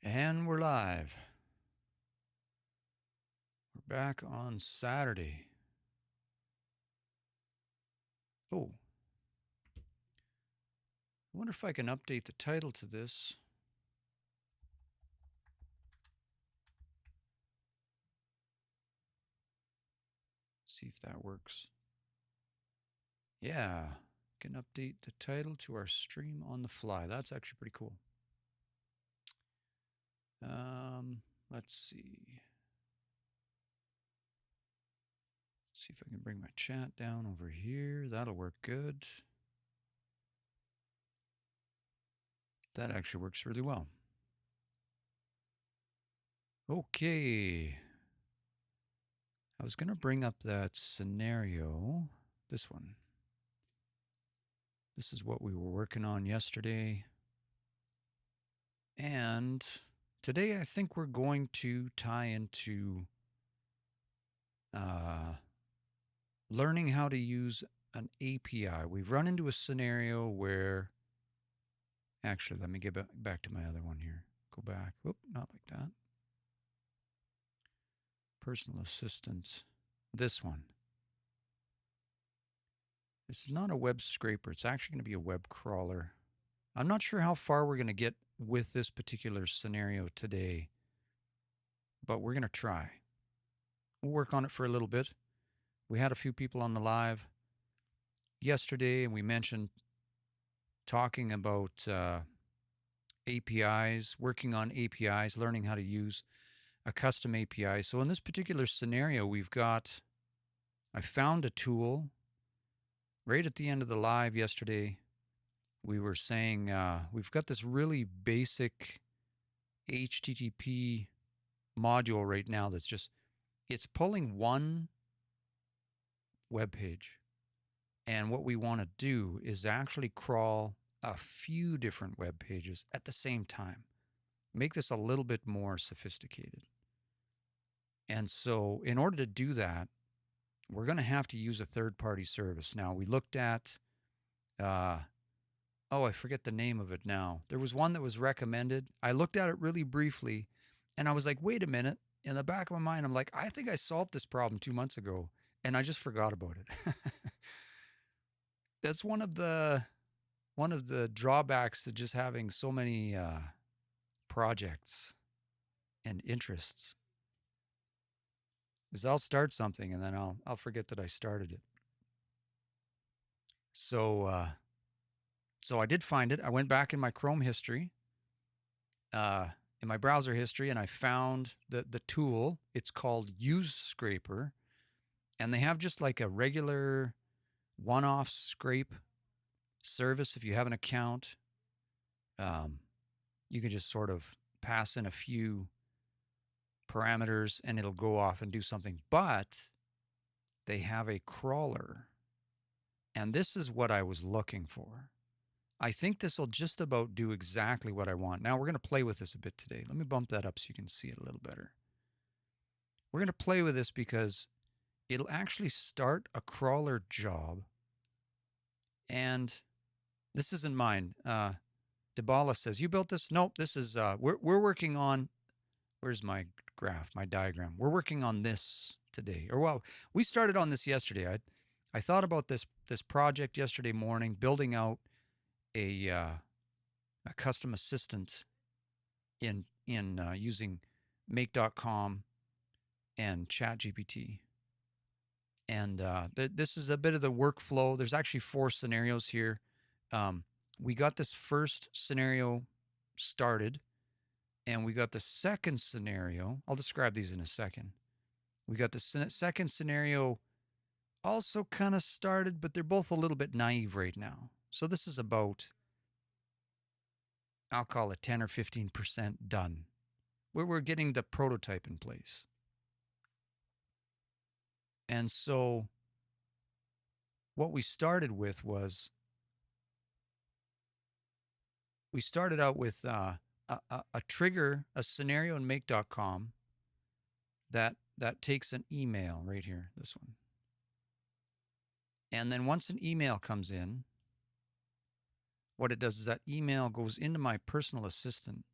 And we're live. We're back on Saturday. Oh, I wonder if I can update the title to this. See if that works. Yeah, can update the title to our stream on the fly. That's actually pretty cool. Let's see. See if I can bring my chat down over here. That'll work good. That actually works really well. Okay. I was going to bring up that scenario, this one. This is what we were working on yesterday. And today I think we're going to tie into learning how to use an API. We've run into a scenario where, actually, let me get back to my other one here. Go back. Oop, not like that. Personal assistant. This one. This is not a web scraper. It's actually going to be a web crawler. I'm not sure how far we're going to get with this particular scenario today, but we're going to try. We'll work on it for a little bit. We had a few people on the live yesterday, and we mentioned talking about APIs, working on APIs, learning how to use a custom API. So in this particular scenario, I found a tool right at the end of the live yesterday. We were saying we've got this really basic HTTP module right now that's it's pulling one web page. And what we want to do is actually crawl a few different web pages at the same time. Make this a little bit more sophisticated. And so in order to do that, we're going to have to use a third-party service. Now, we looked at, I forget the name of it now. There was one that was recommended. I looked at it really briefly, and I was like, wait a minute. In the back of my mind, I'm like, I think I solved this problem 2 months ago, and I just forgot about it. That's one of the drawbacks to just having so many projects and interests. Is I'll start something and then I'll forget that I started it. So I did find it. I went back in my Chrome history, in my browser history, and I found the tool. It's called Use Scraper, and they have just like a regular one-off scrape service. If you have an account, you can just sort of pass in a few parameters and it'll go off and do something. But they have a crawler, and this is what I was looking for. I think this will just about do exactly what I want. Now we're going to play with this a bit today. Let me bump that up so you can see it a little better. We're going to play with this because it'll actually start a crawler job. And this isn't mine. Debala says, you built this? Nope, this is, we're working on, where's my graph, my diagram? We're working on this today. Or well, we started on this yesterday. I thought about this project yesterday morning, building out a custom assistant in using make.com and ChatGPT. And this is a bit of the workflow. There's actually 4 scenarios here. We got this first scenario started, and we got the second scenario. I'll describe these in a second. We got the second scenario also kind of started, but they're both a little bit naive right now. So this is about, I'll call it 10 or 15% done. We're getting the prototype in place. And so what we started with was, we started out with a trigger, a scenario in make.com that takes an email right here, this one. And then once an email comes in, what it does is that email goes into my personal assistant,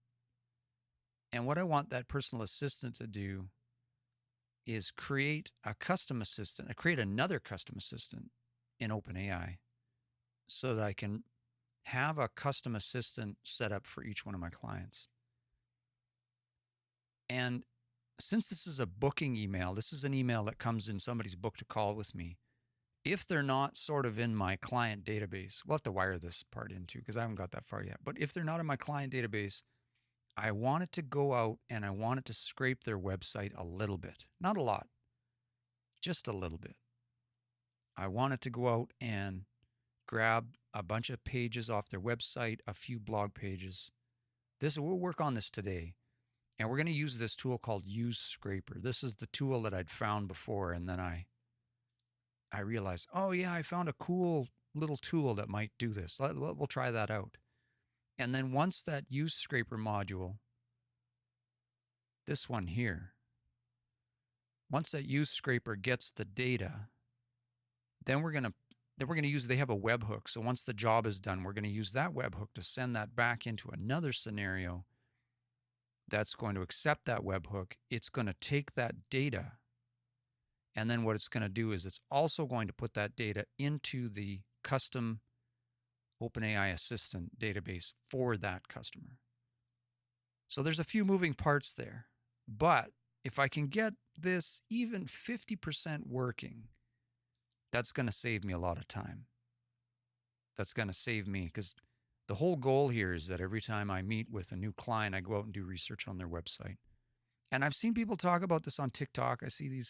And what I want that personal assistant to do is create a custom assistant, create another custom assistant in OpenAI so that I can have a custom assistant set up for each one of my clients. And since this is a booking email, this is an email that comes in somebody's booked a call with me. If they're not sort of in my client database, we'll have to wire this part into because I haven't got that far yet. But if they're not in my client database, I want it to go out and I want it to scrape their website a little bit, not a lot, just a little bit. I want it to go out and grab a bunch of pages off their website, a few blog pages. We'll work on this today. And we're going to use this tool called Use Scraper. This is the tool that I'd found before. And then I realized, oh yeah, I found a cool little tool that might do this. We'll try that out. And then once that Use Scraper module, this one here, once that Use Scraper gets the data, then we're going to use, they have a webhook. So once the job is done, we're going to use that webhook to send that back into another scenario that's going to accept that webhook. It's going to take that data, and then what it's going to do is it's also going to put that data into the custom OpenAI Assistant database for that customer. So there's a few moving parts there, but if I can get this even 50% working, that's going to save me a lot of time. That's going to save me, because the whole goal here is that every time I meet with a new client, I go out and do research on their website. And I've seen people talk about this on TikTok. I see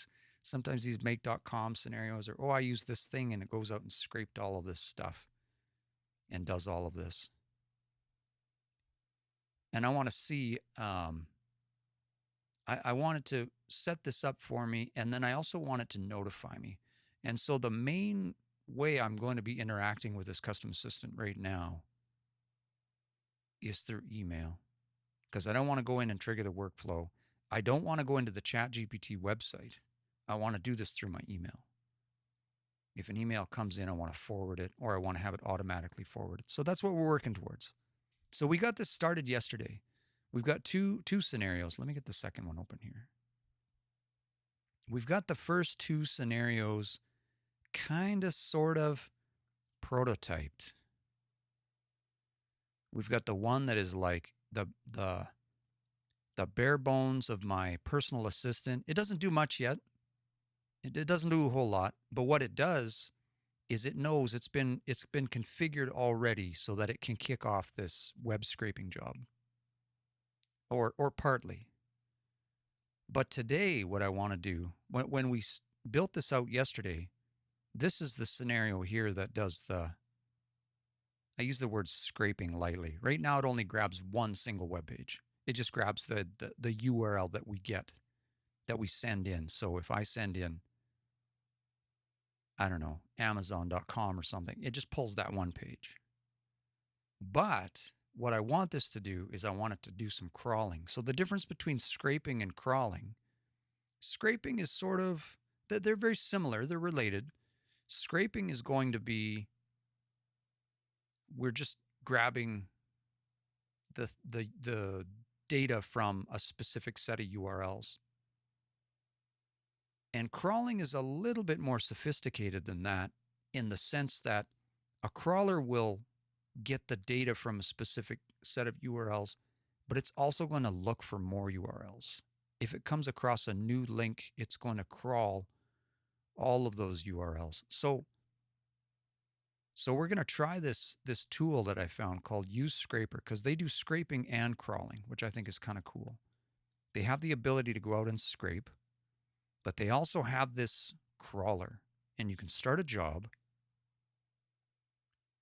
sometimes these make.com scenarios, or, oh, I use this thing and it goes out and scraped all of this stuff and does all of this. And I want to see, I want it to set this up for me. And then I also want it to notify me. And so the main way I'm going to be interacting with this custom assistant right now is through email, because I don't want to go in and trigger the workflow. I don't want to go into the ChatGPT website. I want to do this through my email. If an email comes in, I want to forward it, or I want to have it automatically forwarded. So that's what we're working towards. So we got this started yesterday. We've got two scenarios. Let me get the second one open here. We've got the first two scenarios kind of sort of prototyped. We've got the one that is like the bare bones of my personal assistant. It doesn't do much yet. It doesn't do a whole lot, but what it does is it knows it's been configured already so that it can kick off this web scraping job, or partly. But today, what I want to do, when we built this out yesterday, this is the scenario here that does I use the word scraping lightly. Right now, it only grabs one single web page. It just grabs the URL that we get, that we send in. So if I send in, I don't know, Amazon.com or something, it just pulls that one page. But what I want this to do is I want it to do some crawling. So the difference between scraping and crawling, scraping is sort of, they're very similar, they're related. Scraping is going to be, we're just grabbing the data from a specific set of URLs. And crawling is a little bit more sophisticated than that, in the sense that a crawler will get the data from a specific set of URLs, but it's also going to look for more URLs. If it comes across a new link, it's going to crawl all of those URLs. So we're going to try this tool that I found called Use Scraper, because they do scraping and crawling, which I think is kind of cool. They have the ability to go out and scrape, but they also have this crawler, and you can start a job.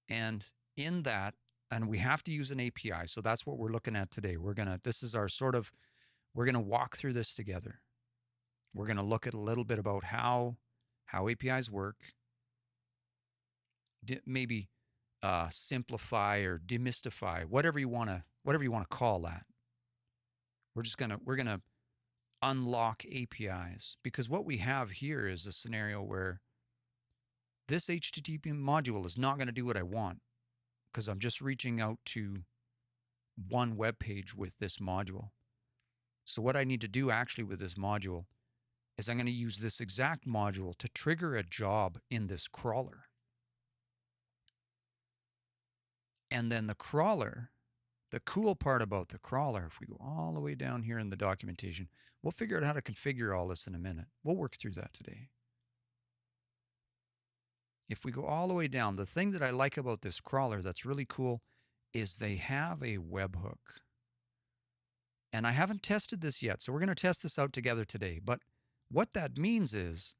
And in that, and we have to use an API. So that's what we're looking at today. We're going to walk through this together. We're going to look at a little bit about how APIs work, maybe simplify or demystify, whatever you want to call that. We're going to unlock APIs, because what we have here is a scenario where this HTTP module is not going to do what I want, because I'm just reaching out to one web page with this module. So what I need to do actually with this module is I'm going to use this exact module to trigger a job in this crawler. And then the crawler, the cool part about the crawler, if we go all the way down here in the documentation, we'll figure out how to configure all this in a minute. We'll work through that today. If we go all the way down, the thing that I like about this crawler that's really cool is they have a webhook. And I haven't tested this yet, so we're going to test this out together today. But what that means is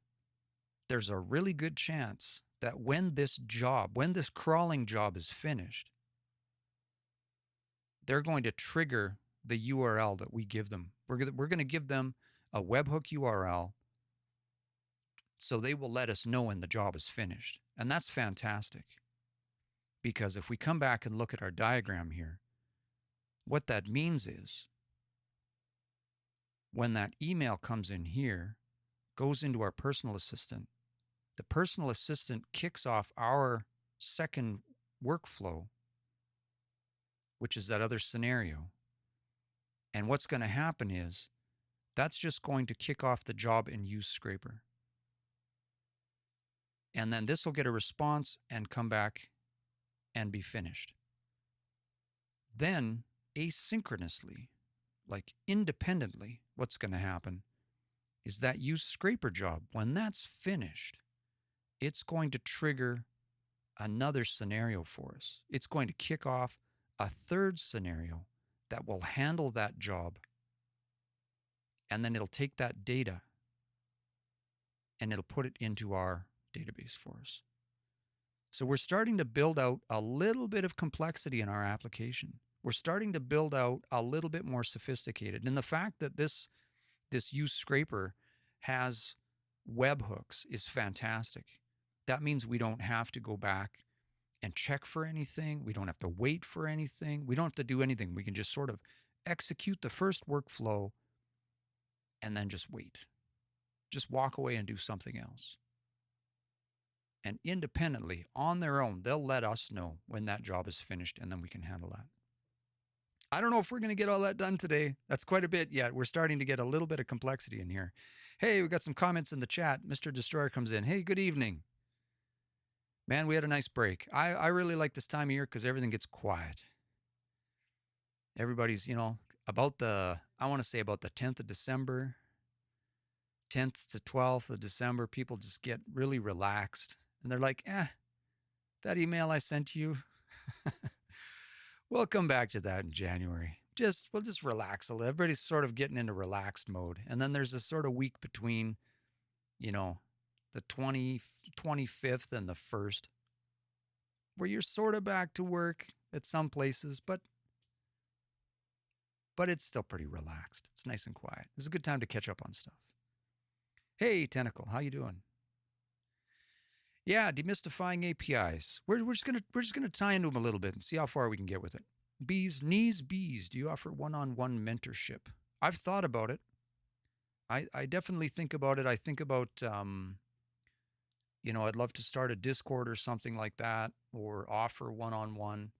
there's a really good chance that when this crawling job is finished, they're going to trigger the URL that we give them. We're going to give them a webhook URL, so they will let us know when the job is finished. And that's fantastic, because if we come back and look at our diagram here, what that means is when that email comes in here, goes into our personal assistant, the personal assistant kicks off our second workflow, which is that other scenario. And what's going to happen is that's just going to kick off the job in Use Scraper. And then this will get a response and come back and be finished. Then asynchronously, like independently, what's going to happen is that Use Scraper job, when that's finished, it's going to trigger another scenario for us. It's going to kick off a third scenario that will handle that job. And then it'll take that data and it'll put it into our database for us. So we're starting to build out a little bit of complexity in our application. We're starting to build out a little bit more sophisticated. And the fact that this Use Scraper has webhooks is fantastic. That means we don't have to go back and check for anything. We don't have to wait for anything. We don't have to do anything. We can just sort of execute the first workflow and then just wait. Just walk away and do something else. And independently, on their own, they'll let us know when that job is finished, and then we can handle that. I don't know if we're going to get all that done today. That's quite a bit yet. We're starting to get a little bit of complexity in here. Hey, we got some comments in the chat. Mr. Destroyer comes in. Hey, good evening. Man, we had a nice break. I really like this time of year because everything gets quiet. Everybody's, about the 10th of December, 10th to 12th of December, people just get really relaxed. And they're like, that email I sent you, we'll come back to that in January. We'll just relax a little. Everybody's sort of getting into relaxed mode. And then there's this sort of week between, the 25th and the 1st, where you're sort of back to work at some places, but it's still pretty relaxed. It's nice and quiet. It's a good time to catch up on stuff. Hey, Tentacle, how you doing? Yeah, demystifying APIs. We're just gonna tie into them a little bit and see how far we can get with it. Bees, do you offer one-on-one mentorship? I've thought about it. I definitely think about it. I think about I'd love to start a Discord or something like that, or offer one-on-one.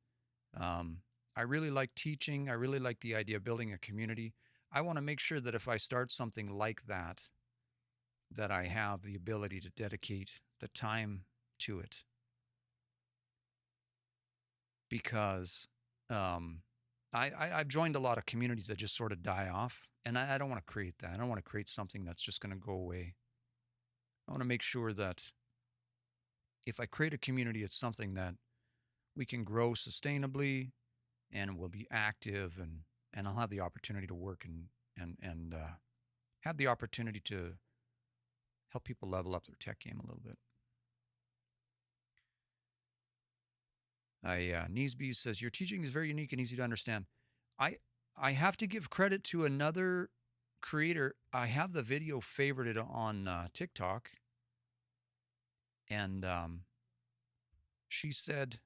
I really like teaching. I really like the idea of building a community. I want to make sure that if I start something like that, that I have the ability to dedicate the time to it. Because I've joined a lot of communities that just sort of die off, and I don't want to create that. I don't want to create something that's just going to go away. I want to make sure that if I create a community, it's something that we can grow sustainably and will be active, and I'll have the opportunity to work and have the opportunity to help people level up their tech game a little bit. Neesby says, your teaching is very unique and easy to understand. I have to give credit to another creator. I have the video favorited on TikTok, and she said,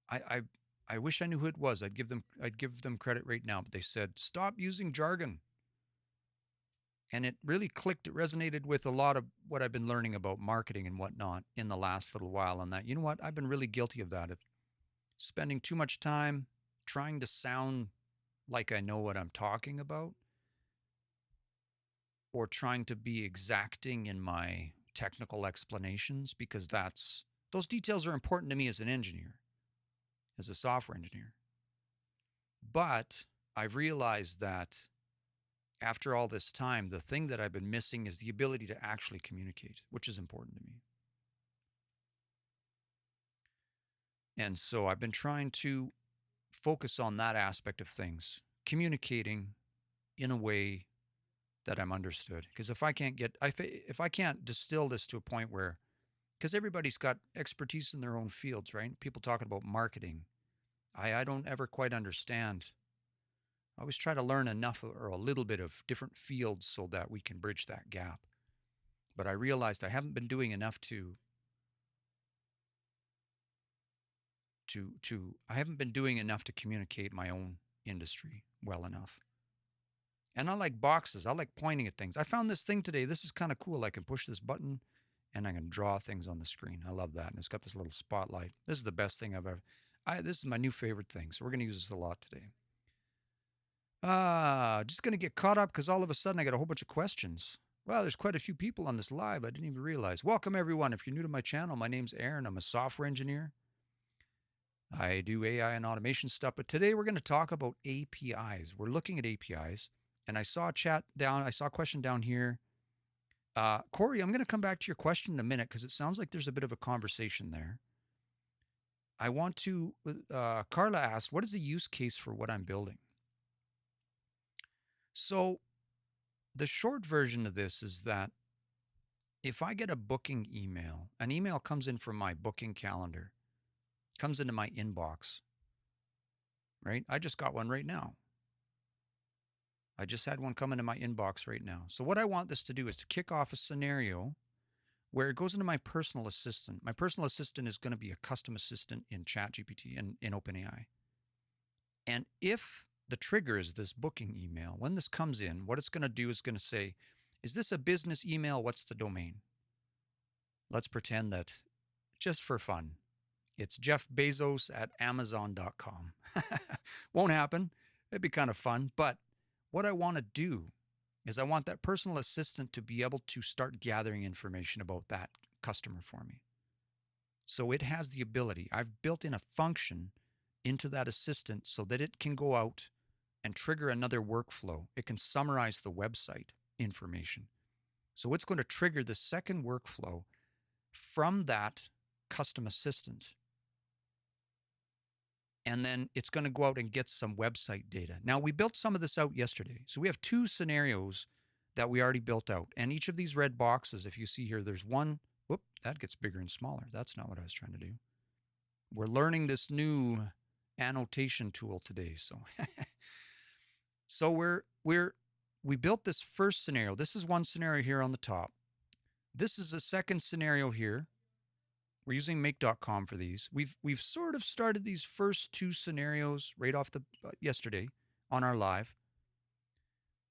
I wish I knew who it was. I'd give them credit right now, but they said, stop using jargon. And it really clicked. It resonated with a lot of what I've been learning about marketing and whatnot in the last little while. On that, I've been really guilty of that, of spending too much time trying to sound like I know what I'm talking about, or trying to be exacting in my technical explanations, because those details are important to me as an engineer, as a software engineer. But I've realized that after all this time, the thing that I've been missing is the ability to actually communicate, which is important to me. And so I've been trying to focus on that aspect of things, communicating in a way that I'm understood. Because if I can't distill this to a point where, because everybody's got expertise in their own fields, right? People talking about marketing. I don't ever quite understand. I always try to learn enough or a little bit of different fields so that we can bridge that gap. But I realized I haven't been doing enough I haven't been doing enough to communicate my own industry well enough. And I like boxes. I like pointing at things. I found this thing today. This is kind of cool. I can push this button and I can draw things on the screen. I love that. And it's got this little spotlight. This is the best thing I've ever. This is my new favorite thing. So we're going to use this a lot today. Just going to get caught up because all of a sudden I got a whole bunch of questions. Well, there's quite a few people on this live. I didn't even realize. Welcome, everyone. If you're new to my channel, my name's Aaron. I'm a software engineer. I do AI and automation stuff. But today we're going to talk about APIs. We're looking at APIs. And I saw a question down here. Corey, I'm going to come back to your question in a minute because it sounds like there's a bit of a conversation there. I want to, Carla asked, what is the use case for what I'm building? So the short version of this is that if I get a booking email, an email comes in from my booking calendar, comes into my inbox, right? I just got one right now. I just had one come into my inbox right now. So what I want this to do is to kick off a scenario where it goes into my personal assistant. My personal assistant is going to be a custom assistant in ChatGPT and in OpenAI. And if the trigger is this booking email, when this comes in, what it's going to do is going to say, is this a business email? What's the domain? Let's pretend that, just for fun, it's Jeff Bezos at Amazon.com. Won't happen. It'd be kind of fun. But what I want to do is I want that personal assistant to be able to start gathering information about that customer for me. So it has the ability. I've built in a function into that assistant so that it can go out and trigger another workflow. It can summarize the website information. So it's going to trigger the second workflow from that custom assistant. And then it's going to go out and get some website data. Now, we built some of this out yesterday. So we have two scenarios that we already built out. And each of these red boxes, if you see here, there's one. Whoop, that gets bigger and smaller. That's not what I was trying to do. We're learning this new annotation tool today. So we built this first scenario. This is one scenario here on the top. This is a second scenario here. We're using make.com for these. We've sort of started these first two scenarios right off the yesterday on our live.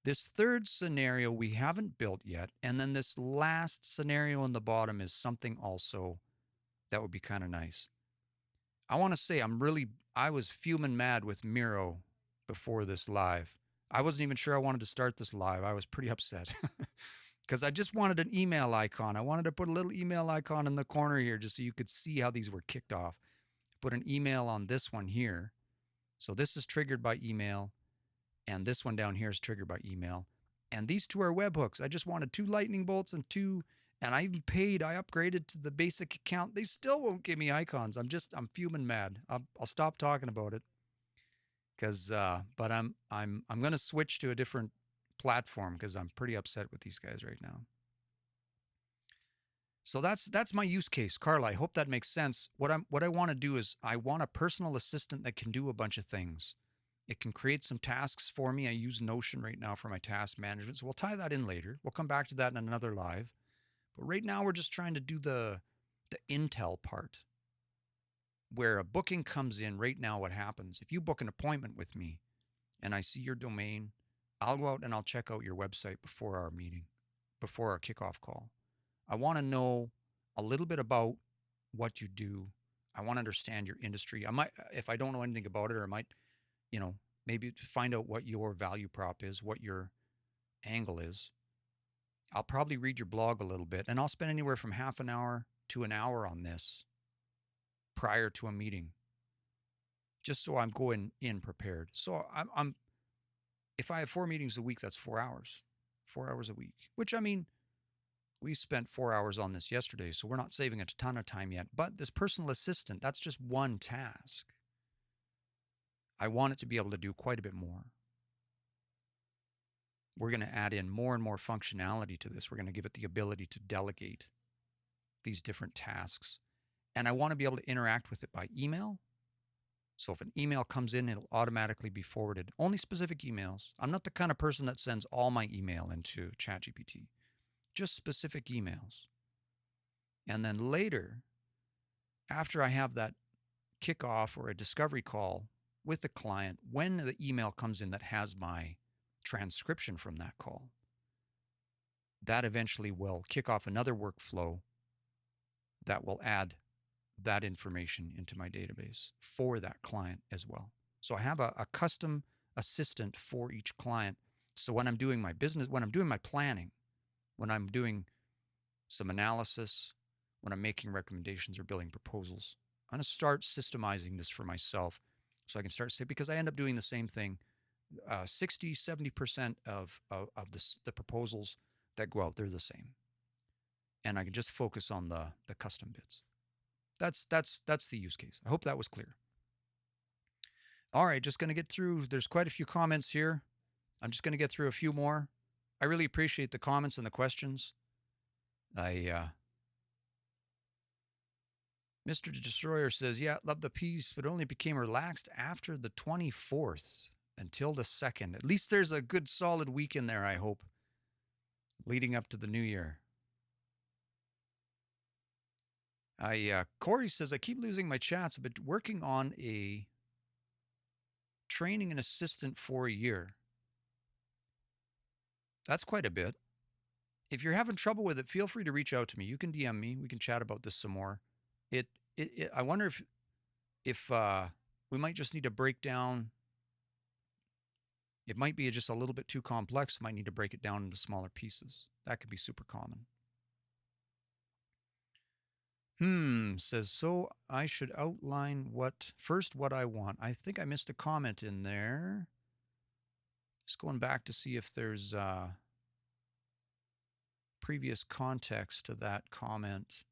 This third scenario we haven't built yet, and then this last scenario on the bottom is something also that would be kind of nice. I want to say I was fuming mad with Miro before this live. I wasn't even sure I wanted to start this live. I was pretty upset. Because I just wanted an email icon. I wanted to put a little email icon in the corner here just so you could see how these were kicked off. Put an email on this one here. So this is triggered by email. And this one down here is triggered by email. And these two are webhooks. I just wanted 2 lightning bolts and I even paid. I upgraded to the basic account. They still won't give me icons. I'm fuming mad. I'll stop talking about it. But I'm going to switch to a different platform because I'm pretty upset with these guys right now. So that's my use case, Carla. I hope that makes sense. What I want to do is I want a personal assistant that can do a bunch of things. It can create some tasks for me. I use Notion right now for my task management. So we'll tie that in later. We'll come back to that in another live. But right now we're just trying to do the intel part. Where a booking comes in right now, what happens? If you book an appointment with me and I see your domain, I'll go out and I'll check out your website before our meeting, before our kickoff call. I want to know a little bit about what you do. I want to understand your industry. I might, if I don't know anything about it, or I might, maybe find out what your value prop is, what your angle is. I'll probably read your blog a little bit, and I'll spend anywhere from half an hour to an hour on this prior to a meeting, just so I'm going in prepared. So I'm if I have 4 meetings a week, that's 4 hours, 4 hours a week, which I mean, we spent 4 hours on this yesterday, so we're not saving a ton of time yet. But this personal assistant, that's just one task. I want it to be able to do quite a bit more. We're going to add in more and more functionality to this. We're going to give it the ability to delegate these different tasks. And I want to be able to interact with it by email. So if an email comes in, it'll automatically be forwarded. Only specific emails. I'm not the kind of person that sends all my email into ChatGPT, just specific emails. And then later, after I have that kickoff or a discovery call with the client, when the email comes in that has my transcription from that call, that eventually will kick off another workflow that will add that information into my database for that client as well. So I have a custom assistant for each client. So when I'm doing my business, when I'm doing my planning, when I'm doing some analysis, when I'm making recommendations or building proposals, I'm going to start systemizing this for myself so I can start to say, because I end up doing the same thing. 60, 70% of the proposals that go out, they're the same. And I can just focus on the custom bits. That's the use case. I hope that was clear. All right, just going to get through. There's quite a few comments here. I'm just going to get through a few more. I really appreciate the comments and the questions. Mr. Destroyer says, yeah, love the piece, but only became relaxed after the 24th until the 2nd. At least there's a good solid week in there, I hope, leading up to the new year. Corey says, I keep losing my chats. I've been working on a training an assistant for a year. That's quite a bit. If you're having trouble with it, feel free to reach out to me. You can DM me. We can chat about this some more. I wonder if we might just need to break down. It might be just a little bit too complex. Might need to break it down into smaller pieces. That could be super common. Says, so I should outline what I want. I think I missed a comment in there. Just going back to see if there's previous context to that comment.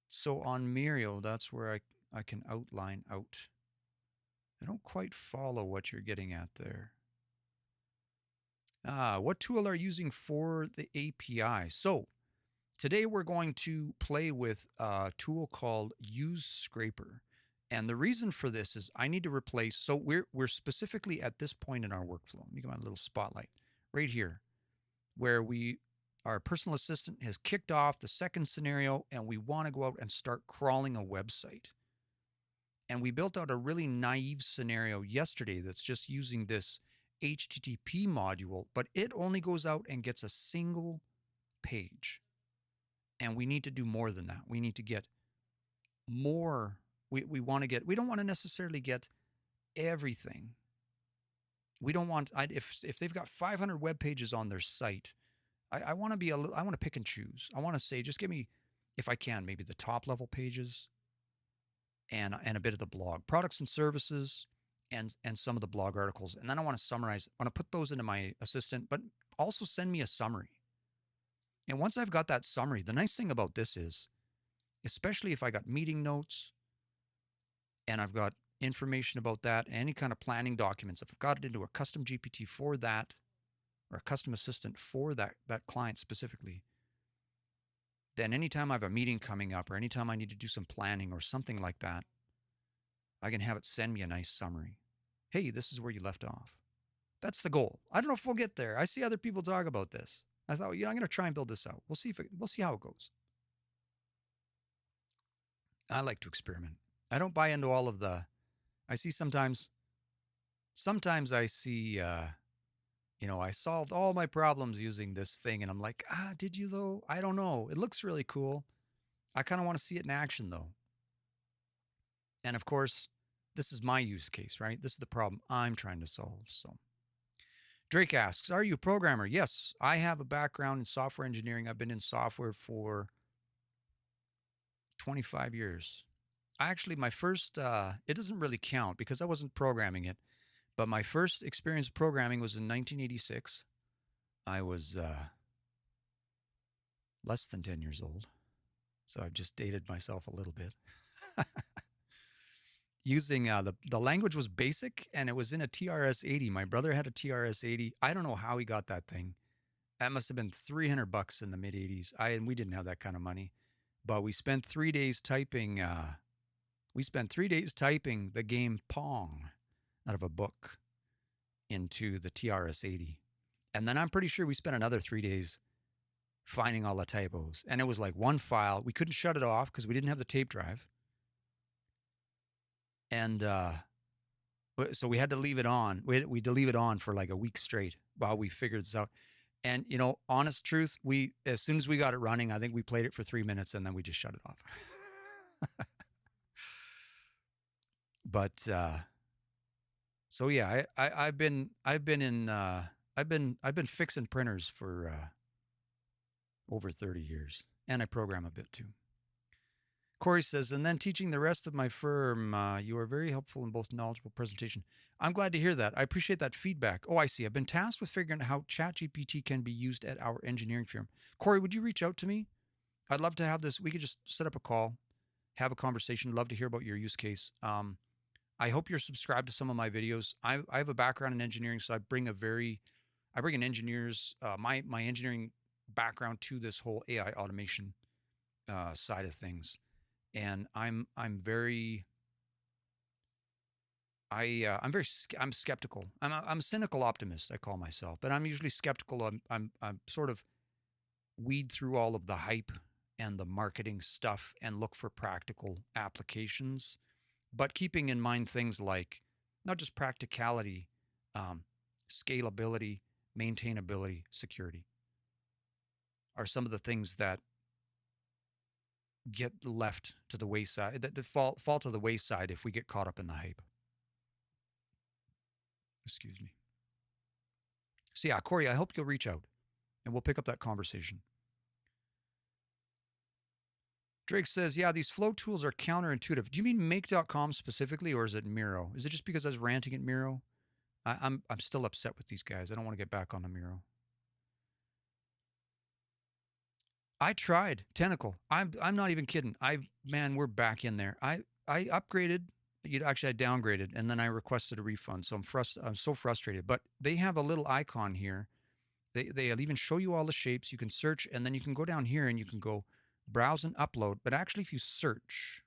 So on Muriel, that's where I can outline out. I don't quite follow what you're getting at there. What tool are you using for the API? So today we're going to play with a tool called Use Scraper. And the reason for this is I need to replace, so we're specifically at this point in our workflow. Let me get my little spotlight right here, where our personal assistant has kicked off the second scenario and we want to go out and start crawling a website. And we built out a really naive scenario yesterday that's just using this HTTP module, but it only goes out and gets a single page. And we need to do more than that. We need to get more. We don't want to necessarily get everything. We don't want, if they've got 500 web pages on their site, I want to I want to pick and choose. I want to say, just give me, if I can, maybe the top level pages and a bit of the blog, products and services, and some of the blog articles. And then I want to summarize. I want to put those into my assistant, but also send me a summary. And once I've got that summary, the nice thing about this is, especially if I got meeting notes and I've got information about that, any kind of planning documents, if I've got it into a custom GPT for that, or a custom assistant for that client specifically, then anytime I have a meeting coming up or anytime I need to do some planning or something like that, I can have it send me a nice summary. Hey, this is where you left off. That's the goal. I don't know if we'll get there. I see other people talk about this. I thought, I'm going to try and build this out. We'll see how it goes. I like to experiment. I don't buy into all of I see sometimes I see, I solved all my problems using this thing. And I'm like, did you though? I don't know. It looks really cool. I kind of want to see it in action though. And of course, this is my use case, right? This is the problem I'm trying to solve. So Drake asks, are you a programmer? Yes, I have a background in software engineering. I've been in software for 25 years. My first, it doesn't really count because I wasn't programming it, but my first experience programming was in 1986. I was less than 10 years old, so I've just dated myself a little bit. Using the language was BASIC, and it was in a TRS-80. My brother had a TRS-80. I don't know how he got that thing. That must have been $300 in the mid 80s. And we didn't have that kind of money, but we spent 3 days typing. We spent 3 days typing the game Pong out of a book into the TRS-80, and then I'm pretty sure we spent another 3 days finding all the typos. And it was like one file. We couldn't shut it off because we didn't have the tape drive, and so we had to leave it on. We had to leave it on for like a week straight while we figured this out. And honest truth, as soon as we got it running, I think we played it for 3 minutes and then we just shut it off. But so yeah, I've been fixing printers for over 30 years, and I program a bit too. Corey says, and then teaching the rest of my firm, you are very helpful and both knowledgeable presentation. I'm glad to hear that. I appreciate that feedback. Oh, I see. I've been tasked with figuring out how ChatGPT can be used at our engineering firm. Corey, would you reach out to me? I'd love to have this. We could just set up a call, have a conversation. Love to hear about your use case. I hope you're subscribed to some of my videos. I have a background in engineering, so I bring an engineer's my engineering background to this whole AI automation side of things. And I'm skeptical. I'm a cynical optimist, I call myself, but I'm usually skeptical. I'm sort of weed through all of the hype and the marketing stuff and look for practical applications, but keeping in mind things like not just practicality, scalability, maintainability, security are some of the things that get left to the wayside, that fall to the wayside if we get caught up in the hype. Excuse me. So yeah, Corey, I hope you'll reach out and we'll pick up that conversation. Drake says, yeah, these flow tools are counterintuitive. Do you mean make.com specifically, or is it Miro? Is it just because I was ranting at Miro? I'm still upset with these guys. I don't want to get back on the Miro. I tried Tentacle. I'm not even kidding. Man, we're back in there. I upgraded. Actually, I downgraded, and then I requested a refund. So I'm so frustrated. But they have a little icon here. They'll even show you all the shapes. You can search, and then you can go down here and you can go browse and upload. But actually, if you search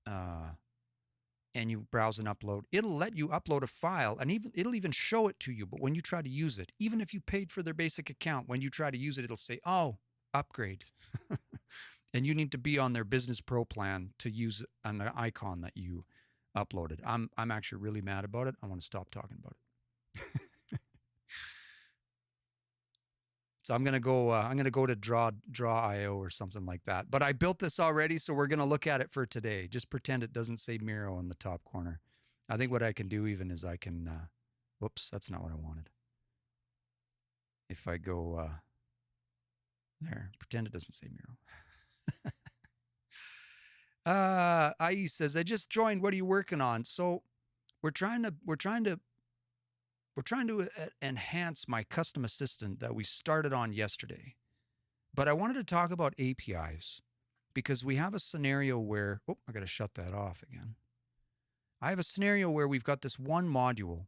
and you browse and upload, it'll let you upload a file, and it'll even show it to you. But when you try to use it, even if you paid for their basic account, when you try to use it, it'll say, oh, upgrade. And you need to be on their Business Pro plan to use an icon that you uploaded. I'm actually really mad about it. I want to stop talking about it. So I'm gonna go to Draw.io or something like that. But I built this already, so we're gonna look at it for today. Just pretend it doesn't say Miro in the top corner. I think what I can do even is I can. Whoops, that's not what I wanted. If I go there, pretend it doesn't say Miro. IE says, I just joined. What are you working on? So we're trying to enhance my custom assistant that we started on yesterday. But I wanted to talk about APIs because we have a scenario where, I got to shut that off again. I have a scenario where we've got this one module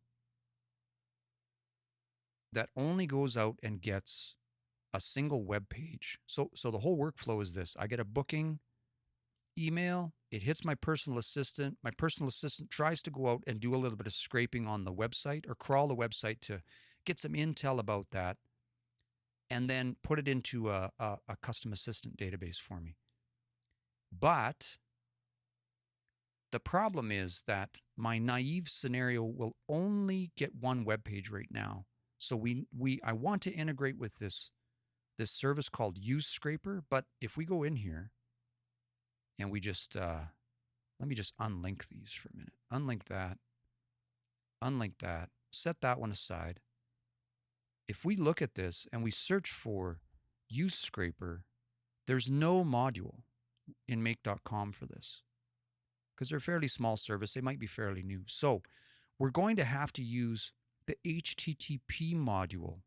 that only goes out and gets a single web page. So the whole workflow is this. I get a booking email, it hits my personal assistant. My personal assistant tries to go out and do a little bit of scraping on the website or crawl the website to get some intel about that, and then put it into a custom assistant database for me. But the problem is that my naive scenario will only get one web page right now. So I want to integrate with this service called Use Scraper. But if we go in here and we just let me just unlink these for a minute. Unlink that. Set that one aside. if we look at this and we search for use scraper, there's no module in make.com for this because they're a fairly small service. They might be fairly new. So we're going to have to use the HTTP module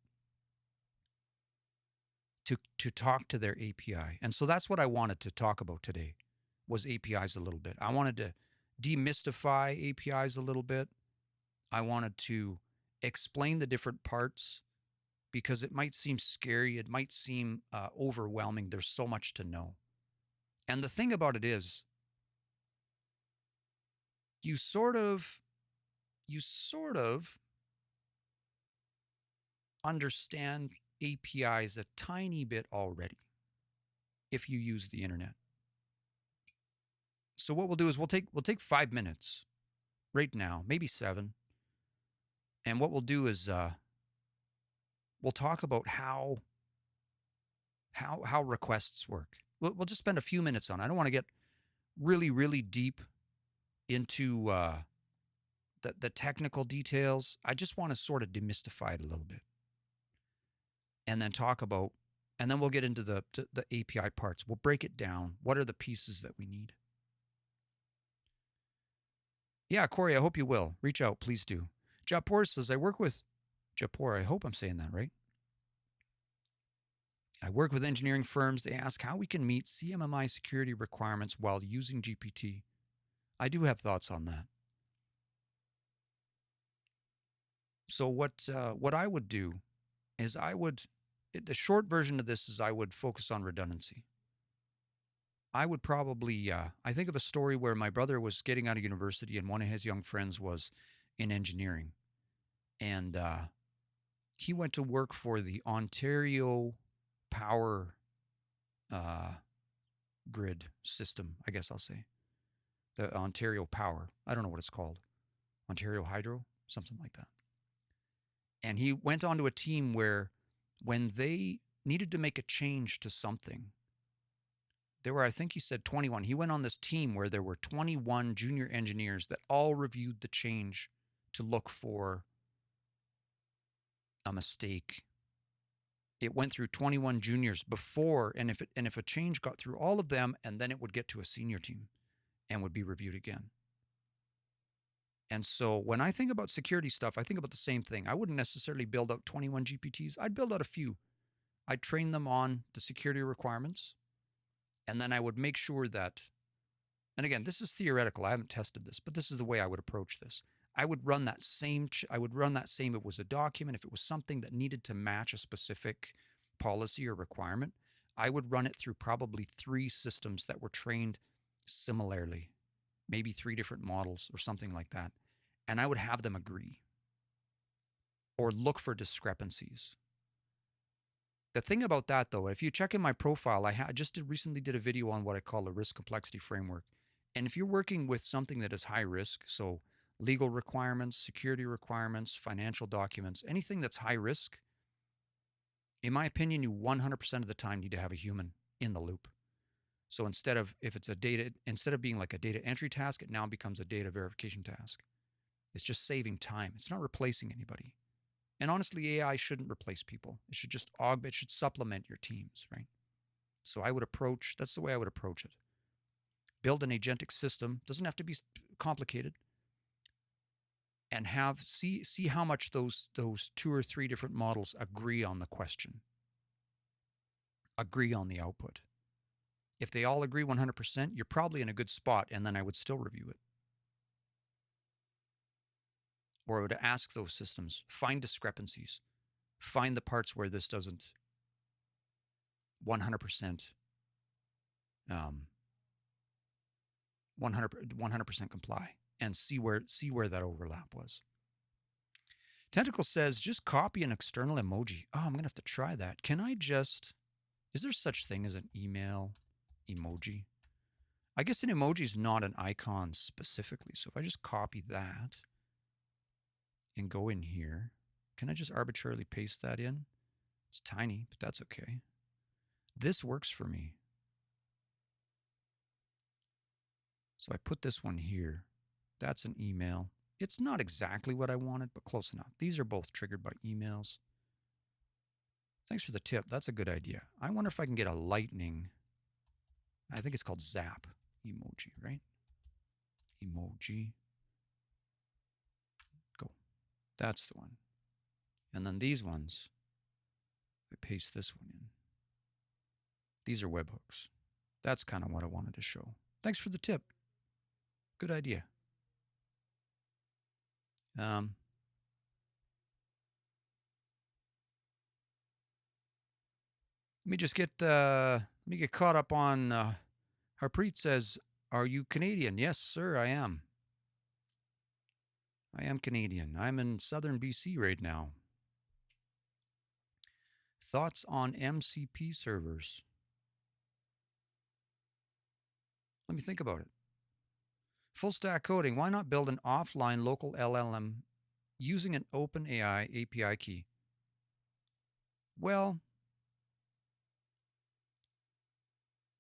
to talk to their API. And so that's what I wanted to talk about today was APIs a little bit. I wanted to demystify APIs a little bit. I wanted to explain the different parts because it might seem scary. It might seem overwhelming. There's so much to know. And the thing about it is, you sort of understand APIs a tiny bit already if you use the internet. So what we'll do is we'll take 5 minutes right now, maybe 7. And what we'll do is we'll talk about how requests work. We'll just spend a few minutes on it. I don't want to get really, really deep into the technical details. I just want to sort of demystify it a little bit. And then talk about, and then we'll get into the API parts. We'll break it down. What are the pieces that we need? Yeah, Corey, I hope you will. Reach out, please do. Japor says, I work with, Japor, I hope I'm saying that right. I work with engineering firms. They ask how we can meet CMMI security requirements while using GPT. I do have thoughts on that. So what I would do is the short version of this is I would focus on redundancy. I would probably, I think of a story where my brother was getting out of university and one of his young friends was in engineering. And he went to work for the Ontario Power Grid System, I guess I'll say. The Ontario Power. I don't know what it's called. Ontario Hydro, something like that. And he went onto a team where when they needed to make a change to something, there were, I think he said 21. He went on this team where there were 21 junior engineers that all reviewed the change to look for a mistake. It went through 21 juniors before, and if a change got through all of them, and then it would get to a senior team and would be reviewed again. And so when I think about security stuff, I think about the same thing. I wouldn't necessarily build out 21 GPTs. I'd build out a few. I'd train them on the security requirements. And then I would make sure that, and again, this is theoretical. I haven't tested this, but this is the way I would approach this. I would run that same, if it was a document, if it was something that needed to match a specific policy or requirement, I would run it through probably 3 systems that were trained similarly, maybe 3 different models or something like that. And I would have them agree or look for discrepancies. The thing about that, though, if you check in my profile, I just recently did a video on what I call a risk complexity framework. And if you're working with something that is high risk, so legal requirements, security requirements, financial documents, anything that's high risk, in my opinion, you 100% of the time need to have a human in the loop. So instead of being like a data entry task, it now becomes a data verification task. It's just saving time. It's not replacing anybody. And honestly, AI shouldn't replace people. It should just augment, it should supplement your teams, right? So that's the way I would approach it. Build an agentic system. Doesn't have to be complicated. And see how much those 2 or 3 different models agree on the question, agree on the output. If they all agree 100%, you're probably in a good spot, and then I would still review it. Or I would ask those systems, find discrepancies, find the parts where this doesn't 100% 100% comply, and see where that overlap was. Tentacle says, just copy an external emoji. Oh, I'm going to have to try that. Is there such thing as an email emoji? I guess an emoji is not an icon specifically. So if I just copy that and go in here, can I just arbitrarily paste that in? It's tiny, but that's okay. This works for me. So I put this one here. That's an email. It's not exactly what I wanted, but close enough. These are both triggered by emails. Thanks for the tip. That's a good idea. I wonder if I can get a lightning. I think it's called zap emoji, right? Emoji. Go. That's the one. And then these ones, I paste this one in. These are webhooks. That's kind of what I wanted to show. Thanks for the tip. Good idea. Let me just get caught up on. Harpreet says, "Are you Canadian?" Yes, sir, I am. I am Canadian. I'm in southern BC right now. Thoughts on MCP servers? Let me think about it. Full stack coding. Why not build an offline local LLM using an OpenAI API key? Well,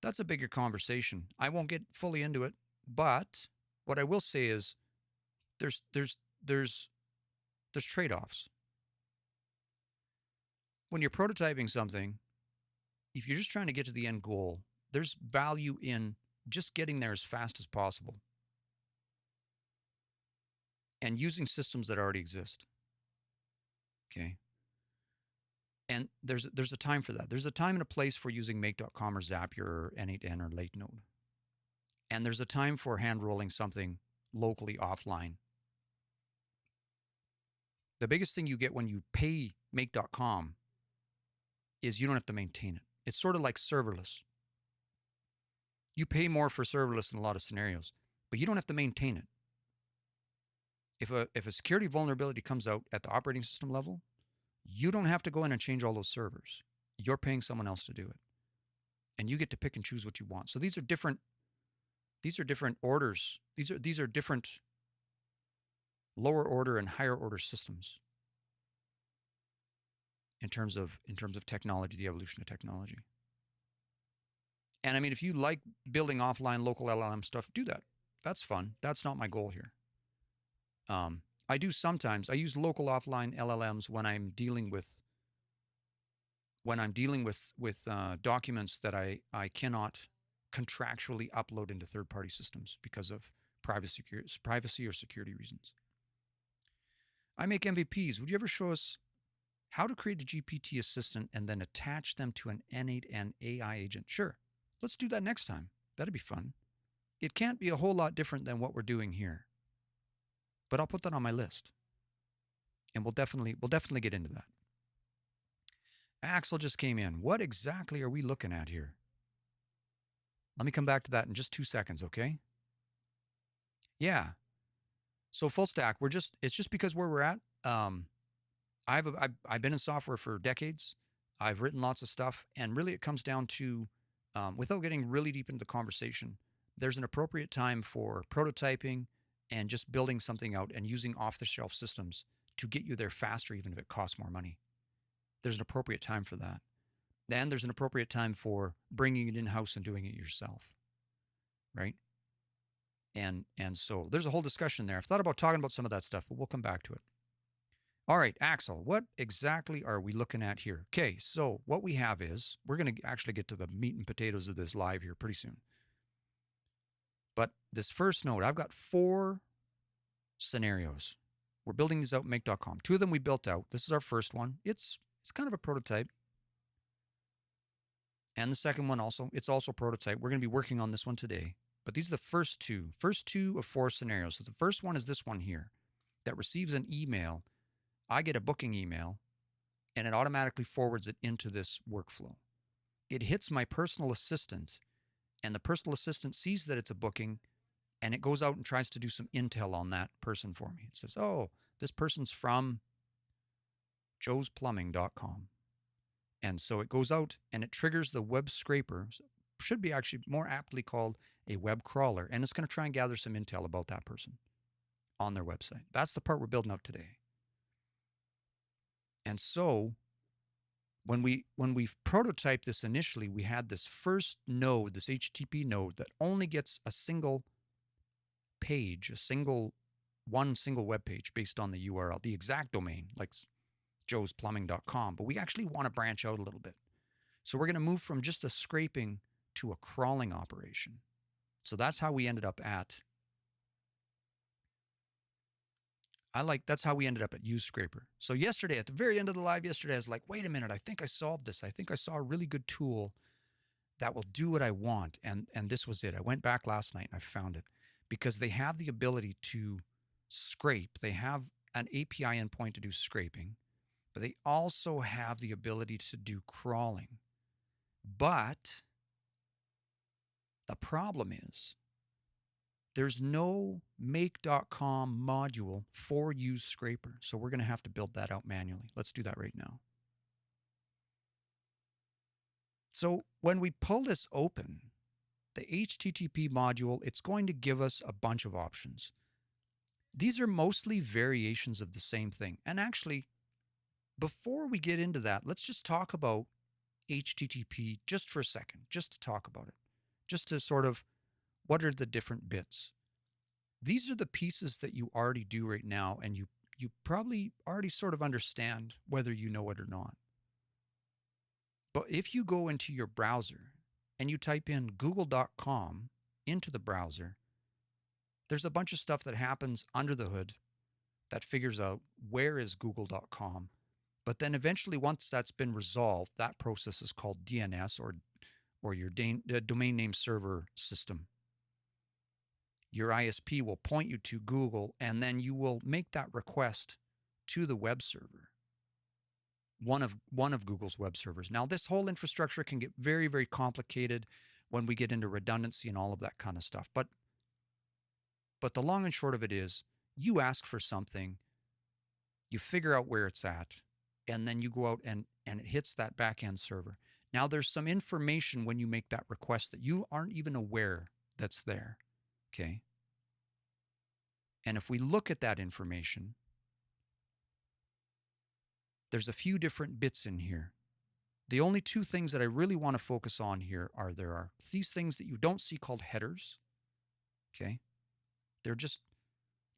that's a bigger conversation. I won't get fully into it, but what I will say is there's trade-offs. When you're prototyping something, if you're just trying to get to the end goal, there's value in just getting there as fast as possible and using systems that already exist. Okay. And there's a time for that. There's a time and a place for using make.com or Zapier or N8N or Late Node. And there's a time for hand rolling something locally offline. The biggest thing you get when you pay make.com is you don't have to maintain it. It's sort of like serverless. You pay more for serverless in a lot of scenarios, but you don't have to maintain it. If a security vulnerability comes out at the operating system level, you don't have to go in and change all those servers. You're paying someone else to do it. And you get to pick and choose what you want. So these are different orders. These are different lower order and higher order systems in terms of technology, the evolution of technology. And I mean, if you like building offline local LLM stuff, do that. That's fun. That's not my goal here. I do sometimes. I use local offline LLMs when I'm dealing with documents that I cannot contractually upload into third-party systems because of privacy or security reasons. I make MVPs. Would you ever show us how to create a GPT assistant and then attach them to an N8N AI agent? Sure. Let's do that next time. That'd be fun. It can't be a whole lot different than what we're doing here. But I'll put that on my list. And we'll definitely get into that. Axel just came in. What exactly are we looking at here? Let me come back to that in just 2 seconds, okay? Yeah. So full stack, it's just because where we're at. I've been in software for decades. I've written lots of stuff, and really it comes down to, without getting really deep into the conversation, there's an appropriate time for prototyping and just building something out and using off-the-shelf systems to get you there faster, even if it costs more money. There's an appropriate time for that. Then there's an appropriate time for bringing it in-house and doing it yourself, right? And so there's a whole discussion there. I've thought about talking about some of that stuff, but we'll come back to it. All right, Axel, what exactly are we looking at here? Okay, so what we have is, we're going to actually get to the meat and potatoes of this live here pretty soon. But this first node, I've got 4 scenarios. We're building these out in make.com. 2 of them we built out. This is our first one. It's kind of a prototype. And the second one also, it's also a prototype. We're going to be working on this one today. But these are the first two of 4 scenarios. So the first one is this one here that receives an email. I get a booking email, and it automatically forwards it into this workflow. It hits my personal assistant, and the personal assistant sees that it's a booking, and it goes out and tries to do some intel on that person for me. It says, oh, this person's from joesplumbing.com. And so it goes out and it triggers the web scraper. Should be actually more aptly called a web crawler. And it's going to try and gather some intel about that person on their website. That's the part we're building out today. And so when we prototyped this initially, we had this first node, this HTTP node that only gets a single page, one single web page based on the URL, the exact domain. Like joesplumbing.com, but we actually want to branch out a little bit. So we're going to move from just a scraping to a crawling operation. So that's how we ended up at, that's how we ended up at UseScraper. So yesterday, at the very end of the live yesterday, I was like, wait a minute, I think I solved this. I think I saw a really good tool that will do what I want. And this was it. I went back last night and I found it because they have the ability to scrape. They have an API endpoint to do scraping, but they also have the ability to do crawling. But the problem is there's no make.com module for UseScraper. So we're going to have to build that out manually. Let's do that right now. So when we pull this open, the HTTP module, it's going to give us a bunch of options. These are mostly variations of the same thing. And actually, before we get into that, let's just talk about HTTP just for a second, just to talk about it, just to sort of, what are the different bits? These are the pieces that you already do right now, and you probably already sort of understand whether you know it or not. But if you go into your browser and you type in google.com into the browser, there's a bunch of stuff that happens under the hood that figures out where is google.com. But then eventually, once that's been resolved, that process is called DNS, or your domain name server system. Your ISP will point you to Google, and then you will make that request to the web server, one of Google's web servers. Now, this whole infrastructure can get very, very complicated when we get into redundancy and all of that kind of stuff. But the long and short of it is, you ask for something, you figure out where it's at, and then you go out and it hits that back-end server. Now, there's some information when you make that request that you aren't even aware that's there, okay? And if we look at that information, there's a few different bits in here. The only two things that I really want to focus on here are there are these things that you don't see called headers, okay? They're just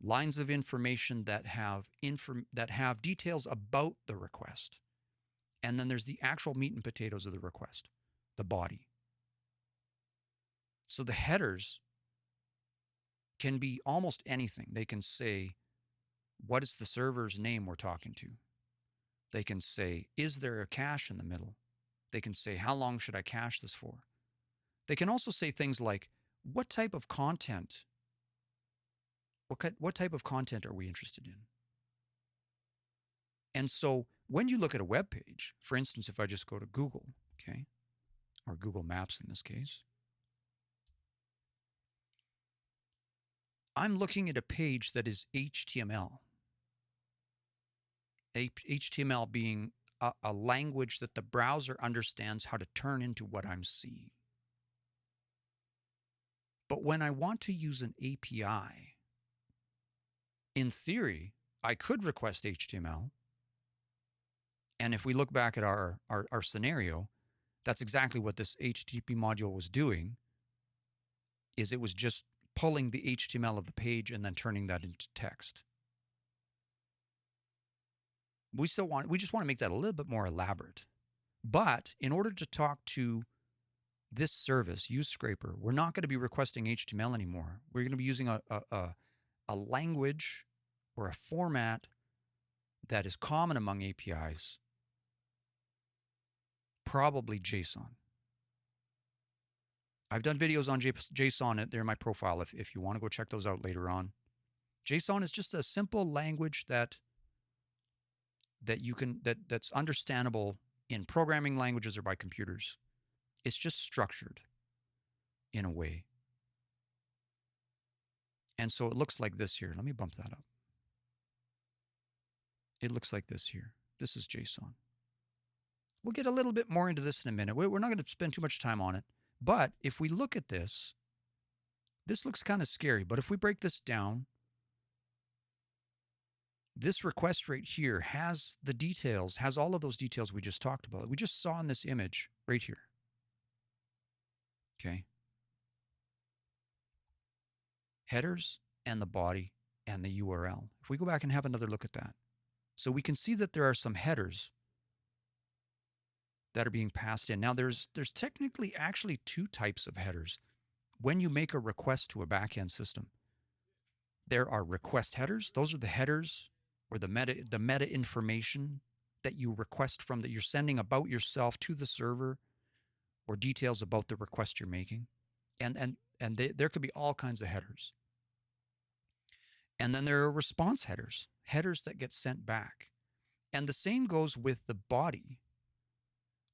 lines of information that have details about the request. And then there's the actual meat and potatoes of the request, the body. So the headers can be almost anything. They can say, what is the server's name we're talking to? They can say, is there a cache in the middle? They can say, how long should I cache this for? They can also say things like, what type of content? What type of content are we interested in? And so when you look at a web page, for instance, if I just go to Google, okay, or Google Maps in this case, I'm looking at a page that is HTML. HTML being a language that the browser understands how to turn into what I'm seeing. But when I want to use an API, in theory, I could request HTML. And if we look back at our scenario, that's exactly what this HTTP module was doing, is it was just pulling the HTML of the page and then turning that into text. We just want to make that a little bit more elaborate. But in order to talk to this service, UseScraper, we're not going to be requesting HTML anymore. We're going to be using a language or a format that is common among APIs, probably JSON. I've done videos on JSON. They're in my profile if you want to go check those out later on. JSON is just a simple language that's understandable in programming languages or by computers. It's just structured in a way. And so it looks like this here. Let me bump that up. It looks like this here. This is JSON. We'll get a little bit more into this in a minute. We're not going to spend too much time on it. But if we look at this, this looks kind of scary. But if we break this down, this request right here has the details, has all of those details we just talked about. We just saw in this image right here. Okay. Headers and the body and the URL. If we go back and have another look at that, So we can see that there are some headers that are being passed in. Now there's technically actually two types of headers. When you make a request to a backend system, there are request headers. Those are the headers or the meta information that you request from, that you're sending about yourself to the server, or details about the request you're making. There could be all kinds of headers. And then there are response headers, headers that get sent back. And the same goes with the body.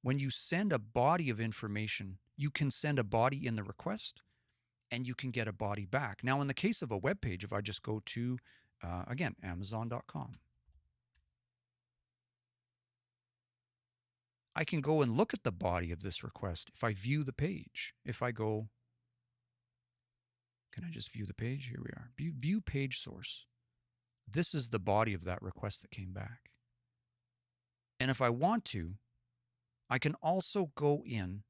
When you send a body of information, you can send a body in the request and you can get a body back. Now, in the case of a web page, if I just go to, again, Amazon.com, I can go and look at the body of this request. If I view the page, if I go, can I just view the page? Here we are. View page source. This is the body of that request that came back. And if I want to, I can also go in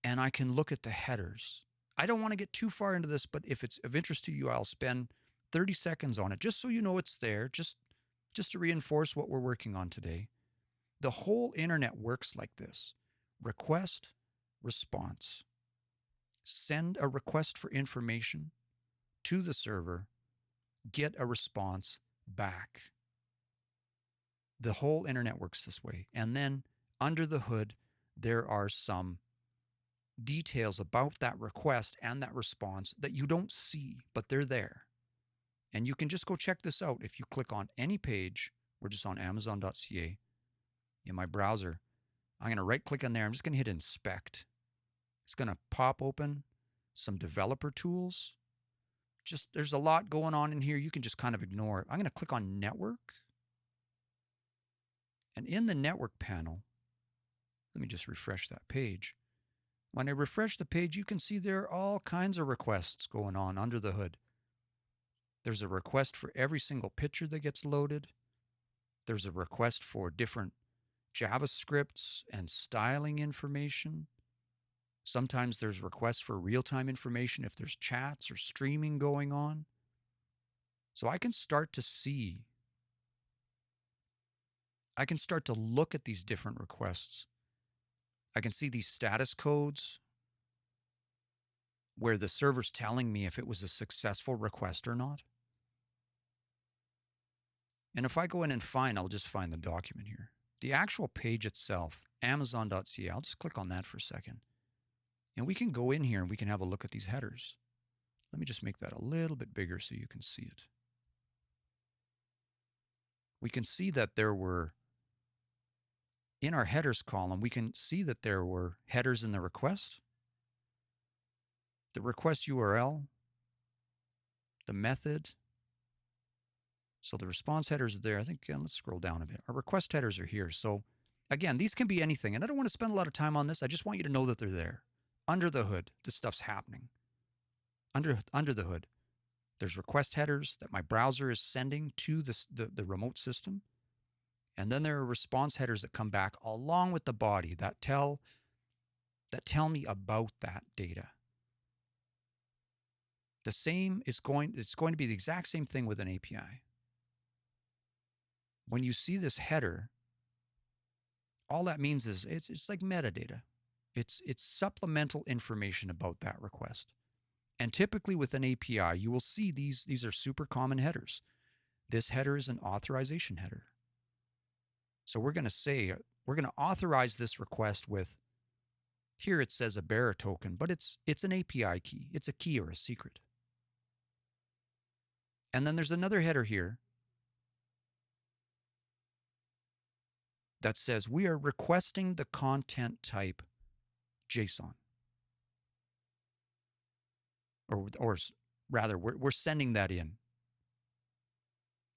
and I can look at the headers. I don't want to get too far into this, but if it's of interest to you, I'll spend 30 seconds on it just so you know it's there, just to reinforce what we're working on today. The whole internet works like this: request, response. Send a request for information to the server, get a response back. The whole internet works this way. And then under the hood, there are some details about that request and that response that you don't see, but they're there. And you can just go check this out. If you click on any page, we're just on Amazon.ca in my browser. I'm going to right click on there. I'm just going to hit inspect. It's going to pop open some developer tools. Just, there's a lot going on in here. You can just kind of ignore it. I'm going to click on network. And in the network panel, let me just refresh that page. When I refresh the page, you can see there are all kinds of requests going on under the hood. There's a request for every single picture that gets loaded. There's a request for different JavaScripts and styling information. Sometimes there's requests for real-time information if there's chats or streaming going on. So I can start to see, I can start to look at these different requests. I can see these status codes where the server's telling me if it was a successful request or not. And if I go in and find, I'll just find the document here. The actual page itself, Amazon.ca, I'll just click on that for a second. And we can go in here and we can have a look at these headers. Let me just make that a little bit bigger so you can see it. We can see that there were, in our headers column, we can see that there were headers in the request URL, the method. So the response headers are there. I think, let's scroll down a bit. Our request headers are here. So again, these can be anything. And I don't want to spend a lot of time on this. I just want you to know that they're there. Under the hood, this stuff's happening. Under the hood, there's request headers that my browser is sending to the remote system. And then there are response headers that come back along with the body that tell me about that data. It's going to be the exact same thing with an API. When you see this header, all that means is it's like metadata. It's supplemental information about that request. And typically with an API, you will see these are super common headers. This header is an authorization header. So we're going to say, we're going to authorize this request with, here it says a bearer token, but it's an API key. It's a key or a secret. And then there's another header here that says we are requesting the content type JSON. Or rather, we're sending that in.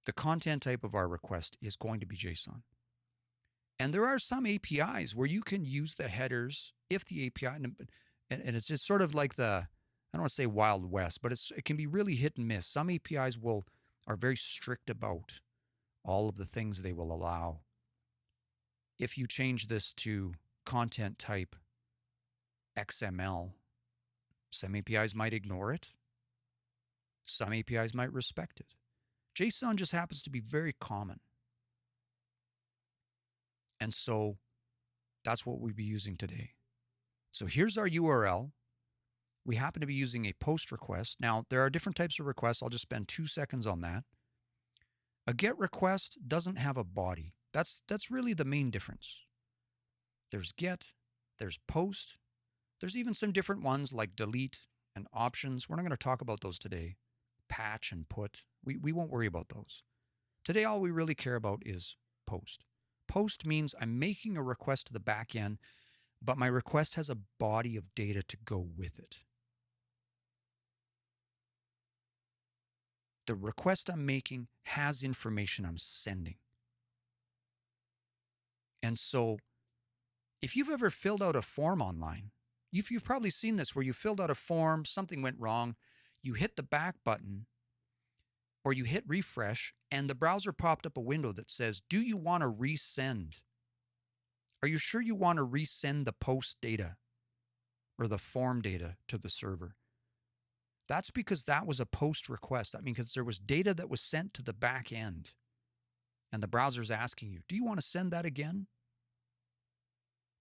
The content type of our request is going to be JSON. And there are some APIs where you can use the headers if the API, and it's just sort of like I don't want to say Wild West, but it can be really hit and miss. Some APIs are very strict about all of the things they will allow. If you change this to content type XML, some APIs might ignore it. Some APIs might respect it. JSON just happens to be very common. And so that's what we'll be using today. So here's our URL. We happen to be using a post request. Now, there are different types of requests. I'll just spend 2 seconds on that. A GET request doesn't have a body. That's really the main difference. There's GET, there's POST. There's even some different ones like delete and options. We're not going to talk about those today. Patch and put. We won't worry about those. Today, all we really care about is POST. POST means I'm making a request to the back end, but my request has a body of data to go with it. The request I'm making has information I'm sending. And so if you've ever filled out a form online, you've probably seen this where you filled out a form, something went wrong, you hit the back button, or you hit refresh, and the browser popped up a window that says, do you want to resend? Are you sure you want to resend the post data or the form data to the server? That's because that was a post request. That means because there was data that was sent to the back end, and the browser's asking you, do you want to send that again?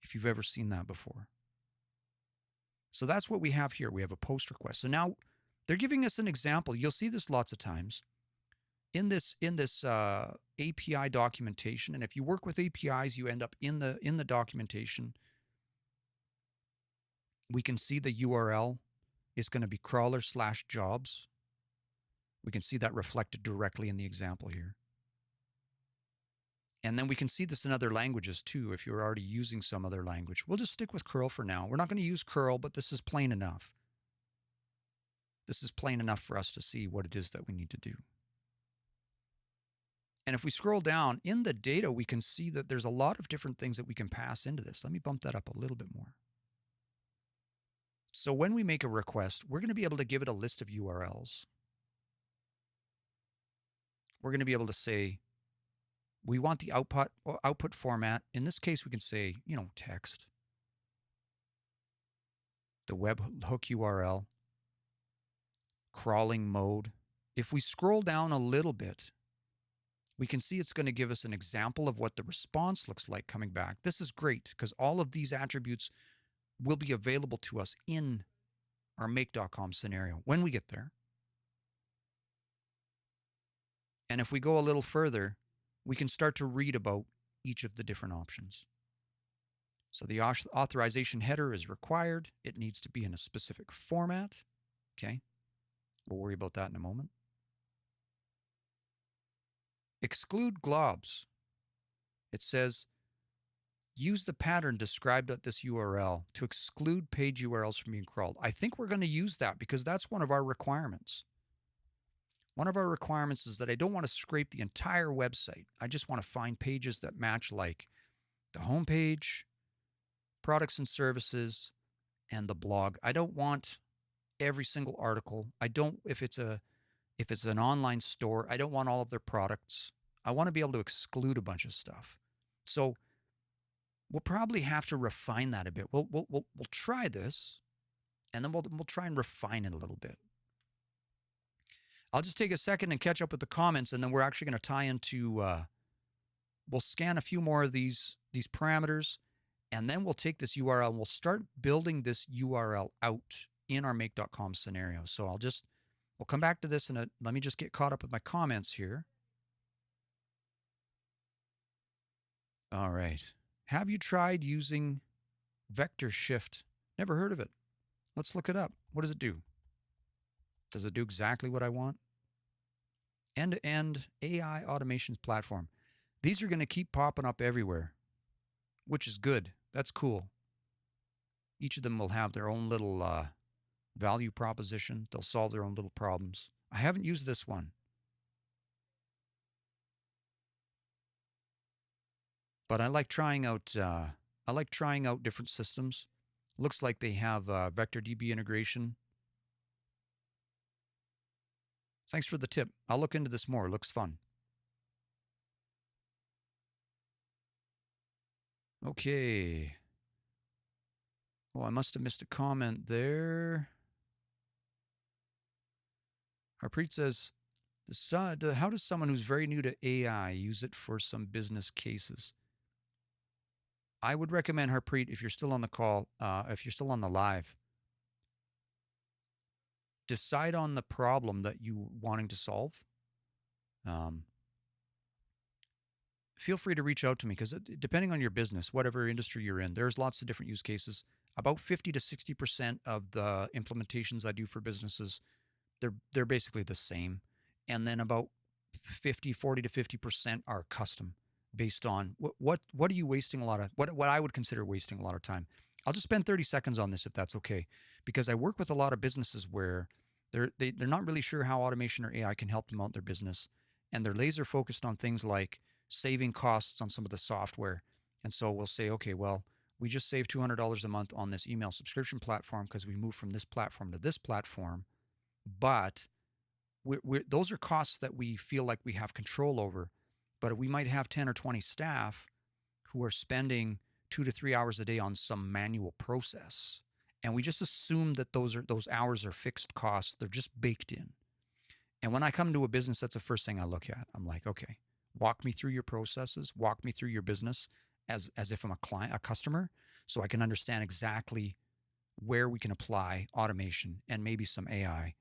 If you've ever seen that before. So that's what we have here. We have a post request. So now they're giving us an example. You'll see this lots of times in this API documentation. And if you work with APIs, you end up in the documentation. We can see the URL is going to be crawler/jobs. We can see that reflected directly in the example here. And then we can see this in other languages too, if you're already using some other language. We'll just stick with curl for now. We're not going to use curl, but this is plain enough. This is plain enough for us to see what it is that we need to do. And if we scroll down in the data, we can see that there's a lot of different things that we can pass into this. Let me bump that up a little bit more. So when we make a request, we're going to be able to give it a list of URLs. We're going to be able to say, we want the output format. In this case, we can say, text. The webhook URL. Crawling mode. If we scroll down a little bit, we can see it's going to give us an example of what the response looks like coming back. This is great because all of these attributes will be available to us in our make.com scenario when we get there. And if we go a little further, we can start to read about each of the different options. So the authorization header is required. It needs to be in a specific format. Okay. We'll worry about that in a moment. Exclude globs. It says, use the pattern described at this URL to exclude page URLs from being crawled. I think we're going to use that because that's one of our requirements. One of our requirements is that I don't want to scrape the entire website. I just want to find pages that match like the homepage, products and services, and the blog. I don't want every single article. I don't, if it's an online store, I don't want all of their products. I want to be able to exclude a bunch of stuff. So we'll probably have to refine that a bit. We'll try this, and then we'll try and refine it a little bit. I'll just take a second and catch up with the comments, and then we're actually going to tie into, we'll scan a few more of these parameters, and then we'll take this URL and we'll start building this URL out in our make.com scenario. So we'll come back to this, and let me just get caught up with my comments here. All right. Have you tried using vector shift? Never heard of it. Let's look it up. What does it do? Does it do exactly what I want? End-to-end AI automations platform. These are going to keep popping up everywhere, which is good. That's cool. Each of them will have their own little value proposition. They'll solve their own little problems. I haven't used this one, but I like trying out different systems. Looks like they have vector DB integration. Thanks for the tip. I'll look into this more. It looks fun. Okay. Oh, I must have missed a comment there. Harpreet says, how does someone who's very new to AI use it for some business cases? I would recommend, Harpreet, if you're still on the call, if you're still on the live, decide on the problem that you wanting to solve. Um, Feel free to reach out to me because depending on your business, whatever industry you're in, there's lots of different use cases. About 50 to 60% of the implementations I do for businesses, they're basically the same. And then about 40 to 50% are custom based on what are you wasting a lot of what I would consider wasting a lot of time. I'll just spend 30 seconds on this if that's okay, because I work with a lot of businesses where they're not really sure how automation or AI can help them out their business, and they're laser focused on things like saving costs on some of the software. And so we'll say, okay, well, we just saved $200 a month on this email subscription platform because we moved from this platform to this platform, but those are costs that we feel like we have control over. But we might have 10 or 20 staff who are spending 2 to 3 hours a day on some manual process. And we just assume that those hours are fixed costs. They're just baked in. And when I come to a business, that's the first thing I look at. I'm like, okay, walk me through your processes, walk me through your business as if I'm a client, a customer, so I can understand exactly where we can apply automation and maybe some AI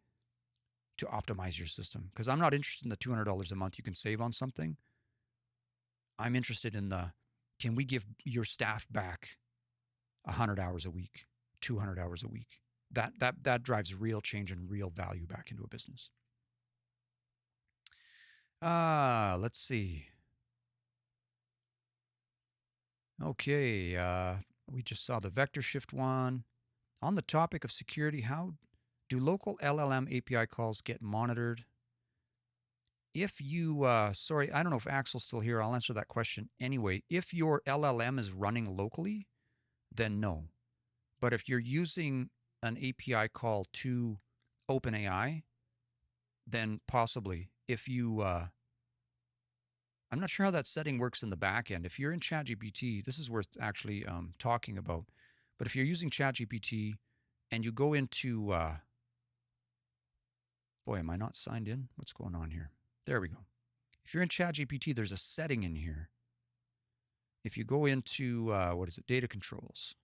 to optimize your system. Because I'm not interested in the $200 a month you can save on something. I'm interested in can we give your staff back 100 hours a week, 200 hours a week? That drives real change and real value back into a business. Let's see. Okay, we just saw the vector shift one. On the topic of security, how do local LLM API calls get monitored? If you, sorry, I don't know if Axel's still here. I'll answer that question anyway. If your LLM is running locally, then no. But if you're using an API call to OpenAI, then possibly. If you, I'm not sure how that setting works in the back end. If you're in ChatGPT, this is worth actually talking about. But if you're using ChatGPT and you go into, boy, am I not signed in? What's going on here? There we go. If you're in ChatGPT, there's a setting in here. If you go into, what is it, data controls,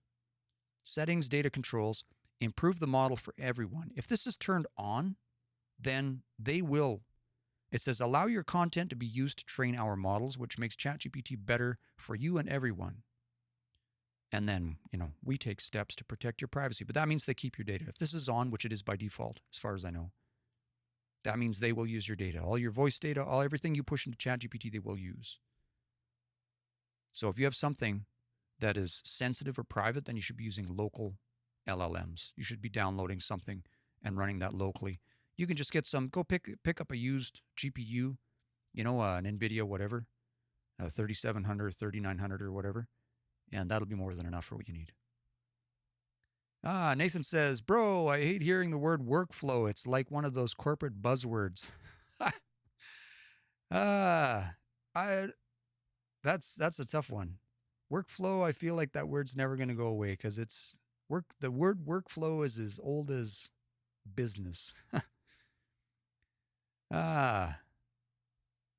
settings, data controls, improve the model for everyone. If this is turned on, then they will. It says, allow your content to be used to train our models, which makes ChatGPT better for you and everyone. And then, we take steps to protect your privacy. But that means they keep your data. If this is on, which it is by default, as far as I know, that means they will use your data. All your voice data, everything you push into ChatGPT, they will use. So if you have something that is sensitive or private, then you should be using local LLMs. You should be downloading something and running that locally. You can just get go pick up a used GPU, an NVIDIA, whatever, 3700, 3900 or whatever, and that'll be more than enough for what you need. Nathan says, bro, I hate hearing the word workflow. It's like one of those corporate buzzwords. That's a tough one. Workflow, I feel like that word's never going to go away because the word workflow is as old as business. Yeah,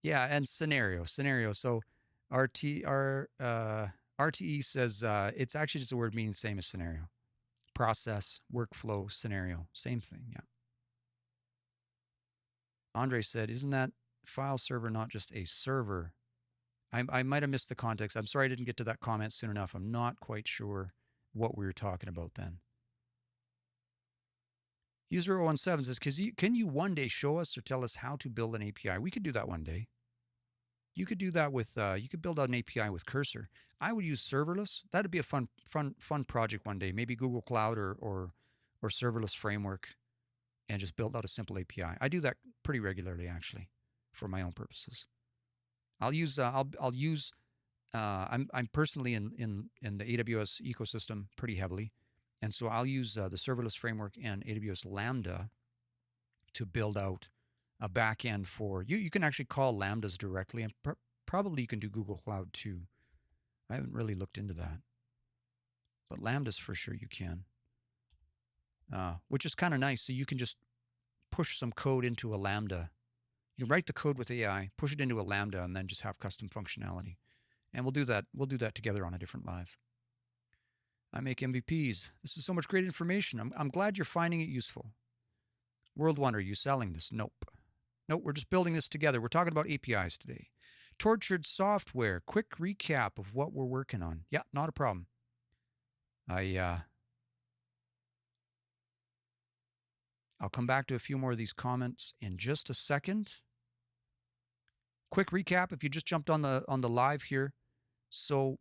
and scenario. So RTE says it's actually just a word meaning same as scenario. Process, workflow, scenario, same thing. Yeah. Andre said, isn't that file server not just a server? I might have missed the context. I'm sorry I didn't get to that comment soon enough. I'm not quite sure what we were talking about then. User017 says, can you one day show us or tell us how to build an API? We could do that one day. You could do that with, you could build out an API with Cursor. I would use serverless. That'd be a fun project one day. Maybe Google Cloud or serverless framework, and just build out a simple API. I do that pretty regularly, actually, for my own purposes. I'm personally in the AWS ecosystem pretty heavily, and so I'll use the serverless framework and AWS Lambda to build out a backend for you. You can actually call Lambdas directly, and probably you can do Google Cloud too. I haven't really looked into that, but Lambdas for sure you can, which is kind of nice. So you can just push some code into a Lambda. You can write the code with AI, push it into a Lambda, and then just have custom functionality. And we'll do that. We'll do that together on a different live. I make MVPs. This is so much great information. I'm glad you're finding it useful. World Wonder, are you selling this? Nope. Nope, we're just building this together. We're talking about APIs today. Tortured software. Quick recap of what we're working on. Yeah, not a problem. I'll come back to a few more of these comments in just a second. Quick recap if you just jumped on the live here. So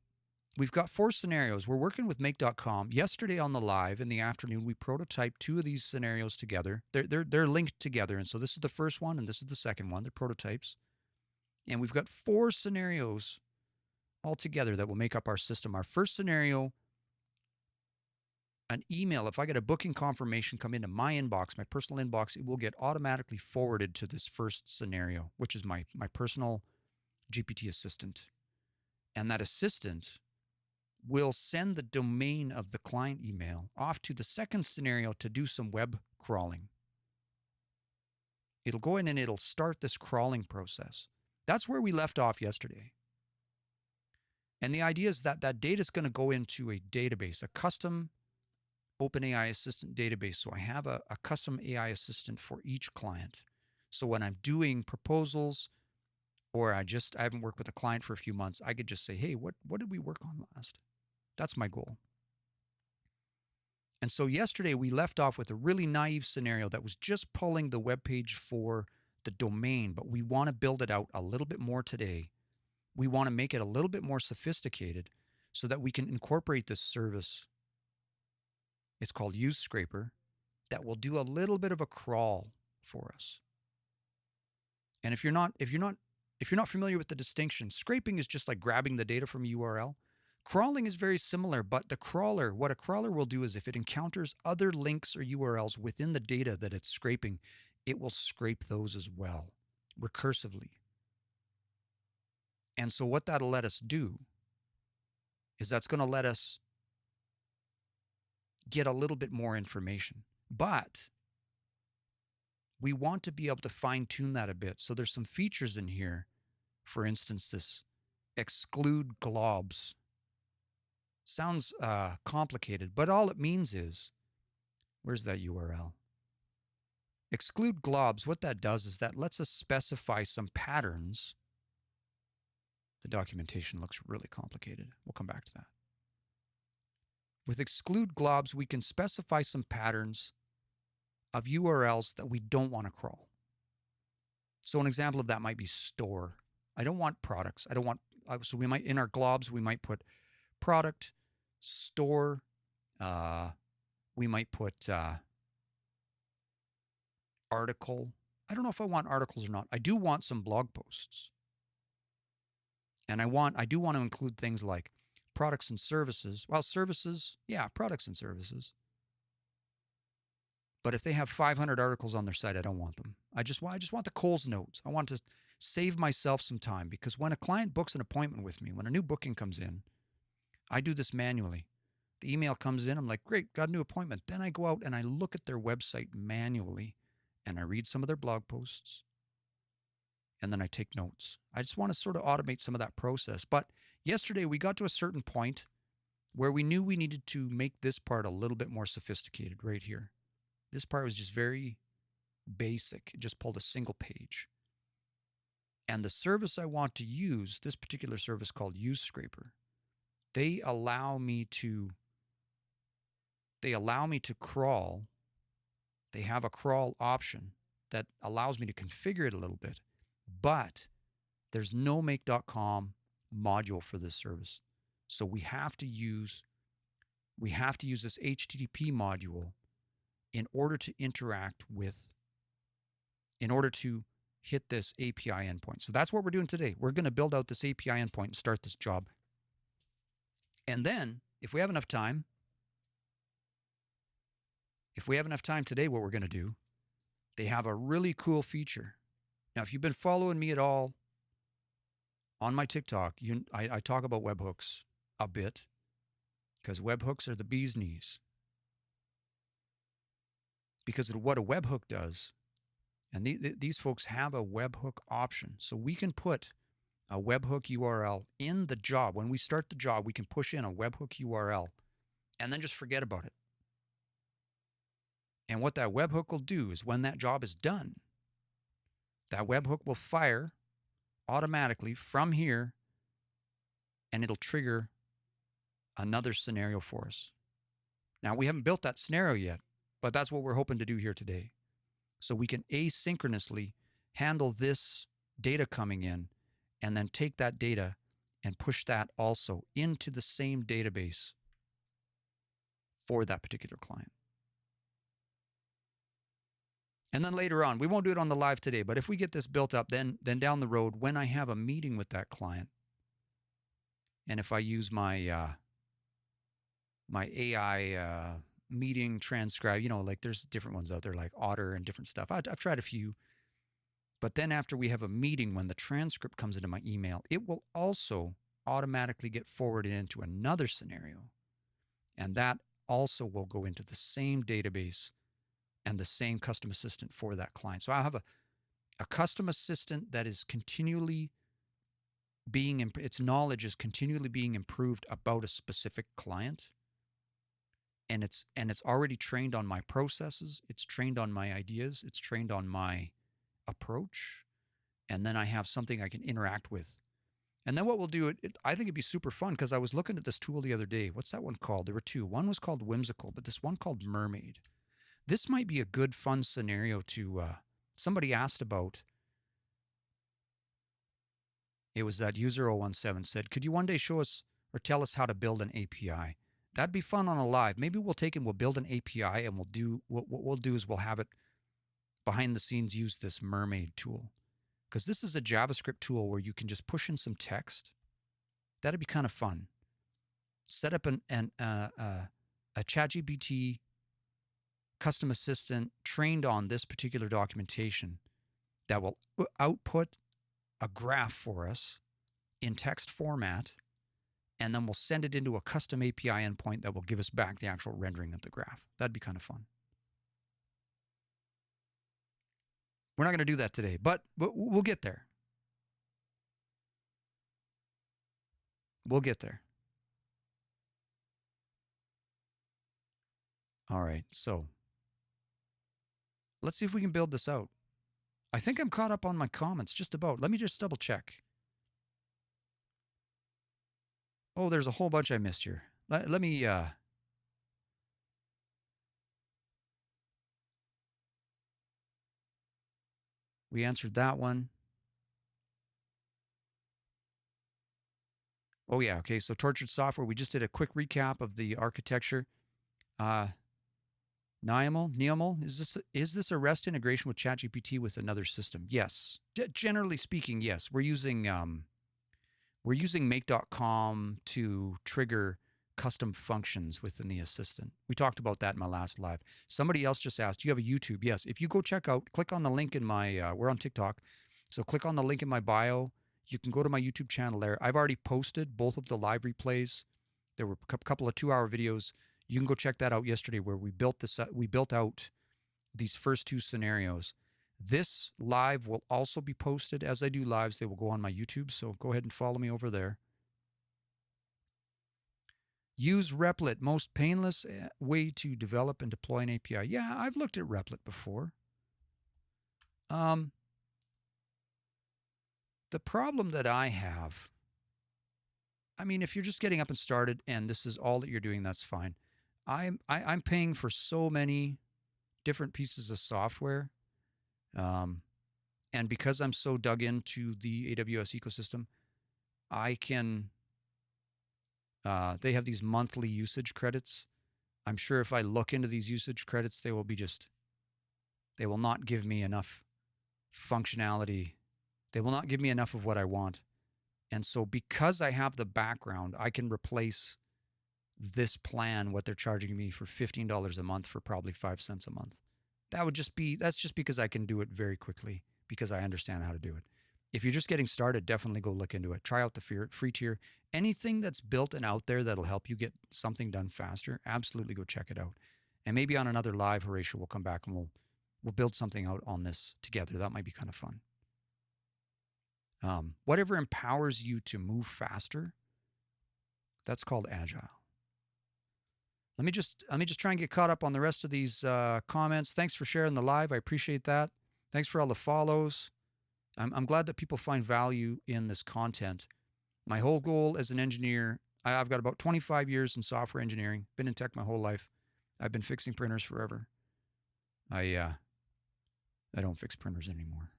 we've got 4 scenarios. We're working with make.com. Yesterday on the live in the afternoon, we prototyped 2 of these scenarios together. They're linked together, and so this is the first one and this is the second one. They're prototypes. And we've got 4 scenarios all together that will make up our system. Our first scenario, an email. If I get a booking confirmation come into my inbox, my personal inbox, it will get automatically forwarded to this first scenario, which is my personal GPT assistant. And that assistant will send the domain of the client email off to the second scenario to do some web crawling. It'll go in and it'll start this crawling process. That's where we left off yesterday. And the idea is that that data is going to go into a database, a custom OpenAI assistant database. So I have a custom AI assistant for each client. So when I'm doing proposals, or I haven't worked with a client for a few months, I could just say, hey, what did we work on last? That's my goal. And so yesterday we left off with a really naive scenario that was just pulling the web page for the domain, but we want to build it out a little bit more today. We want to make it a little bit more sophisticated so that we can incorporate this service. It's called Use Scraper, that will do a little bit of a crawl for us. And if you're not familiar with the distinction, scraping is just like grabbing the data from a URL. Crawling is very similar, but what a crawler will do is if it encounters other links or URLs within the data that it's scraping, it will scrape those as well, recursively. And so what that'll let us do is that's going to let us get a little bit more information. But we want to be able to fine-tune that a bit. So there's some features in here. For instance, this exclude globs. Sounds complicated, but all it means is, where's that URL? Exclude globs, what that does is that lets us specify some patterns. The documentation looks really complicated. We'll come back to that. With exclude globs, we can specify some patterns of URLs that we don't want to crawl. So an example of that might be store. I don't want products. So we might, in our globs, we might put product, store, we might put article. I don't know if I want articles or not. I do want some blog posts. And I do want to include things like products and services. Well, services, yeah, products and services. But if they have 500 articles on their site, I don't want them. I just want the Coles notes. I want to save myself some time, because when a client books an appointment with me, when a new booking comes in, I do this manually. The email comes in, I'm like, great, got a new appointment. Then I go out and I look at their website manually and I read some of their blog posts. And then I take notes. I just want to sort of automate some of that process. But yesterday we got to a certain point where we knew we needed to make this part a little bit more sophisticated right here. This part was just very basic. It just pulled a single page. And the service I want to use, this particular service called Use Scraper, they allow me to crawl. They have a crawl option that allows me to configure it a little bit, but there's no make.com module for this service. So we have to use this HTTP module in order to hit this API endpoint. So that's what we're doing today. We're going to build out this API endpoint and start this job. And then, if we have enough time today, what we're going to do, they have a really cool feature. Now, if you've been following me at all on my TikTok, I talk about webhooks a bit, because webhooks are the bee's knees. Because of what a webhook does, and these folks have a webhook option. So we can put a webhook URL in the job. When we start the job, we can push in a webhook URL and then just forget about it. And what that webhook will do is when that job is done, that webhook will fire automatically from here, and it'll trigger another scenario for us. Now, we haven't built that scenario yet, but that's what we're hoping to do here today. So we can asynchronously handle this data coming in and then take that data and push that also into the same database for that particular client. And then later on, we won't do it on the live today, but if we get this built up, then down the road, when I have a meeting with that client, and if I use my my AI meeting transcribe, like there's different ones out there like Otter and different stuff. I've tried a few. But then after we have a meeting, when the transcript comes into my email, it will also automatically get forwarded into another scenario. And that also will go into the same database and the same custom assistant for that client. So I'll have a custom assistant that is continually its knowledge is continually being improved about a specific client. And it's already trained on my processes. It's trained on my ideas. It's trained on my approach. And then I have something I can interact with. And then what we'll do, I think it'd be super fun because I was looking at this tool the other day. What's that one called? There were two. One was called Whimsical, but this one called Mermaid. This might be a good, fun scenario to, somebody asked about. It was that user 017 said, could you one day show us or tell us how to build an API? That'd be fun on a live. Maybe we'll take and we'll build an API and what we'll do is we'll have it behind the scenes use this Mermaid tool. Because this is a JavaScript tool where you can just push in some text. That'd be kind of fun. Set up a ChatGPT custom assistant trained on this particular documentation that will output a graph for us in text format, and then we'll send it into a custom API endpoint that will give us back the actual rendering of the graph. That'd be kind of fun. We're not going to do that today, but we'll get there. We'll get there. All right, so let's see if we can build this out. I think I'm caught up on my comments just about. Let me just double check. Oh, there's a whole bunch I missed here. Let me... We answered that one. Oh, yeah. Okay. So Tortured Software, we just did a quick recap of the architecture. Neomel, is this a REST integration with ChatGPT with another system? Yes. Generally speaking, yes. We're using make.com to trigger custom functions within the assistant. We talked about that in my last live. Somebody else just asked, do you have a YouTube? Yes. If you go check out, click on the link in my, we're on TikTok. So click on the link in my bio. You can go to my YouTube channel there. I've already posted both of the live replays. There were a couple of 2-hour videos. You can go check that out yesterday where we built this. We built out these first two scenarios. This live will also be posted as I do lives. They will go on my YouTube. So go ahead and follow me over there. Use Replit, most painless way to develop and deploy an API. Yeah, I've looked at Replit before. The problem that I have, I mean, if you're just getting up and started and this is all that you're doing, that's fine. I'm paying for so many different pieces of software. And because I'm so dug into the AWS ecosystem, I can, they have these monthly usage credits. I'm sure if I look into these usage credits, they will not give me enough functionality. They will not give me enough of what I want. And so because I have the background, I can replace this plan, what they're charging me for $15 a month for probably 5 cents a month. That's just because I can do it very quickly because I understand how to do it. If you're just getting started, definitely go look into it. Try out the free tier. Anything that's built and out there that'll help you get something done faster, absolutely go check it out. And maybe on another live, Horatio, we'll come back and we'll build something out on this together. That might be kind of fun. Whatever empowers you to move faster, that's called agile. Let me just try and get caught up on the rest of these comments. Thanks for sharing the live. I appreciate that. Thanks for all the follows. I'm glad that people find value in this content. My whole goal as an engineer, I've got about 25 years in software engineering, been in tech my whole life. I've been fixing printers forever. I don't fix printers anymore,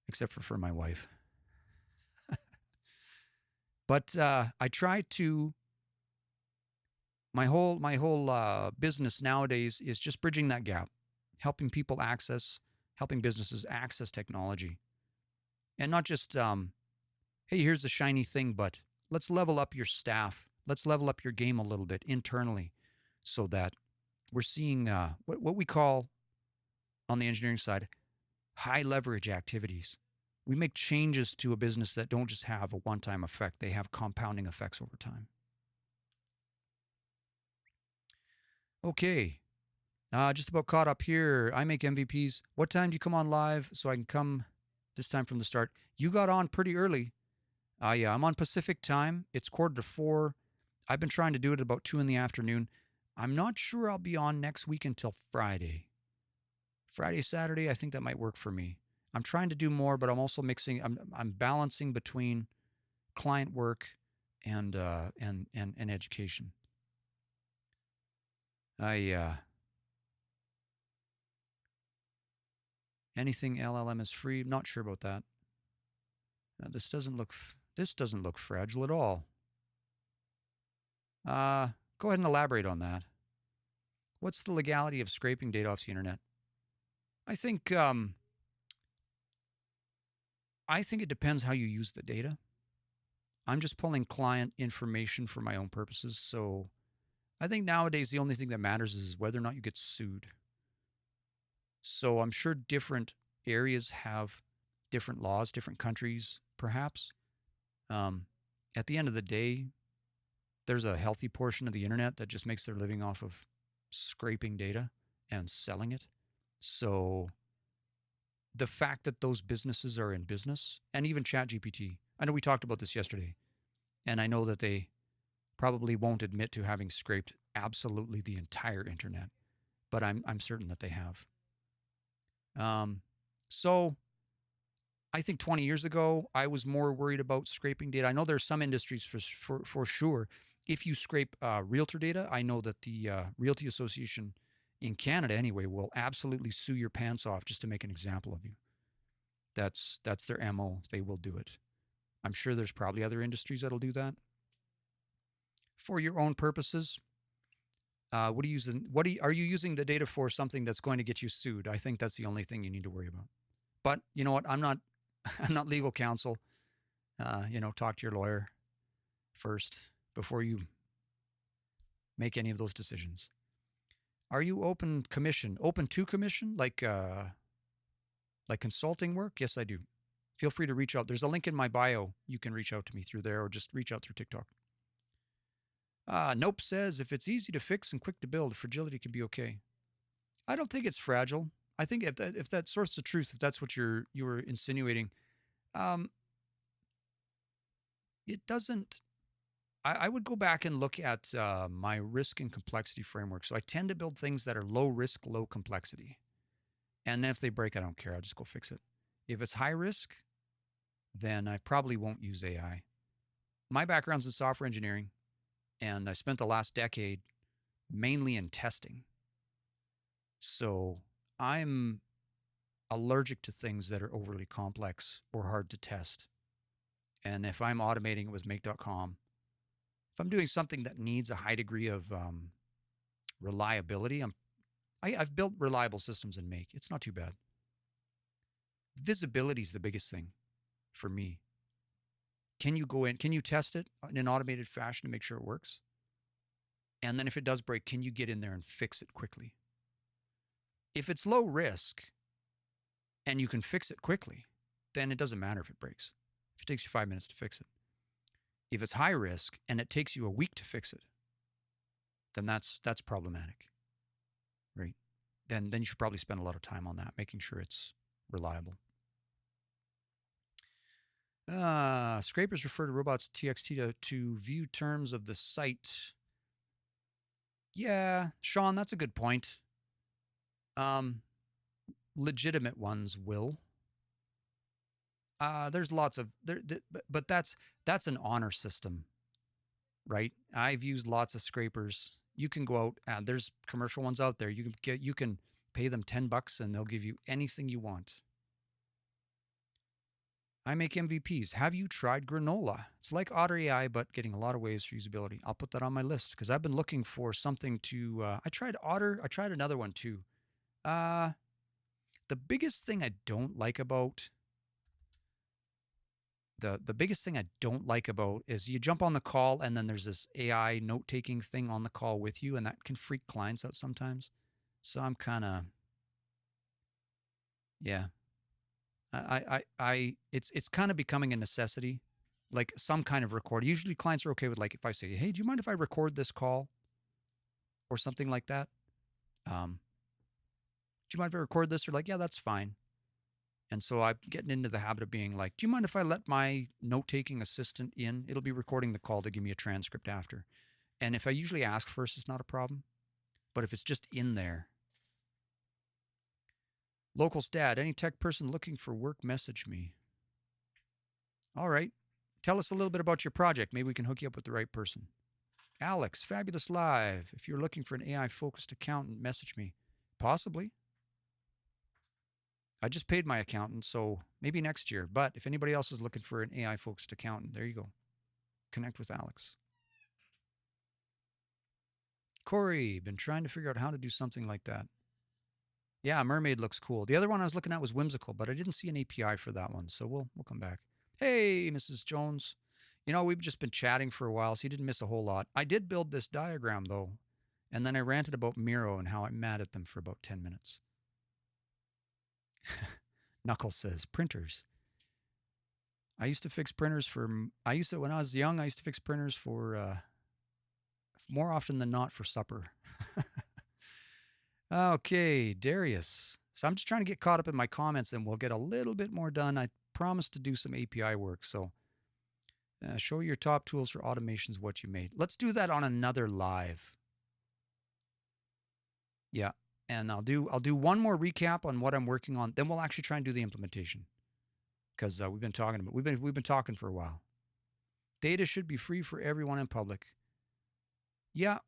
except for my wife. But I try to. My whole business nowadays is just bridging that gap, helping people helping businesses access technology, and not just hey, here's the shiny thing, but let's level up your staff. Let's level up your game a little bit internally, so that we're seeing what we call on the engineering side high leverage activities. We make changes to a business that don't just have a one-time effect; they have compounding effects over time. Okay. Just about caught up here. I make MVPs. What time do you come on live so I can come this time from the start? You got on pretty early. Yeah, I'm on Pacific time. It's 3:45. I've been trying to do it at about 2 in the afternoon. I'm not sure I'll be on next week until Friday. Friday, Saturday, I think that might work for me. I'm trying to do more, but I'm also mixing. I'm balancing between client work and education. Anything LLM is free. Not sure about that. This doesn't look fragile at all. Go ahead and elaborate on that. What's the legality of scraping data off the internet? I think it depends how you use the data. I'm just pulling client information for my own purposes. So I think nowadays the only thing that matters is whether or not you get sued. So I'm sure different areas have different laws, different countries, perhaps. At the end of the day, there's a healthy portion of the internet that just makes their living off of scraping data and selling it. So the fact that those businesses are in business, and even ChatGPT, I know we talked about this yesterday, and I know that they probably won't admit to having scraped absolutely the entire internet, but I'm certain that they have. So I think 20 years ago, I was more worried about scraping data. I know there's some industries for sure. If you scrape realtor data, I know that the Realty Association in Canada anyway will absolutely sue your pants off just to make an example of you. That's their MO. They will do it. I'm sure there's probably other industries that'll do that. For your own purposes, are you using the data for something that's going to get you sued? I think that's the only thing you need to worry about. But you know what? I'm not legal counsel. Talk to your lawyer first before you make any of those decisions. Are you open to commission, like consulting work? Yes, I do. Feel free to reach out. There's a link in my bio. You can reach out to me through there, or just reach out through TikTok. Nope says, if it's easy to fix and quick to build, fragility can be okay. I don't think it's fragile. I think if that source of truth, if that's what you were insinuating, it doesn't. I would go back and look at my risk and complexity framework. So I tend to build things that are low risk, low complexity. And then if they break, I don't care. I'll just go fix it. If it's high risk, then I probably won't use AI. My background's in software engineering, and I spent the last decade mainly in testing. So I'm allergic to things that are overly complex or hard to test. And if I'm automating it with make.com, if I'm doing something that needs a high degree of reliability, I've built reliable systems in Make. It's not too bad. Visibility is the biggest thing for me. Can you go in? Can you test it in an automated fashion to make sure it works? And then if it does break, can you get in there and fix it quickly? If it's low risk and you can fix it quickly, then it doesn't matter if it breaks. If it takes you 5 minutes to fix it. If it's high risk and it takes you a week to fix it, then that's problematic, right? Then you should probably spend a lot of time on that, making sure it's reliable. Scrapers refer to robots.txt to view terms of the site. Yeah, Sean, that's a good point. Um, Legitimate ones will. There's lots of there, but that's an honor system, right? I've used lots of scrapers. You can go out and there's commercial ones out there. You can pay them $10 and they'll give you anything you want. I make MVPs. Have you tried granola? It's like Otter AI, but getting a lot of waves for usability. I'll put that on my list because I've been looking for something to. I tried Otter. I tried another one too. Uh, the biggest thing I don't like about the biggest thing I don't like about is you jump on the call and then there's this AI note taking thing on the call with you, and that can freak clients out sometimes. So I'm kind of yeah. It's kind of becoming a necessity, like some kind of record. Usually clients are okay with like if I say, hey, do you mind if I record this call or something like that? Do you mind if I record this? Or like, yeah, that's fine. And so I'm getting into the habit of being like, do you mind if I let my note taking assistant in? It'll be recording the call to give me a transcript after. And if I usually ask first, it's not a problem. But if it's just in there, locals dad, any tech person looking for work, message me. All right. Tell us a little bit about your project. Maybe we can hook you up with the right person. Alex, Fabulous Live. If you're looking for an AI focused accountant, message me. Possibly. I just paid my accountant, so maybe next year. But if anybody else is looking for an AI focused accountant, there you go. Connect with Alex. Corey, been trying to figure out how to do something like that. Yeah, Mermaid looks cool. The other one I was looking at was Whimsical, but I didn't see an API for that one, so we'll come back. Hey, Mrs. Jones. You know, we've just been chatting for a while, so you didn't miss a whole lot. I did build this diagram, though, and then I ranted about Miro and how I'm mad at them for about 10 minutes. Knuckles says, printers. I used to fix printers for, when I was young, I used to fix printers for, more often than not for supper. Okay, Darius. So I'm just trying to get caught up in my comments and we'll get a little bit more done. I promised to do some API work. So show your top tools for automations, what you made. Let's do that on another live. Yeah. And I'll do one more recap on what I'm working on. Then we'll actually try and do the implementation because we've been talking for a while. Data should be free for everyone in public. Yeah.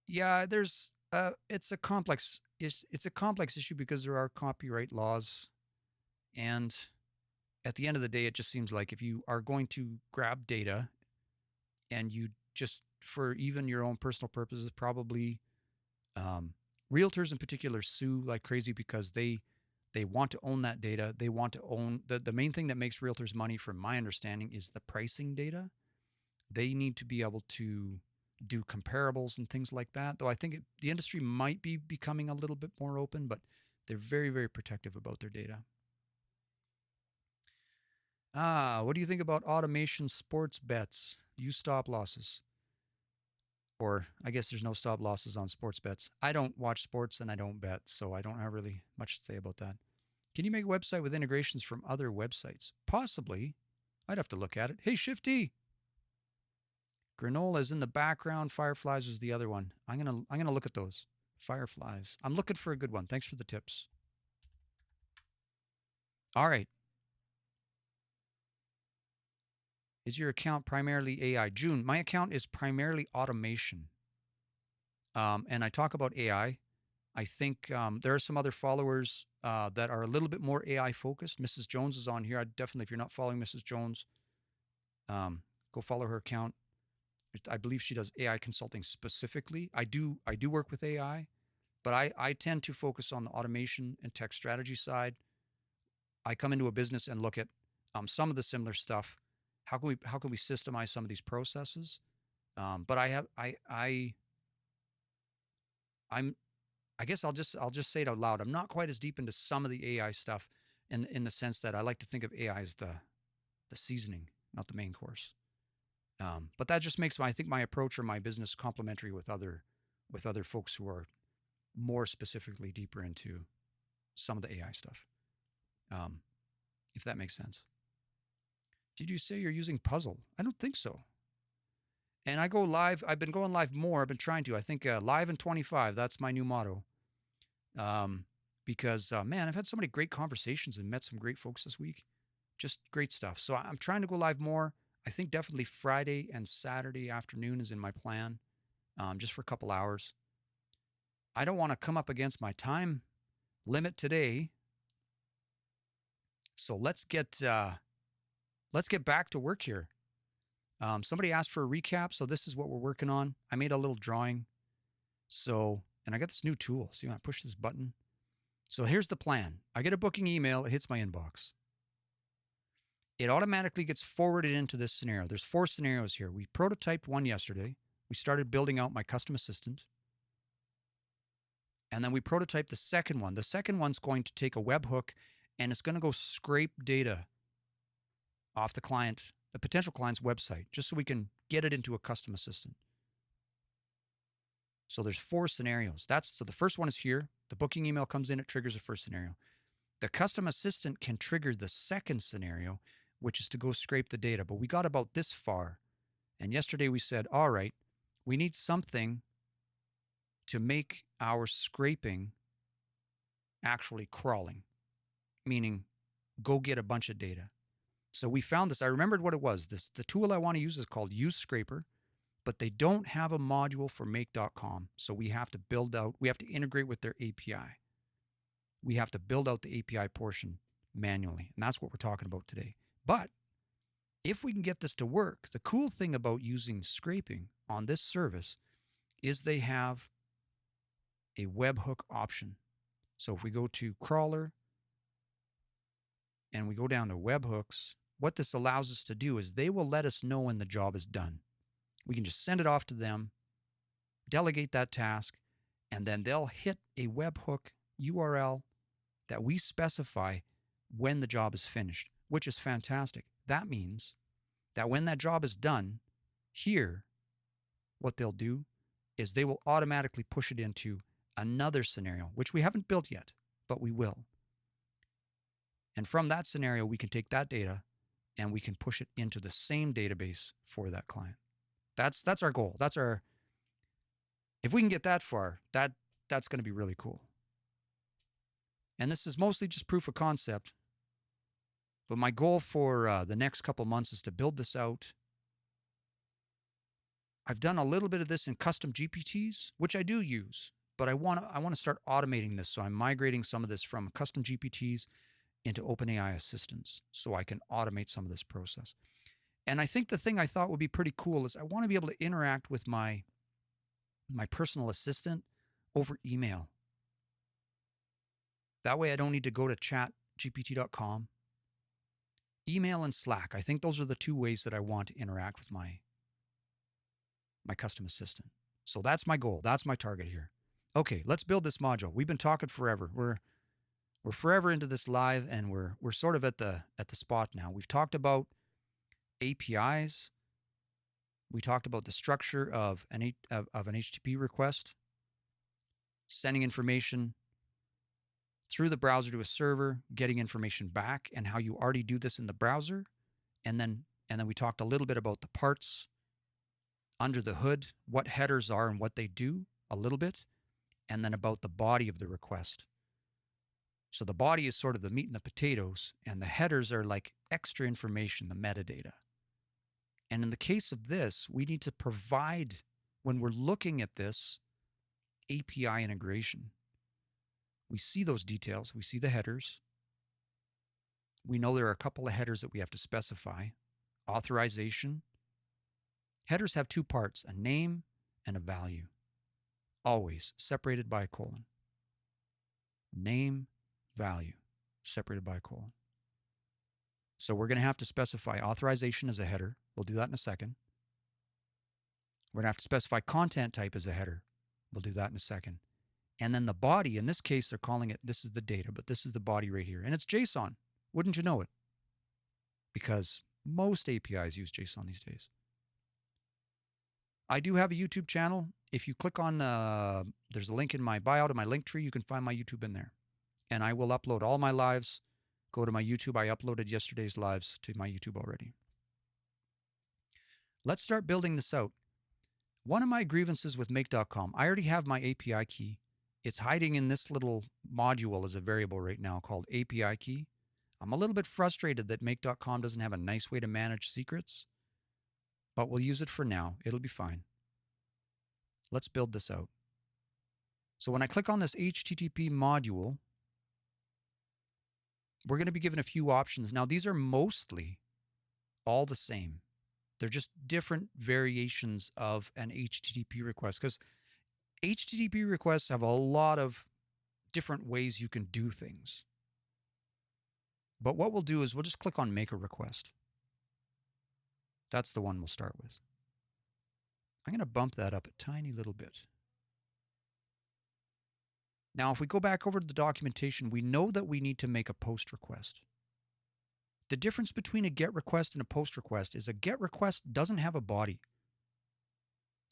Yeah. It's a complex issue because there are copyright laws, and at the end of the day, it just seems like if you are going to grab data and you just for even your own personal purposes, probably realtors in particular sue like crazy because they want to own that data. They want to own the main thing that makes realtors money, from my understanding, is the pricing data. They need to be able to do comparables and things like that. Though I think the industry might be becoming a little bit more open, but they're very, very protective about their data. What do you think about automation sports bets? Use stop losses. Or I guess there's no stop losses on sports bets. I don't watch sports and I don't bet, so I don't have really much to say about that. Can you make a website with integrations from other websites? Possibly. I'd have to look at it. Hey, Shifty. Granola is in the background. Fireflies was the other one. I'm gonna look at those. Fireflies. I'm looking for a good one. Thanks for the tips. All right. Is your account primarily AI? June, my account is primarily automation. And I talk about AI. I think there are some other followers that are a little bit more AI focused. Mrs. Jones is on here. I definitely, if you're not following Mrs. Jones, go follow her account. I believe she does AI consulting specifically. I do work with AI, but I tend to focus on the automation and tech strategy side. I come into a business and look at some of the similar stuff. How can we systemize some of these processes? But I guess I'll just say it out loud. I'm not quite as deep into some of the AI stuff in the sense that I like to think of AI as the seasoning, not the main course. But that just makes my approach or my business complementary with other folks who are more specifically deeper into some of the AI stuff. If that makes sense. Did you say you're using Puzzle? I don't think so. And I go live. I've been going live more. I've been trying to. I think live in 25. That's my new motto. Because man, I've had so many great conversations and met some great folks this week. Just great stuff. So I'm trying to go live more. I think definitely Friday and Saturday afternoon is in my plan, just for a couple hours. I don't want to come up against my time limit today. So let's get back to work here. Somebody asked for a recap, so this is what we're working on. I made a little drawing. So, and I got this new tool. So you want to push this button. So here's the plan. I get a booking email. It hits my inbox. It automatically gets forwarded into this scenario. There's 4 scenarios here. We prototyped one yesterday. We started building out my custom assistant. And then we prototyped the second one. The second one's going to take a webhook and it's going to go scrape data off the potential client's website, just so we can get it into a custom assistant. So there's 4 scenarios. So the first one is here. The booking email comes in, it triggers the first scenario. The custom assistant can trigger the second scenario, which is to go scrape the data. But we got about this far. And yesterday we said, all right, we need something to make our scraping actually crawling, meaning go get a bunch of data. So we found this. I remembered what it was. The tool I want to use is called Use Scraper, but they don't have a module for make.com. So we have to integrate with their API. We have to build out the API portion manually. And that's what we're talking about today. But if we can get this to work, the cool thing about using scraping on this service is they have a webhook option. So if we go to crawler and we go down to webhooks, what this allows us to do is they will let us know when the job is done. We can just send it off to them, delegate that task, and then they'll hit a webhook URL that we specify when the job is finished, which is fantastic. That means that when that job is done, here, what they'll do is they will automatically push it into another scenario, which we haven't built yet, but we will. And from that scenario, we can take that data and we can push it into the same database for that client. That's our goal. If we can get that far, that's going to be really cool. And this is mostly just proof of concept. But my goal for the next couple months is to build this out. I've done a little bit of this in custom GPTs, which I do use, but I want to start automating this. So I'm migrating some of this from custom GPTs into OpenAI assistants so I can automate some of this process. And I think the thing I thought would be pretty cool is I want to be able to interact with my personal assistant over email. That way I don't need to go to chatgpt.com. Email and Slack. I think those are the 2 ways that I want to interact with my custom assistant. So that's my goal. That's my target here. Okay, let's build this module. We've been talking forever. We're forever into this live, and we're sort of at the spot now. We've talked about APIs. We talked about the structure of an HTTP request, sending information through the browser to a server, getting information back, and how you already do this in the browser. And then we talked a little bit about the parts under the hood, what headers are and what they do a little bit, and then about the body of the request. So the body is sort of the meat and the potatoes, and the headers are like extra information, the metadata. And in the case of this, we need to provide, when we're looking at this API integration, we see those details, we see the headers. We know there are a couple of headers that we have to specify. Authorization. Headers have 2 parts, a name and a value. Always separated by a colon. Name, value, separated by a colon. So we're going to have to specify authorization as a header. We'll do that in a second. We're going to have to specify content type as a header. We'll do that in a second. And then the body, in this case, they're calling it, this is the data, but this is the body right here. And it's JSON. Wouldn't you know it? Because most APIs use JSON these days. I do have a YouTube channel. If you click on, there's a link in my bio to my link tree, you can find my YouTube in there. And I will upload all my lives. Go to my YouTube. I uploaded yesterday's lives to my YouTube already. Let's start building this out. One of my grievances with make.com, I already have my API key. It's hiding in this little module as a variable right now called API key. I'm a little bit frustrated that make.com doesn't have a nice way to manage secrets, but we'll use it for now. It'll be fine. Let's build this out. So when I click on this HTTP module, we're going to be given a few options. Now, these are mostly all the same. They're just different variations of an HTTP request, because HTTP requests have a lot of different ways you can do things. But what we'll do is we'll just click on make a request. That's the one we'll start with. I'm going to bump that up a tiny little bit. Now, if we go back over to the documentation, we know that we need to make a post request. The difference between a GET request and a POST request is a GET request doesn't have a body.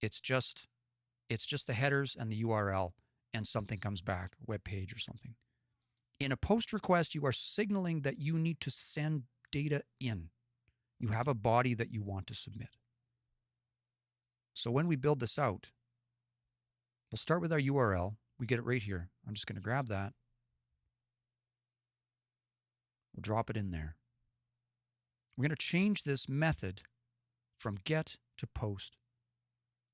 It's just the headers and the URL, and something comes back, a web page or something. In a POST request, you are signaling that you need to send data in. You have a body that you want to submit. So when we build this out, we'll start with our URL. We get it right here. I'm just going to grab that. We'll drop it in there. We're going to change this method from get to post.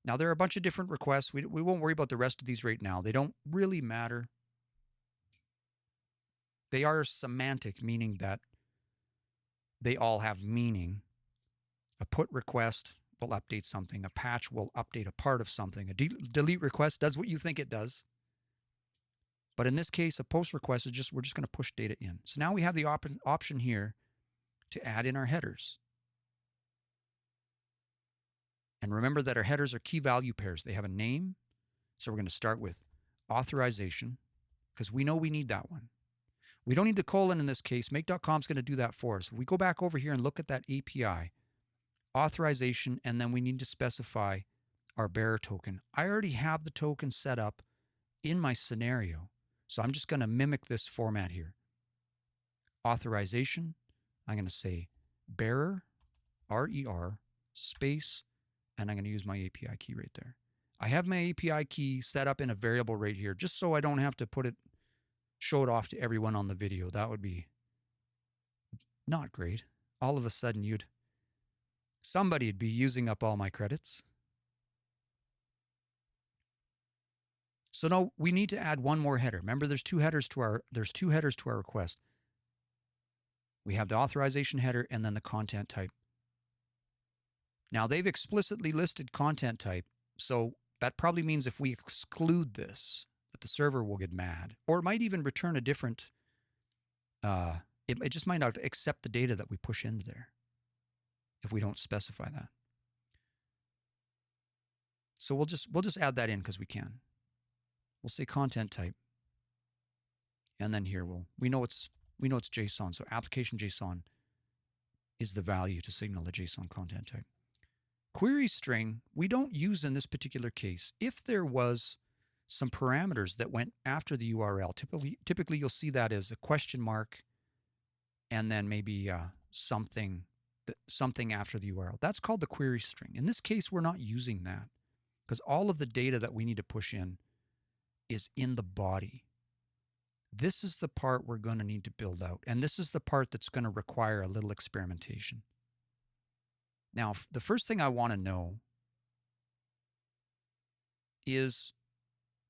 Now, there are a bunch of different requests. We won't worry about the rest of these right now. They don't really matter. They are semantic, meaning that they all have meaning. A put request will update something. A patch will update a part of something. A delete request does what you think it does. But in this case, a post request is we're just going to push data in. So now we have the option here to add in our headers. And remember that our headers are key value pairs. They have a name. So we're going to start with authorization, because we know we need that one. We don't need the colon in this case. Make.com is going to do that for us. We go back over here and look at that API, authorization, and then we need to specify our bearer token. I already have the token set up in my scenario, so I'm just going to mimic this format here. Authorization, I'm going to say bearer, RER, space, and I'm going to use my API key right there. I have my API key set up in a variable right here, just so I don't have to show it off to everyone on the video. That would be not great. All of a sudden, somebody'd be using up all my credits. So now we need to add one more header. Remember, there's two headers to our request. We have the authorization header and then the content type. Now, they've explicitly listed content type, so that probably means if we exclude this, that the server will get mad, or it might even return a different, it just might not accept the data that we push into there if we don't specify that. So we'll just add that in because we can. We'll say content type, and then here we know it's JSON, so application JSON is the value to signal a JSON content type. Query string, we don't use in this particular case. If there was some parameters that went after the URL, typically you'll see that as a question mark and then maybe something after the URL. That's called the query string. In this case, we're not using that because all of the data that we need to push in is in the body. This is the part we're going to need to build out, and this is the part that's going to require a little experimentation. Now, the first thing I want to know is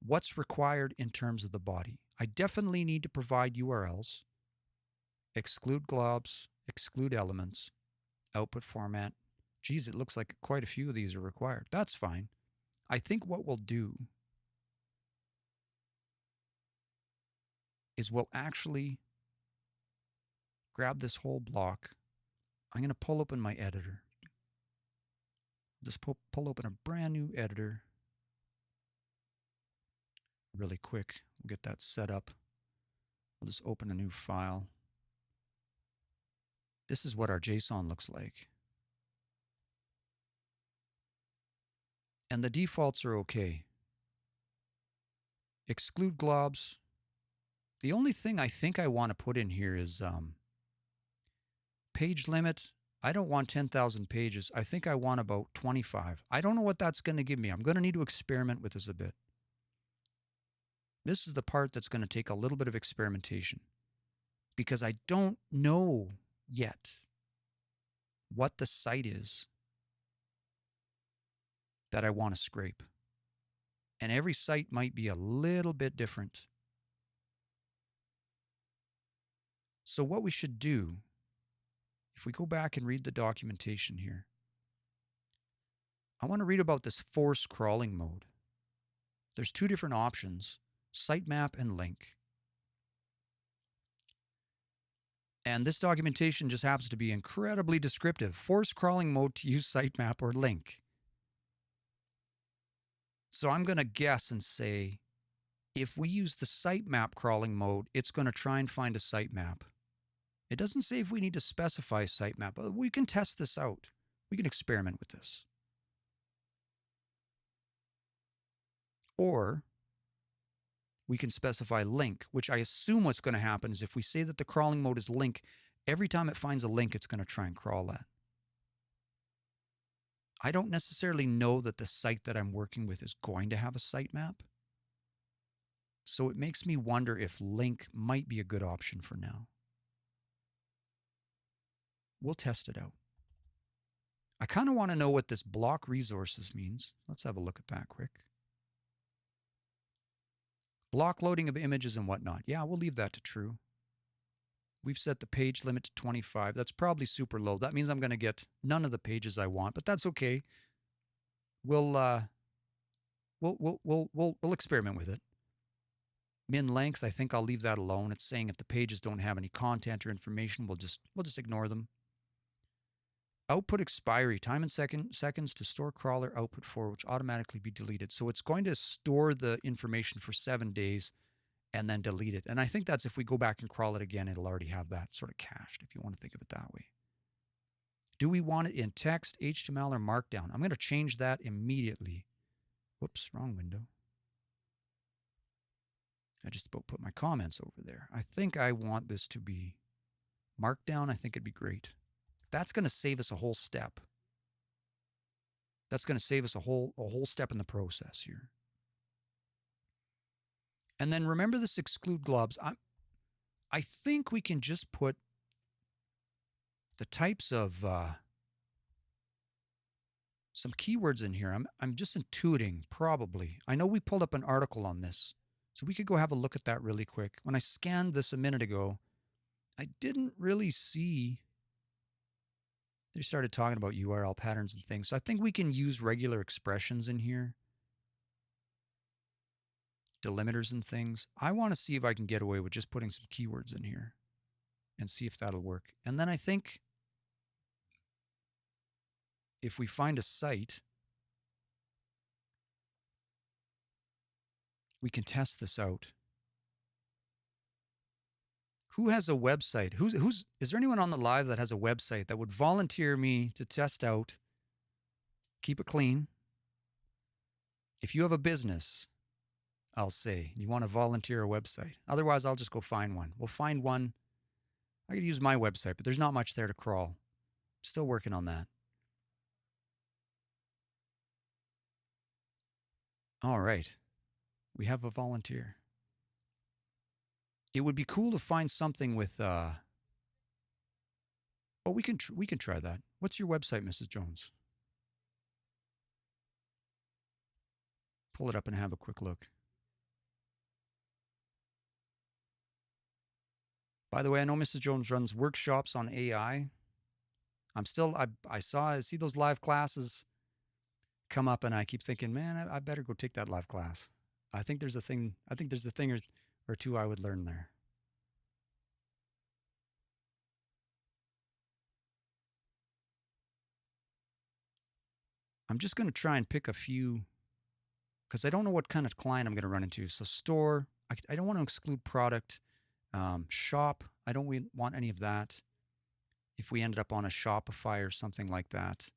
what's required in terms of the body. I definitely need to provide URLs, exclude globs, exclude elements, output format. Geez, it looks like quite a few of these are required. That's fine. I think what we'll do is we'll actually grab this whole block. I'm going to pull open my editor. Just pull open a brand new editor really quick. We'll get that set up. We'll just open a new file. This is what our JSON looks like. And the defaults are okay. Exclude globs. The only thing I think I want to put in here is page limit. I don't want 10,000 pages. I think I want about 25. I don't know what that's going to give me. I'm going to need to experiment with this a bit. This is the part that's going to take a little bit of experimentation because I don't know yet what the site is that I want to scrape. And every site might be a little bit different. So what we should do, if we go back and read the documentation here, I want to read about this force crawling mode. There's two different options, sitemap and link. And this documentation just happens to be incredibly descriptive. Force crawling mode to use sitemap or link. So I'm going to guess and say, if we use the sitemap crawling mode, it's going to try and find a sitemap. It doesn't say if we need to specify a sitemap, but we can test this out. We can experiment with this. Or we can specify link, which I assume what's going to happen is if we say that the crawling mode is link, every time it finds a link, it's going to try and crawl that. I don't necessarily know that the site that I'm working with is going to have a sitemap. So it makes me wonder if link might be a good option for now. We'll test it out. I kind of want to know what this block resources means. Let's have a look at that quick. Block loading of images and whatnot. Yeah, we'll leave that to true. We've set the page limit to 25. That's probably super low. That means I'm going to get none of the pages I want, but that's okay. We'll experiment with it. Min length, I think I'll leave that alone. It's saying if the pages don't have any content or information, we'll just ignore them. Output expiry, time in seconds to store crawler output for, which automatically be deleted. So it's going to store the information for 7 days and then delete it. And I think that's if we go back and crawl it again, it'll already have that sort of cached, if you want to think of it that way. Do we want it in text, HTML, or Markdown? I'm going to change that immediately. Whoops, wrong window. I just about put my comments over there. I think I want this to be Markdown. I think it'd be great. That's going to save us a whole step. That's going to save us a whole step in the process here. And then remember this exclude globs. I think we can just put the types of some keywords in here. I'm just intuiting, probably. I know we pulled up an article on this, so we could go have a look at that really quick. When I scanned this a minute ago, I didn't really see. They started talking about URL patterns and things. So I think we can use regular expressions in here. Delimiters and things. I want to see if I can get away with just putting some keywords in here and see if that'll work. And then I think if we find a site, we can test this out. Who has a website? Is there anyone on the live that has a website that would volunteer me to test out? Keep it clean. If you have a business, I'll say, you want to volunteer a website. Otherwise, I'll just go find one. We'll find one. I could use my website, but there's not much there to crawl. Still working on that. All right. We have a volunteer. It would be cool to find something with oh, we can try that. What's your website, Mrs. Jones? Pull it up and have a quick look. By the way, I know Mrs. Jones runs workshops on AI. I see those live classes come up, and I keep thinking, man, I better go take that live class. I think there's a thing or two I would learn there. I'm just going to try and pick a few because I don't know what kind of client I'm going to run into. So store, I don't want to exclude product. Shop, I don't want any of that. If we ended up on a Shopify or something like that.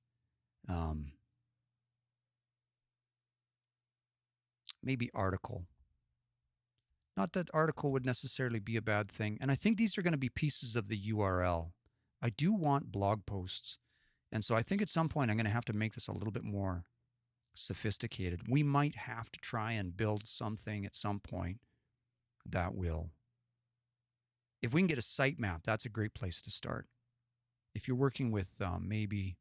Maybe article. Not that article would necessarily be a bad thing. And I think these are going to be pieces of the URL I do want blog posts. And so I think at some point I'm going to have to make this a little bit more sophisticated. We might have to try and build something at some point that will, if we can get a sitemap, that's a great place to start. If you're working with maybe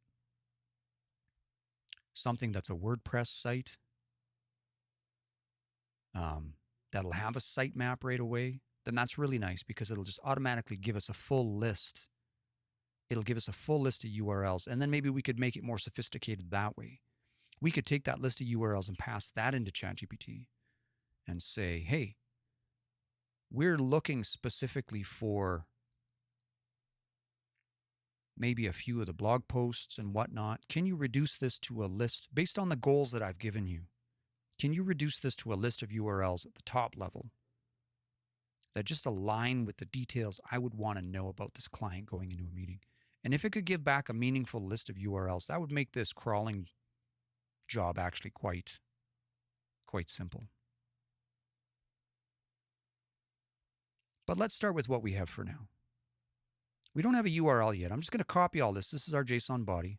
something that's a WordPress site, that'll have a sitemap right away, then that's really nice because it'll just automatically give us a full list. It'll give us a full list of URLs, and then maybe we could make it more sophisticated that way. We could take that list of URLs and pass that into ChatGPT and say, hey, we're looking specifically for maybe a few of the blog posts and whatnot. Can you reduce this to a list based on the goals that I've given you? Can you reduce this to a list of URLs at the top level that just align with the details I would want to know about this client going into a meeting? And if it could give back a meaningful list of URLs, that would make this crawling job actually quite simple. But let's start with what we have for now. We don't have a URL yet. I'm just going to copy all this. This is our JSON body.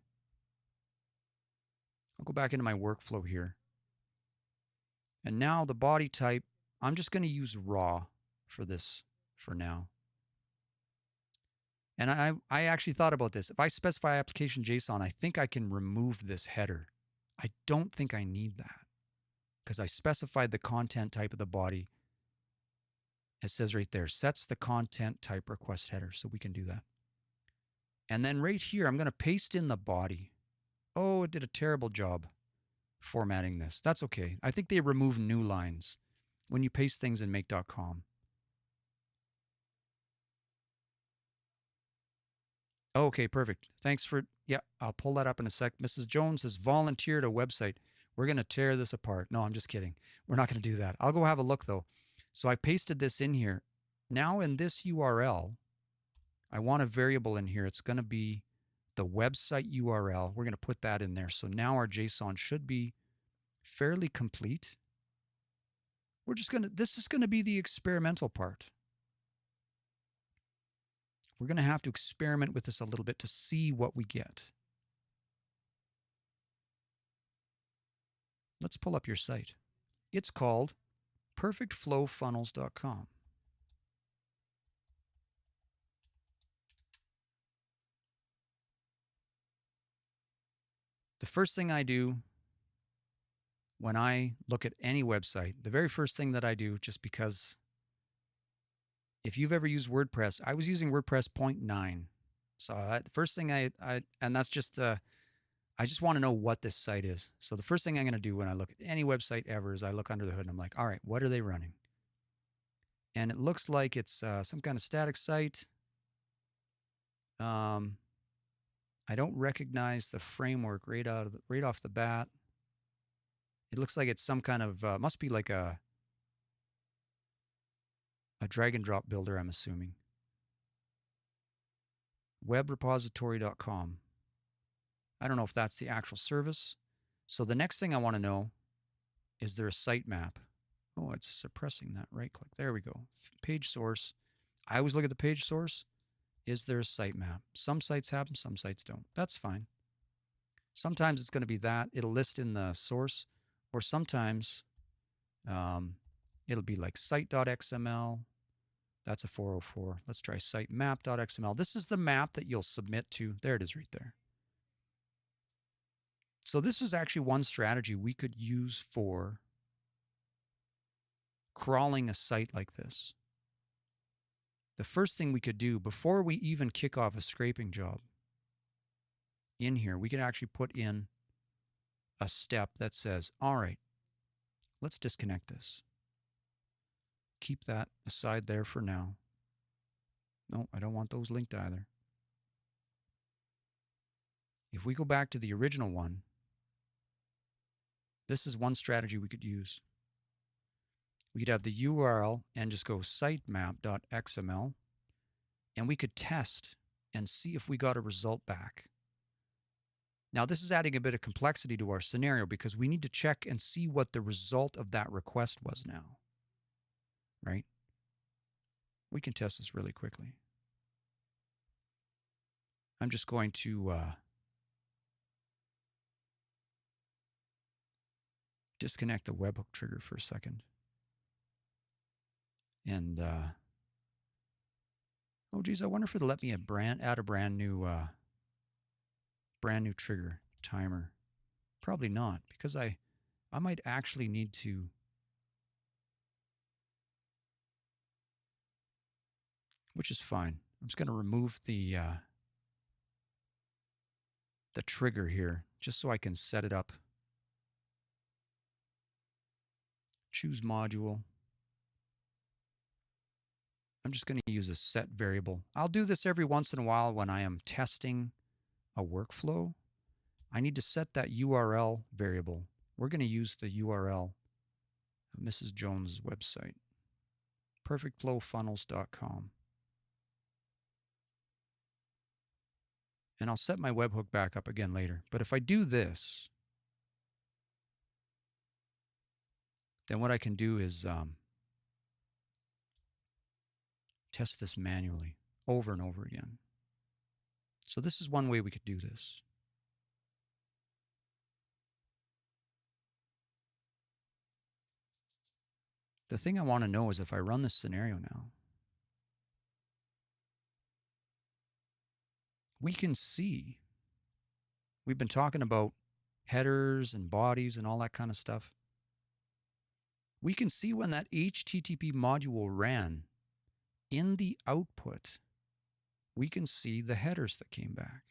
I'll go back into my workflow here. And now the body type, I'm just going to use raw for this for now. And I actually thought about this. If I specify application JSON, I think I can remove this header. I don't think I need that because I specified the content type of the body. It says right there, sets the content type request header. So we can do that. And then right here, I'm going to paste in the body. Oh, it did a terrible job formatting this. That's okay. I think they remove new lines when you paste things in make.com. Okay, perfect. Thanks for, yeah, I'll pull that up in a sec. Mrs. Jones has volunteered a website. We're going to tear this apart. No, I'm just kidding. We're not going to do that. I'll go have a look though. So I pasted this in here. Now in this URL, I want a variable in here. It's going to be the website URL. We're going to put that in there. So now our JSON should be fairly complete. We're just going to, this is going to be the experimental part. We're going to have to experiment with this a little bit to see what we get. Let's pull up your site. It's called perfectflowfunnels.com. The first thing I do when I look at any website, the very first thing that I do, just because if you've ever used WordPress, I was using WordPress 0.9. So the first thing and that's just, I just want to know what this site is. So the first thing I'm going to do when I look at any website ever is I look under the hood and I'm like, all right, what are they running? And it looks like it's some kind of static site. I don't recognize the framework right off the bat. It looks like it's some kind of, must be like a drag and drop builder, I'm assuming. Webrepository.com. I don't know if that's the actual service. So the next thing I want to know, is there a sitemap? Oh, it's suppressing that. Right click. There we go. Page source. I always look at the page source. Is there a sitemap? Some sites have them, some sites don't. That's fine. Sometimes it's going to be that. It'll list in the source, or sometimes it'll be like site.xml. That's a 404. Let's try sitemap.xml. This is the map that you'll submit to. There it is right there. So this was actually one strategy we could use for crawling a site like this. The first thing we could do before we even kick off a scraping job in here, we could actually put in a step that says, all right, let's disconnect this. Keep that aside there for now. No, I don't want those linked either. If we go back to the original one, this is one strategy we could use. We could have the URL and just go sitemap.xml, and we could test and see if we got a result back. Now, this is adding a bit of complexity to our scenario because we need to check and see what the result of that request was now, right? We can test this really quickly. I'm just going to disconnect the webhook trigger for a second. And oh geez, I wonder if it'll let me add a brand new trigger timer. Probably not, because I might actually need to which is fine. I'm just going to remove the trigger here just so I can set it up. Choose module. I'm just going to use a set variable. I'll do this every once in a while when I am testing a workflow. I need to set that URL variable. We're going to use the URL of Mrs. Jones' website, perfectflowfunnels.com. And I'll set my webhook back up again later. But if I do this, then what I can do is test this manually over and over again. So this is one way we could do this. The thing I want to know is if I run this scenario now, we can see, we've been talking about headers and bodies and all that kind of stuff. We can see when that HTTP module ran in the output, we can see the headers that came back.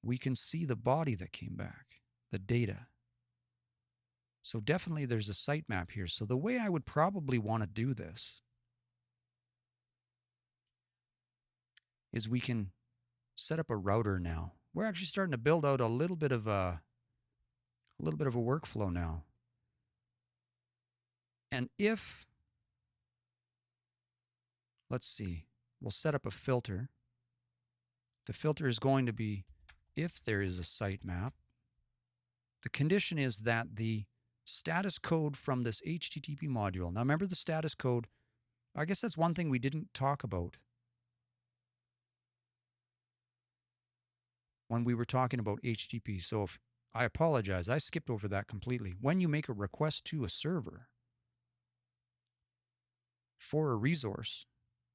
We can see the body that came back, the data. So definitely there's a sitemap here. So the way I would probably want to do this is we can set up a router now. We're actually starting to build out a little bit of a workflow now. And if, let's see, we'll set up a filter. The filter is going to be if there is a sitemap. The condition is that the status code from this HTTP module. Now remember the status code. I guess that's one thing we didn't talk about when we were talking about HTTP. So if I apologize, I skipped over that completely. When you make a request to a server for a resource,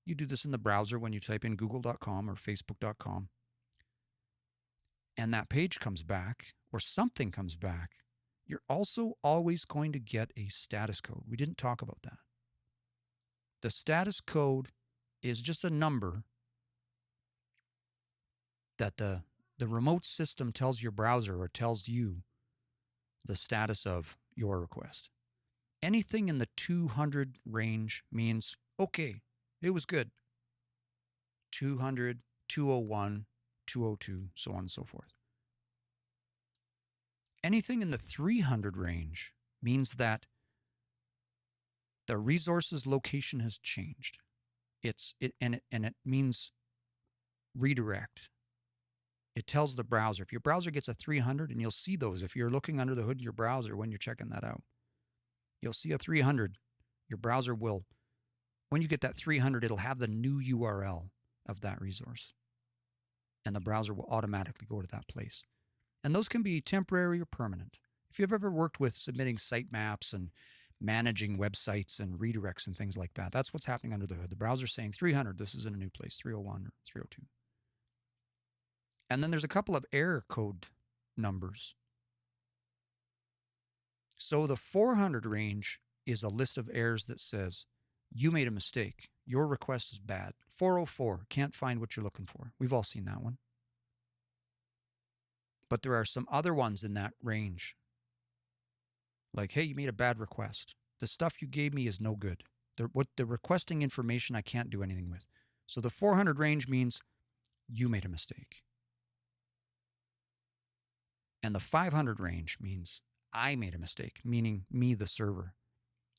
you do this in the browser when you type in google.com or facebook.com, and that page comes back or something comes back, you're also always going to get a status code. We didn't talk about that. The status code is just a number that the remote system tells your browser or tells you the status of your request. Anything in the 200 range means, okay, it was good. 200, 201, 202, so on and so forth. Anything in the 300 range means that the resource's location has changed. And it means redirect. It tells the browser. If your browser gets a 300, and you'll see those if you're looking under the hood of your browser when you're checking that out, you'll see a 300. Your browser will, when you get that 300, it'll have the new URL of that resource. And the browser will automatically go to that place. And those can be temporary or permanent. If you've ever worked with submitting sitemaps and managing websites and redirects and things like that, that's what's happening under the hood. The browser's saying 300, this is in a new place, 301 or 302. And then there's a couple of error code numbers. So the 400 range is a list of errors that says, you made a mistake. Your request is bad. 404, can't find what you're looking for. We've all seen that one. But there are some other ones in that range. Like, hey, you made a bad request. The stuff you gave me is no good. The requesting information I can't do anything with. So the 400 range means you made a mistake. And the 500 range means I made a mistake, meaning me, the server.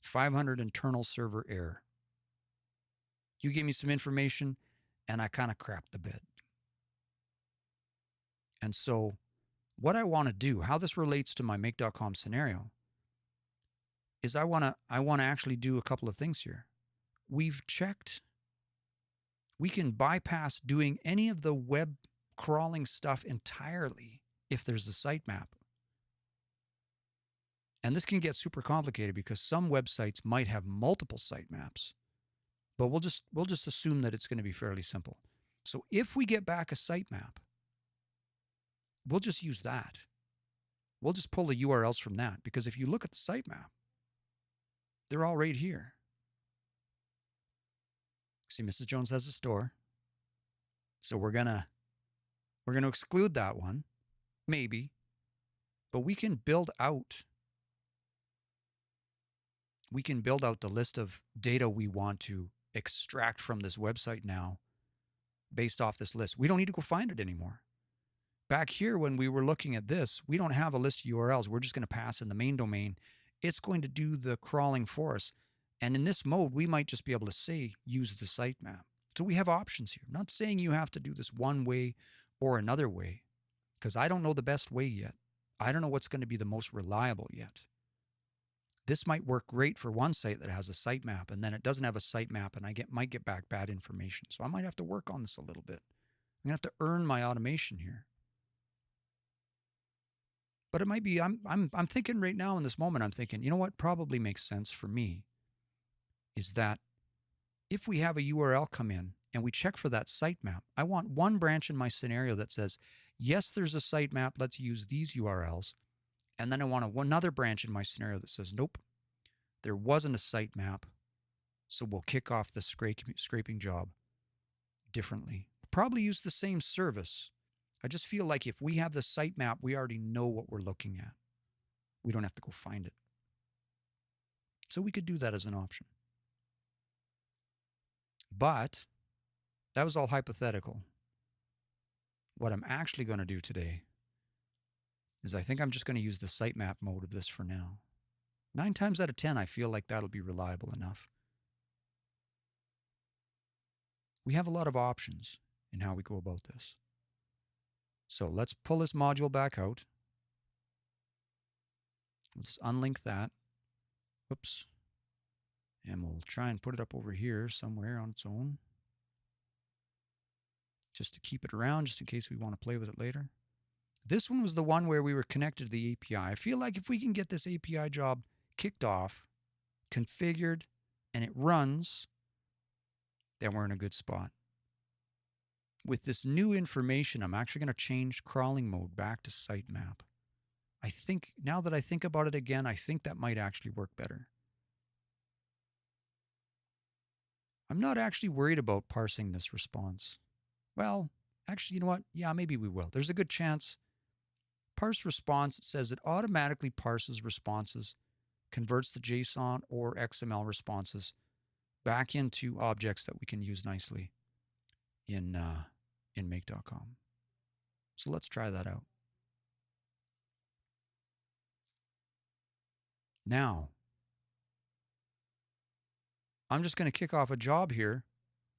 500 internal server error. You gave me some information and I kind of crapped the bed. And so what I want to do, how this relates to my make.com scenario, is I want to actually do a couple of things here. We've checked We can bypass doing any of the web crawling stuff entirely if there's a sitemap. And this can get super complicated because some websites might have multiple sitemaps, but we'll just assume that it's going to be fairly simple. So if we get back a sitemap, we'll just use that. We'll just pull the URLs from that, because if you look at the sitemap, they're all right here. See, Mrs. Jones has a store. So we're gonna exclude that one, maybe, but we can build out the list of data we want to extract from this website now based off this list. We don't need to go find it anymore. Back here, when we were looking at this, we don't have a list of URLs. We're just going to pass in the main domain. It's going to do the crawling for us. And in this mode, we might just be able to say, use the sitemap. So we have options here. I'm not saying you have to do this one way or another way, because I don't know the best way yet. I don't know what's going to be the most reliable yet. This might work great for one site that has a sitemap, and then it doesn't have a sitemap, and I might get back bad information. So I might have to work on this a little bit. I'm going to have to earn my automation here. But it might be, I'm thinking right now in this moment, I'm thinking, you know what probably makes sense for me is that if we have a URL come in and we check for that sitemap, I want one branch in my scenario that says, yes, there's a sitemap, let's use these URLs. And then I want another branch in my scenario that says, nope, there wasn't a sitemap, so we'll kick off the scraping job differently. Probably use the same service. I just feel like if we have the sitemap, we already know what we're looking at. We don't have to go find it. So we could do that as an option. But that was all hypothetical. What I'm actually going to do today is I think I'm just going to use the sitemap mode of this for now. 9 times out of 10, I feel like that'll be reliable enough. We have a lot of options in how we go about this. So let's pull this module back out. We'll just unlink that. Oops. And we'll try and put it up over here somewhere on its own, just to keep it around, just in case we want to play with it later. This one was the one where we were connected to the API. I feel like if we can get this API job kicked off, configured, and it runs, then we're in a good spot. With this new information, I'm actually going to change crawling mode back to sitemap. I think, now that I think about it again, I think that might actually work better. I'm not actually worried about parsing this response. Well, actually, you know what? Yeah, maybe we will. There's a good chance. Parse response, it says it automatically parses responses, converts the JSON or XML responses back into objects that we can use nicely in make.com. So let's try that out. Now, I'm just going to kick off a job here.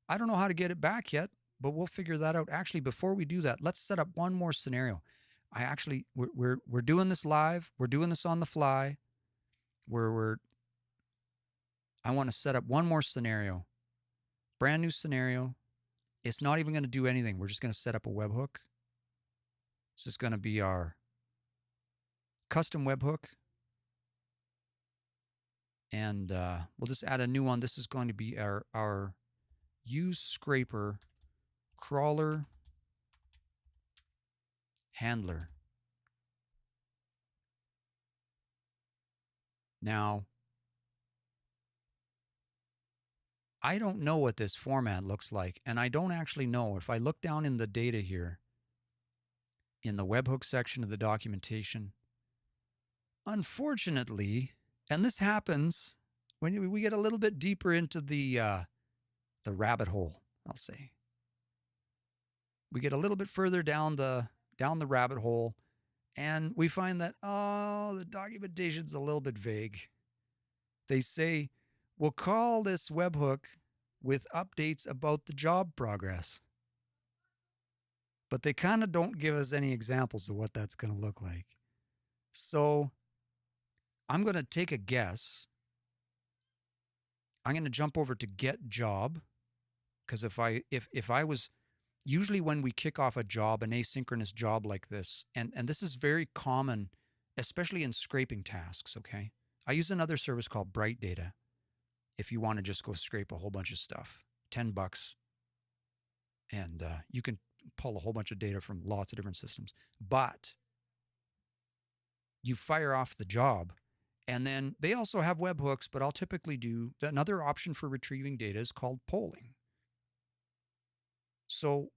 I don't know how to get it back yet, but we'll figure that out. Actually, before we do that, let's set up one more scenario. We're doing this live. We're doing this on the fly. I want to set up one more scenario. Brand new scenario. It's not even going to do anything. We're just going to set up a webhook. This is going to be our custom webhook. And we'll just add a new one. This is going to be our use scraper crawler handler. Now, I don't know what this format looks like, and I don't actually know. If I look down in the data here, in the webhook section of the documentation, unfortunately, and this happens when we get a little bit deeper into the rabbit hole, I'll say. We get a little bit further down the rabbit hole, and we find that, oh, the documentation's a little bit vague. They say, we'll call this webhook with updates about the job progress. But they kind of don't give us any examples of what that's going to look like. So I'm going to take a guess. I'm going to jump over to get job. Because if I was usually when we kick off a job, an asynchronous job like this, and this is very common, especially in scraping tasks. Okay, I use another service called Bright Data. If you want to just go scrape a whole bunch of stuff, $10, and you can pull a whole bunch of data from lots of different systems. But you fire off the job, and then they also have webhooks. But I'll typically do another option for retrieving data is called polling. So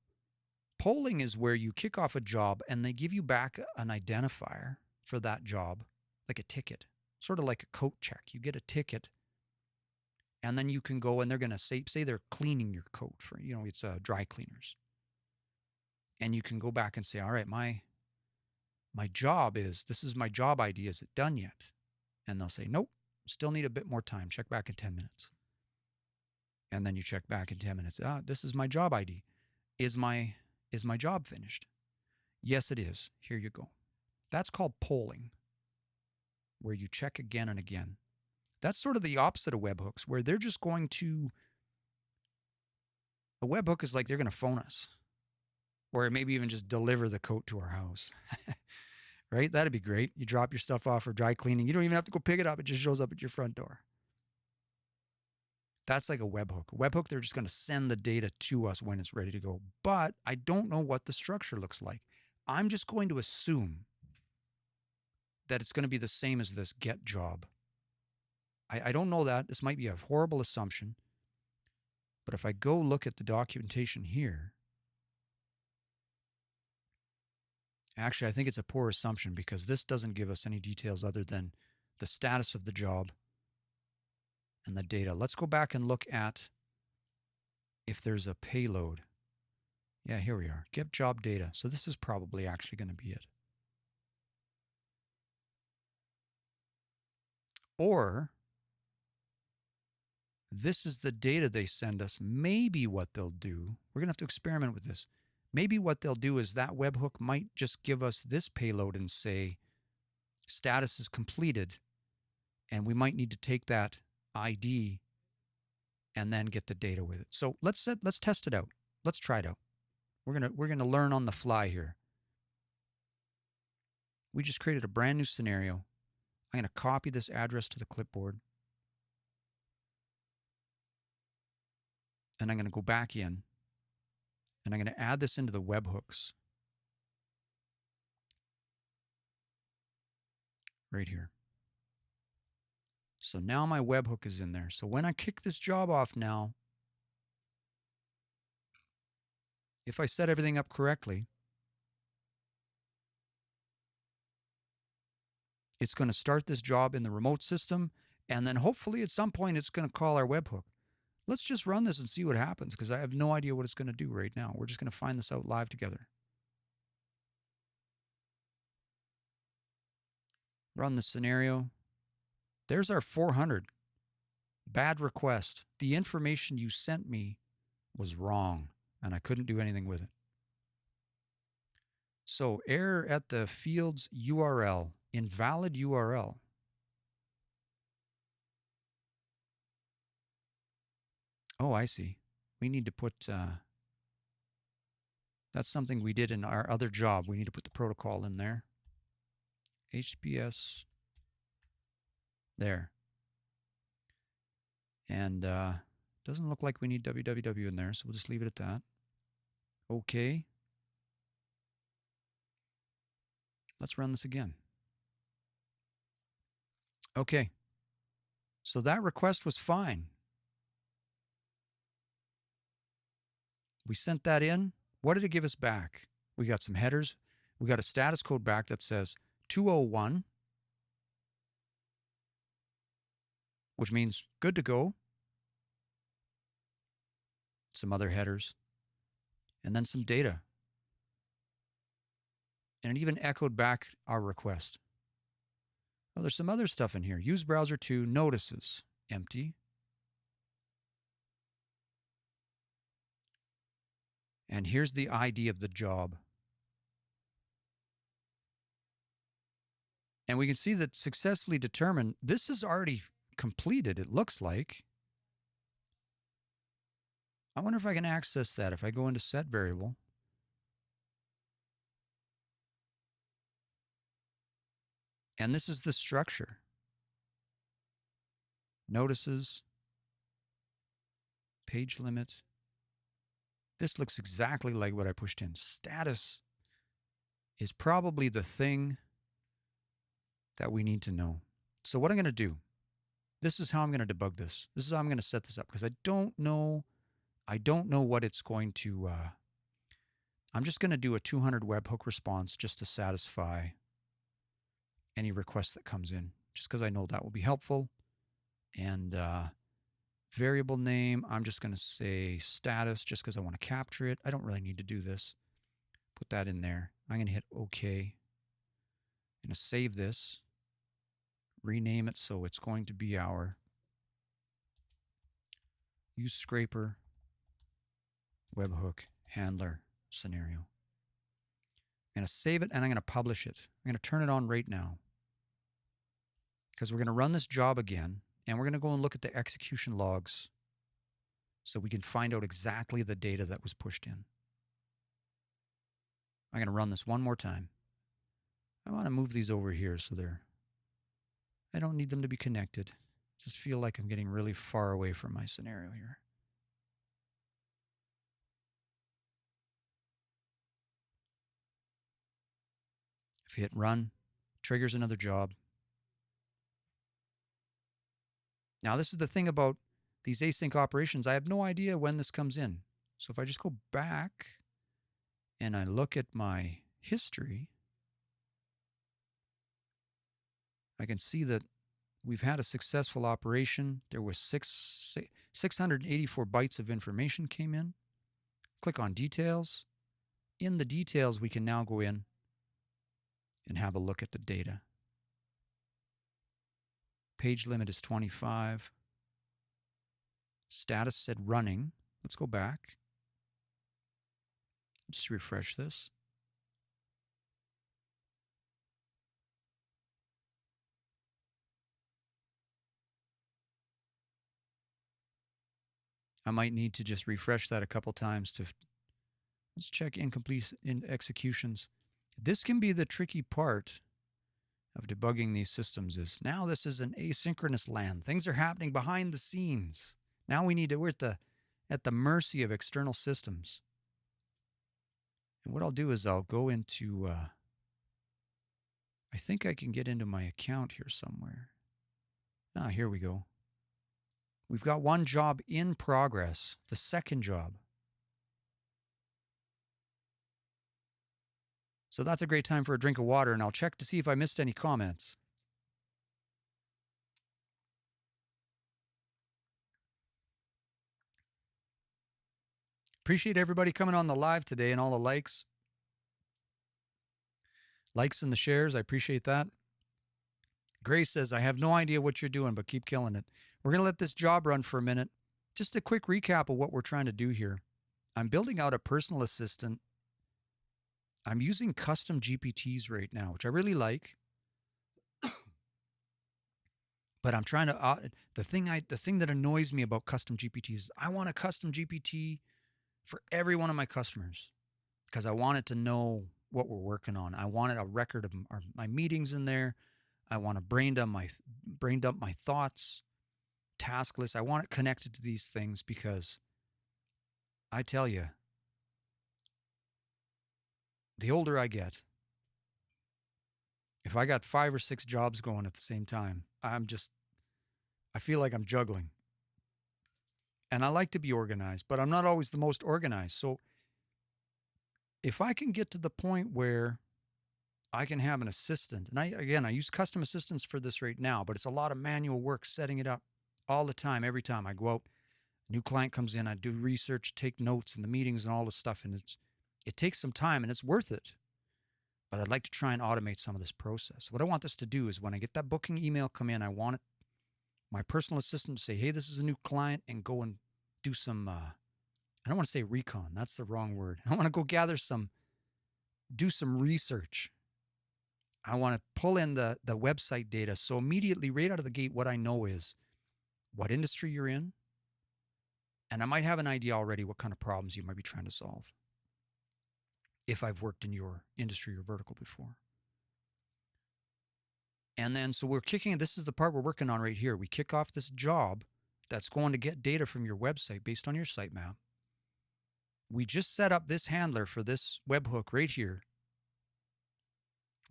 polling is where you kick off a job and they give you back an identifier for that job, like a ticket, sort of like a coat check. You get a ticket, and then you can go and they're going to say they're cleaning your coat for, it's dry cleaners. And you can go back and say, all right, my job this is my job ID. Is it done yet? And they'll say, nope, still need a bit more time. Check back in 10 minutes. And then you check back in 10 minutes. This is my job ID. Is my job finished? Yes, it is. Here you go. That's called polling, where you check again and again. That's sort of the opposite of webhooks, where they're just going to, a webhook is like they're going to phone us, or maybe even just deliver the coat to our house. Right? That'd be great. You drop your stuff off for dry cleaning. You don't even have to go pick it up. It just shows up at your front door. That's like a webhook. A webhook, they're just going to send the data to us when it's ready to go. But I don't know what the structure looks like. I'm just going to assume that it's going to be the same as this get job. I don't know that. This might be a horrible assumption. But if I go look at the documentation here, actually, I think it's a poor assumption because this doesn't give us any details other than the status of the job and the data. Let's go back and look at if there's a payload. Yeah, here we are. Get job data. So this is probably actually going to be it. Or this is the data they send us. Maybe what they'll do, we're going to have to experiment with this. Maybe what they'll do is that webhook might just give us this payload and say status is completed, and we might need to take that ID and then get the data with it. So let's test it out. Let's try it out. We're gonna learn on the fly here. We just created a brand new scenario. I'm gonna copy this address to the clipboard, and I'm gonna go back in, and I'm gonna add this into the webhooks right here. So now my webhook is in there. So when I kick this job off now, if I set everything up correctly, it's going to start this job in the remote system, and then hopefully at some point it's going to call our webhook. Let's just run this and see what happens, because I have no idea what it's going to do right now. We're just going to find this out live together. Run the scenario. There's our 400. Bad request. The information you sent me was wrong, and I couldn't do anything with it. So error at the field's URL, invalid URL. Oh, I see. We need to put, that's something we did in our other job. We need to put the protocol in there. HTTPS, there. And doesn't look like we need www in there, so we'll just leave it at that. Okay. Let's run this again. Okay. So that request was fine. We sent that in. What did it give us back? We got some headers. We got a status code back that says 201, which means good to go. Some other headers. And then some data. And it even echoed back our request. Oh, there's some other stuff in here. Use browser 2, notices, empty. And here's the ID of the job. And we can see that successfully determined, this is already completed, it looks like. I wonder if I can access that if I go into set variable. And this is the structure. Notices, page limit. This looks exactly like what I pushed in. Status is probably the thing that we need to know. So what I'm going to do, this is how I'm going to debug this. This is how I'm going to set this up because I don't know what it's going to, I'm just going to do a 200 webhook response just to satisfy any request that comes in, just because I know that will be helpful. And variable name, I'm just going to say status just because I want to capture it. I don't really need to do this. Put that in there. I'm going to hit OK. I'm going to save this, rename it so it's going to be our use scraper webhook handler scenario. I'm going to save it and I'm going to publish it. I'm going to turn it on right now because we're going to run this job again and we're going to go and look at the execution logs so we can find out exactly the data that was pushed in. I'm going to run this one more time. I want to move these over here so I don't need them to be connected. Just feel like I'm getting really far away from my scenario here. If you hit run, triggers another job. Now, this is the thing about these async operations. I have no idea when this comes in. So if I just go back and I look at my history, I can see that we've had a successful operation. There was 684 bytes of information came in. Click on details. In the details, we can now go in and have a look at the data. Page limit is 25. Status said running. Let's go back. Just refresh this. I might need to just refresh that a couple times to, let's check incomplete executions. This can be the tricky part of debugging these systems is now this is an asynchronous land. Things are happening behind the scenes. Now we're at the mercy of external systems. And what I'll do is I'll go into, I think I can get into my account here somewhere. Here we go. We've got one job in progress, the second job. So that's a great time for a drink of water, and I'll check to see if I missed any comments. Appreciate everybody coming on the live today and all the likes. Likes and the shares, I appreciate that. Grace says, I have no idea what you're doing, but keep killing it. We're going to let this job run for a minute. Just a quick recap of what we're trying to do here. I'm building out a personal assistant. I'm using custom GPTs right now, which I really like. But I'm trying to, the thing that annoys me about custom GPTs is I want a custom GPT for every one of my customers because I want it to know what we're working on. I wanted a record of my meetings in there. I want to brain dump my thoughts, task list. I want it connected to these things because I tell you, the older I get, if I got 5 or 6 jobs going at the same time, I feel like I'm juggling. And I like to be organized, but I'm not always the most organized. So if I can get to the point where I can have an assistant, and I use custom assistants for this right now, but it's a lot of manual work setting it up all the time. Every time I go out, a new client comes in, I do research, take notes in the meetings and all this stuff, and it takes some time and it's worth it. But I'd like to try and automate some of this process. What I want this to do is when I get that booking email come in, I want it, my personal assistant to say, hey, this is a new client, and go and do some, I don't want to say recon. That's the wrong word. I want to go do some research. I want to pull in the website data. So immediately, right out of the gate, what I know is what industry you're in, And I might have an idea already what kind of problems you might be trying to solve if I've worked in your industry or vertical before. And then, so we're kicking, this is the part we're working on right here. We kick off this job that's going to get data from your website based on your sitemap. We just set up this handler for this webhook right here.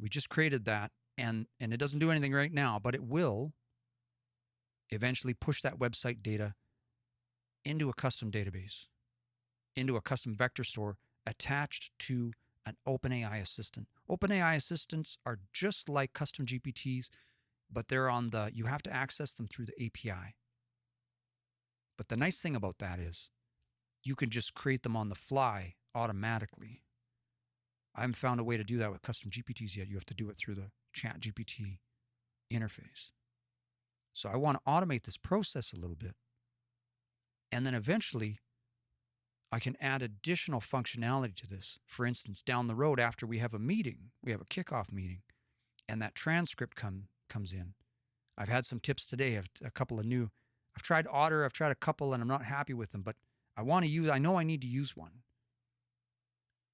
We just created that, and it doesn't do anything right now, but it will eventually push that website data into a custom database, into a custom vector store attached to an OpenAI assistant. OpenAI assistants are just like custom GPTs, but they're on the, you have to access them through the API. But the nice thing about that is you can just create them on the fly automatically. I haven't found a way to do that with custom GPTs yet. You have to do it through the Chat GPT interface. So I want to automate this process a little bit. And then eventually I can add additional functionality to this. For instance, down the road after we have a meeting, we have a kickoff meeting, and that transcript comes in. I've had some tips today of a couple of new, I've tried Otter, I've tried a couple, and I'm not happy with them, but I want to use, I know I need to use one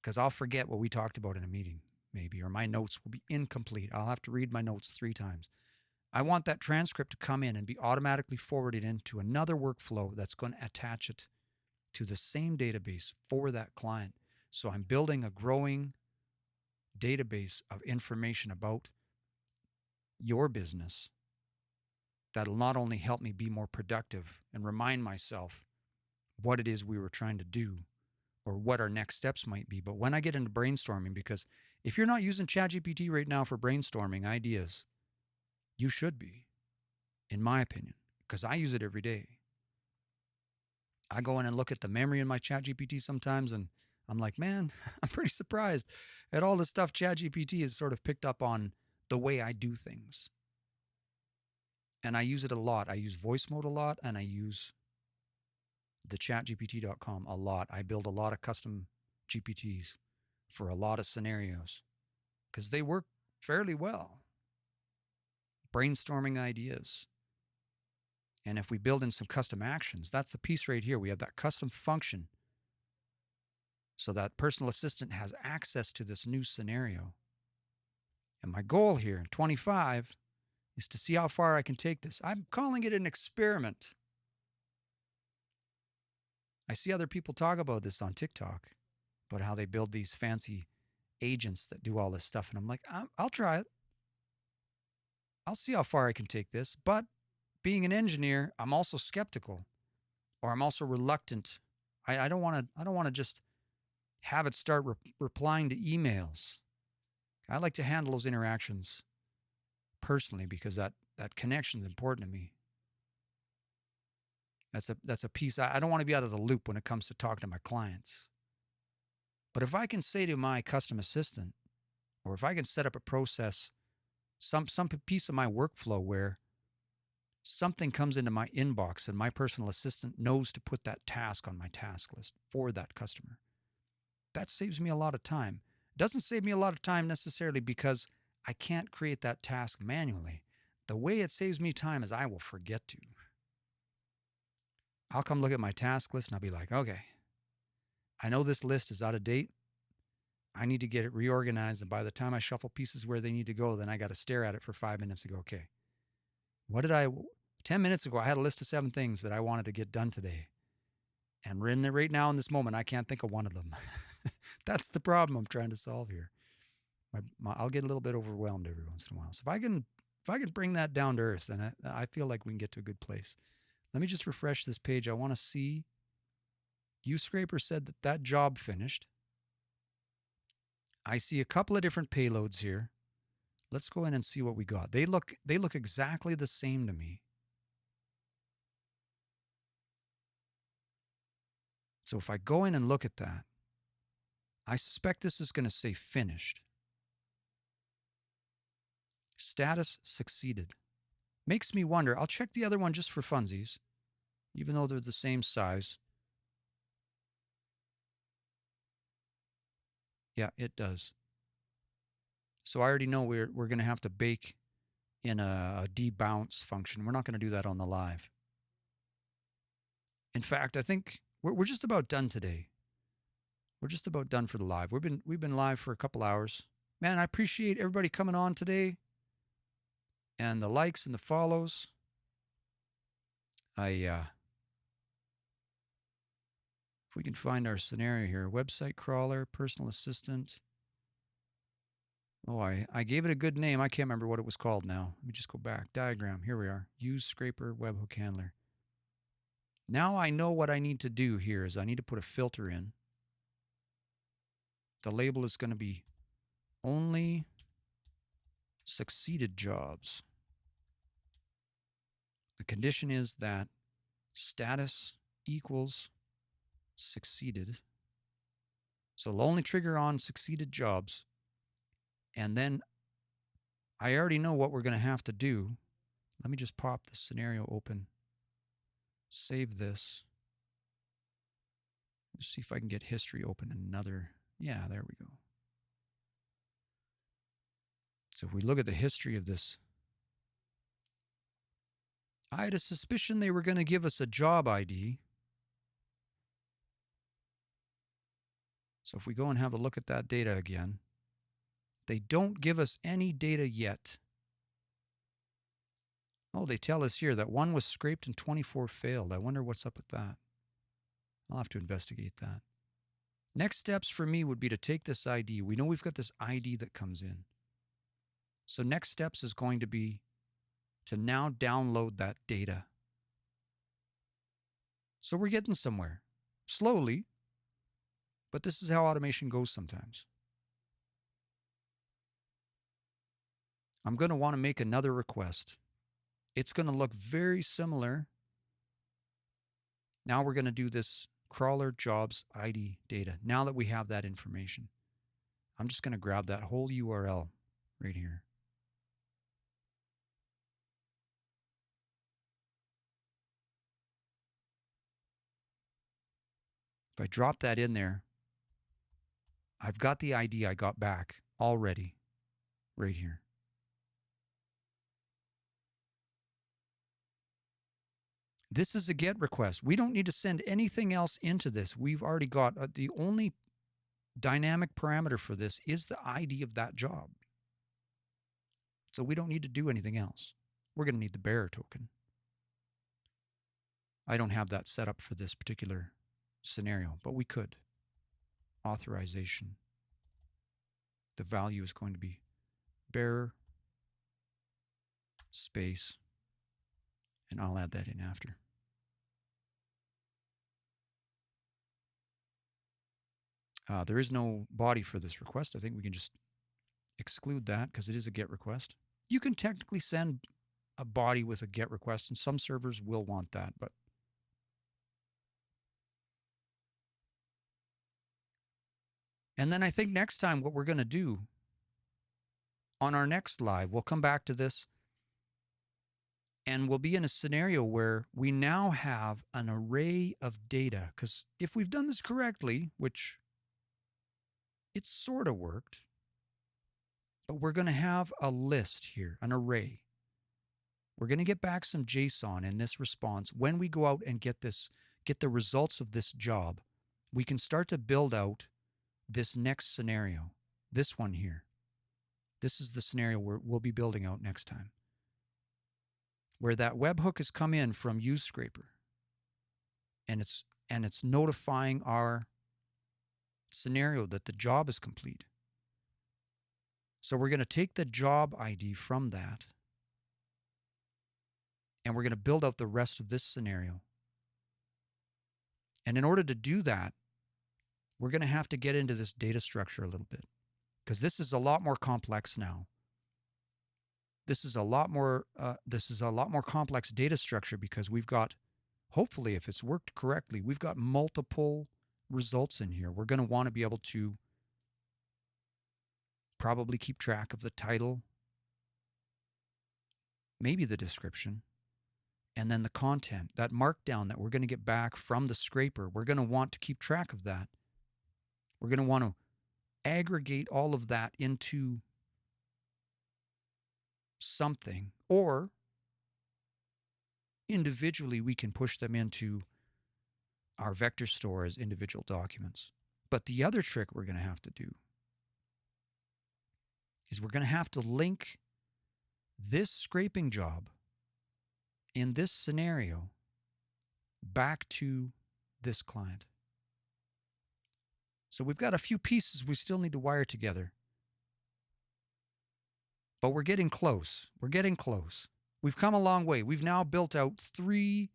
because I'll forget what we talked about in a meeting maybe, or my notes will be incomplete. I'll have to read my notes 3 times. I want that transcript to come in and be automatically forwarded into another workflow that's going to attach it to the same database for that client. So I'm building a growing database of information about your business that'll not only help me be more productive and remind myself what it is we were trying to do or what our next steps might be, but when I get into brainstorming, because if you're not using ChatGPT right now for brainstorming ideas, you should be, in my opinion, because I use it every day. I go in and look at the memory in my ChatGPT sometimes, and I'm like, man, I'm pretty surprised at all the stuff ChatGPT has sort of picked up on the way I do things. And I use it a lot. I use voice mode a lot, and I use the chatgpt.com a lot. I build a lot of custom GPTs for a lot of scenarios because they work fairly well. Brainstorming ideas. And if we build in some custom actions, that's the piece right here. We have that custom function so that personal assistant has access to this new scenario. And my goal here in 25 is to see how far I can take this. I'm calling it an experiment. I see other people talk about this on TikTok, about how they build these fancy agents that do all this stuff. And I'm like, I'll try it. I'll see how far I can take this. But being an engineer, I'm also skeptical, or I'm also reluctant. I don't want to just have it start replying to emails. I like to handle those interactions personally because that connection is important to me. That's a piece. I don't want to be out of the loop when it comes to talking to my clients. But if I can say to my custom assistant, or if I can set up a process, some piece of my workflow where something comes into my inbox and my personal assistant knows to put that task on my task list for that customer, that saves me a lot of time. It doesn't save me a lot of time necessarily because I can't create that task manually. The way it saves me time is I will forget to. I'll come look at my task list and I'll be like, okay, I know this list is out of date. I need to get it reorganized. And by the time I shuffle pieces where they need to go, then I got to stare at it for 5 minutes and go, okay, 10 minutes ago, I had a list of 7 things that I wanted to get done today. And right now in this moment, I can't think of one of them. That's the problem I'm trying to solve here. I'll get a little bit overwhelmed every once in a while. So if I can bring that down to earth, then I feel like we can get to a good place. Let me just refresh this page. I want to see. UScraper said that job finished. I see a couple of different payloads here. Let's go in and see what we got. They look exactly the same to me. So if I go in and look at that, I suspect this is going to say finished. Status succeeded. Makes me wonder. I'll check the other one just for funsies, even though they're the same size. Yeah, it does. So I already know we're going to have to bake in a debounce function. We're not going to do that on the live. In fact, I think we're just about done today. We're just about done for the live. We've been live for a couple hours. Man, I appreciate everybody coming on today and the likes and the follows. If we can find our scenario here, website crawler, personal assistant. Oh, I gave it a good name. I can't remember what it was called now. Let me just go back. Diagram. Here we are. Use scraper webhook handler. Now I know what I need to do here is I need to put a filter in. The label is going to be only succeeded jobs. The condition is that status equals succeeded. So it'll only trigger on succeeded jobs. And then I already know what we're going to have to do. Let me just pop the scenario open. Save this. Let's see if I can get history open in another. Yeah, there we go. So if we look at the history of this, I had a suspicion they were going to give us a job ID. So if we go and have a look at that data again, they don't give us any data yet. Oh, they tell us here that 1 was scraped and 24 failed. I wonder what's up with that. I'll have to investigate that. Next steps for me would be to take this ID. We know we've got this ID that comes in. So next steps is going to be to now download that data. So we're getting somewhere. Slowly, but this is how automation goes sometimes. I'm going to want to make another request. It's going to look very similar. Now we're going to do this crawler jobs ID data. Now that we have that information, I'm just going to grab that whole URL right here. If I drop that in there, I've got the ID I got back already right here. This is a GET request. We don't need to send anything else into this. We've already got the only dynamic parameter for this is the ID of that job. So we don't need to do anything else. We're going to need the bearer token. I don't have that set up for this particular scenario, but we could. Authorization. The value is going to be bearer space, and I'll add that in after. There is no body for this request. I think we can just exclude that because it is a GET request. You can technically send a body with a GET request, and some servers will want that, but and then I think next time what we're going to do on our next live, we'll come back to this and we'll be in a scenario where we now have an array of data. Because if we've done this correctly, which it sort of worked, but we're going to have a list here, an array. We're going to get back some JSON in this response. When we go out and get the results of this job, we can start to build out this next scenario, this one here. This is the scenario we'll be building out next time, where that webhook has come in from UseScraper, and it's notifying our scenario that the job is complete. So we're going to take the job ID from that, and we're going to build out the rest of this scenario. And in order to do that, we're going to have to get into this data structure a little bit, because this is a lot more complex now. This is a lot more complex data structure because we've got, hopefully if it's worked correctly, we've got multiple results in here. We're going to want to be able to probably keep track of the title, maybe the description, and then the content, that markdown that we're going to get back from the scraper. We're going to want to keep track of that. We're going to want to aggregate all of that into something, or individually we can push them into our vector store as individual documents. But the other trick we're going to have to do is we're going to have to link this scraping job in this scenario back to this client. So we've got a few pieces we still need to wire together. But we're getting close. We're getting close. We've come a long way. We've now built out 3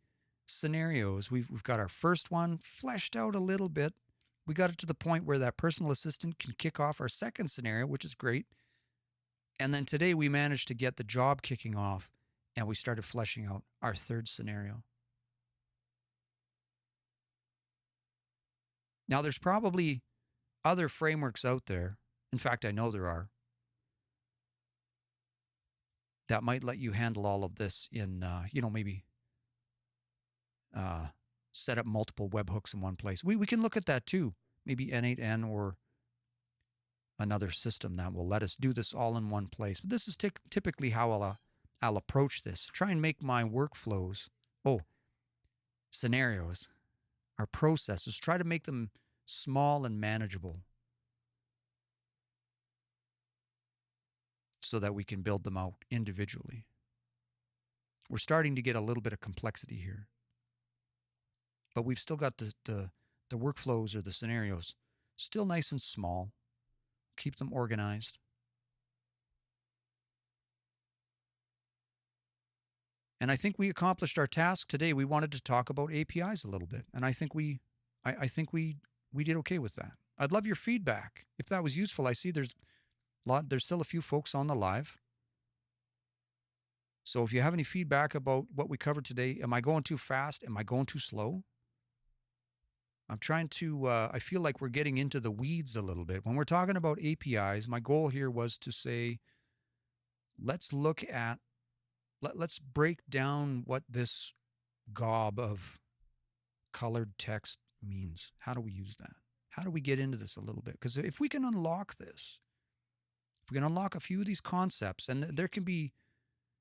scenarios. We've got our first one fleshed out a little bit. We got it to the point where that personal assistant can kick off our second scenario, which is great. And then today we managed to get the job kicking off, and we started fleshing out our third scenario. Now, there's probably other frameworks out there. In fact, I know there are, that might let you handle all of this in, maybe set up multiple webhooks in one place. We can look at that too. Maybe N8N or another system that will let us do this all in one place. But this is typically how I'll approach this. Try and make my workflows, scenarios, our processes, try to make them small and manageable so that we can build them out individually. We're starting to get a little bit of complexity here. But we've still got the workflows or the scenarios still nice and small. Keep them organized. And I think we accomplished our task today. We wanted to talk about APIs a little bit, and I think we did okay with that. I'd love your feedback if that was useful. I see there's still a few folks on the live. So if you have any feedback about what we covered today, am I going too fast? Am I going too slow? I'm trying to, I feel like we're getting into the weeds a little bit. When we're talking about APIs, my goal here was to say, let's break down what this gob of colored text means. How do we use that? How do we get into this a little bit? Because if we can unlock this, if we can unlock a few of these concepts, and there can be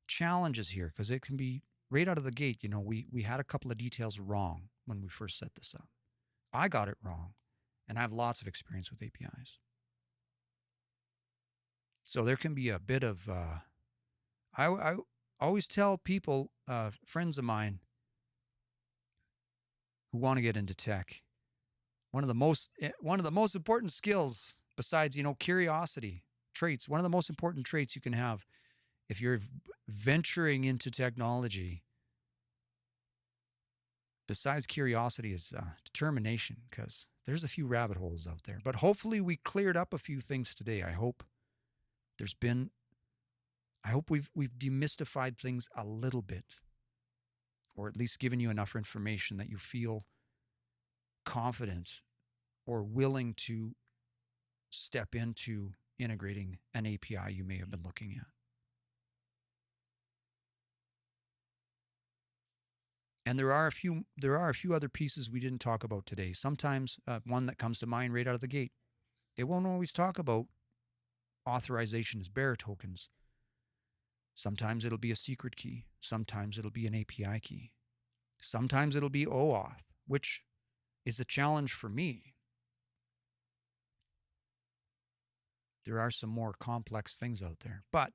challenges here, because it can be right out of the gate, we had a couple of details wrong when we first set this up. I got it wrong, and I have lots of experience with APIs. So there can be a bit of, I always tell people, friends of mine who want to get into tech, one of the most important skills besides, curiosity traits, one of the most important traits you can have if you're venturing into technology, besides curiosity, is determination, because there's a few rabbit holes out there. But hopefully we cleared up a few things today. I hope we've demystified things a little bit, or at least given you enough information that you feel confident or willing to step into integrating an API you may have been looking at. And there are a few other pieces we didn't talk about today. Sometimes one that comes to mind right out of the gate, they won't always talk about authorization as bearer tokens. Sometimes it'll be a secret key. Sometimes it'll be an API key. Sometimes it'll be OAuth, which is a challenge for me. There are some more complex things out there, but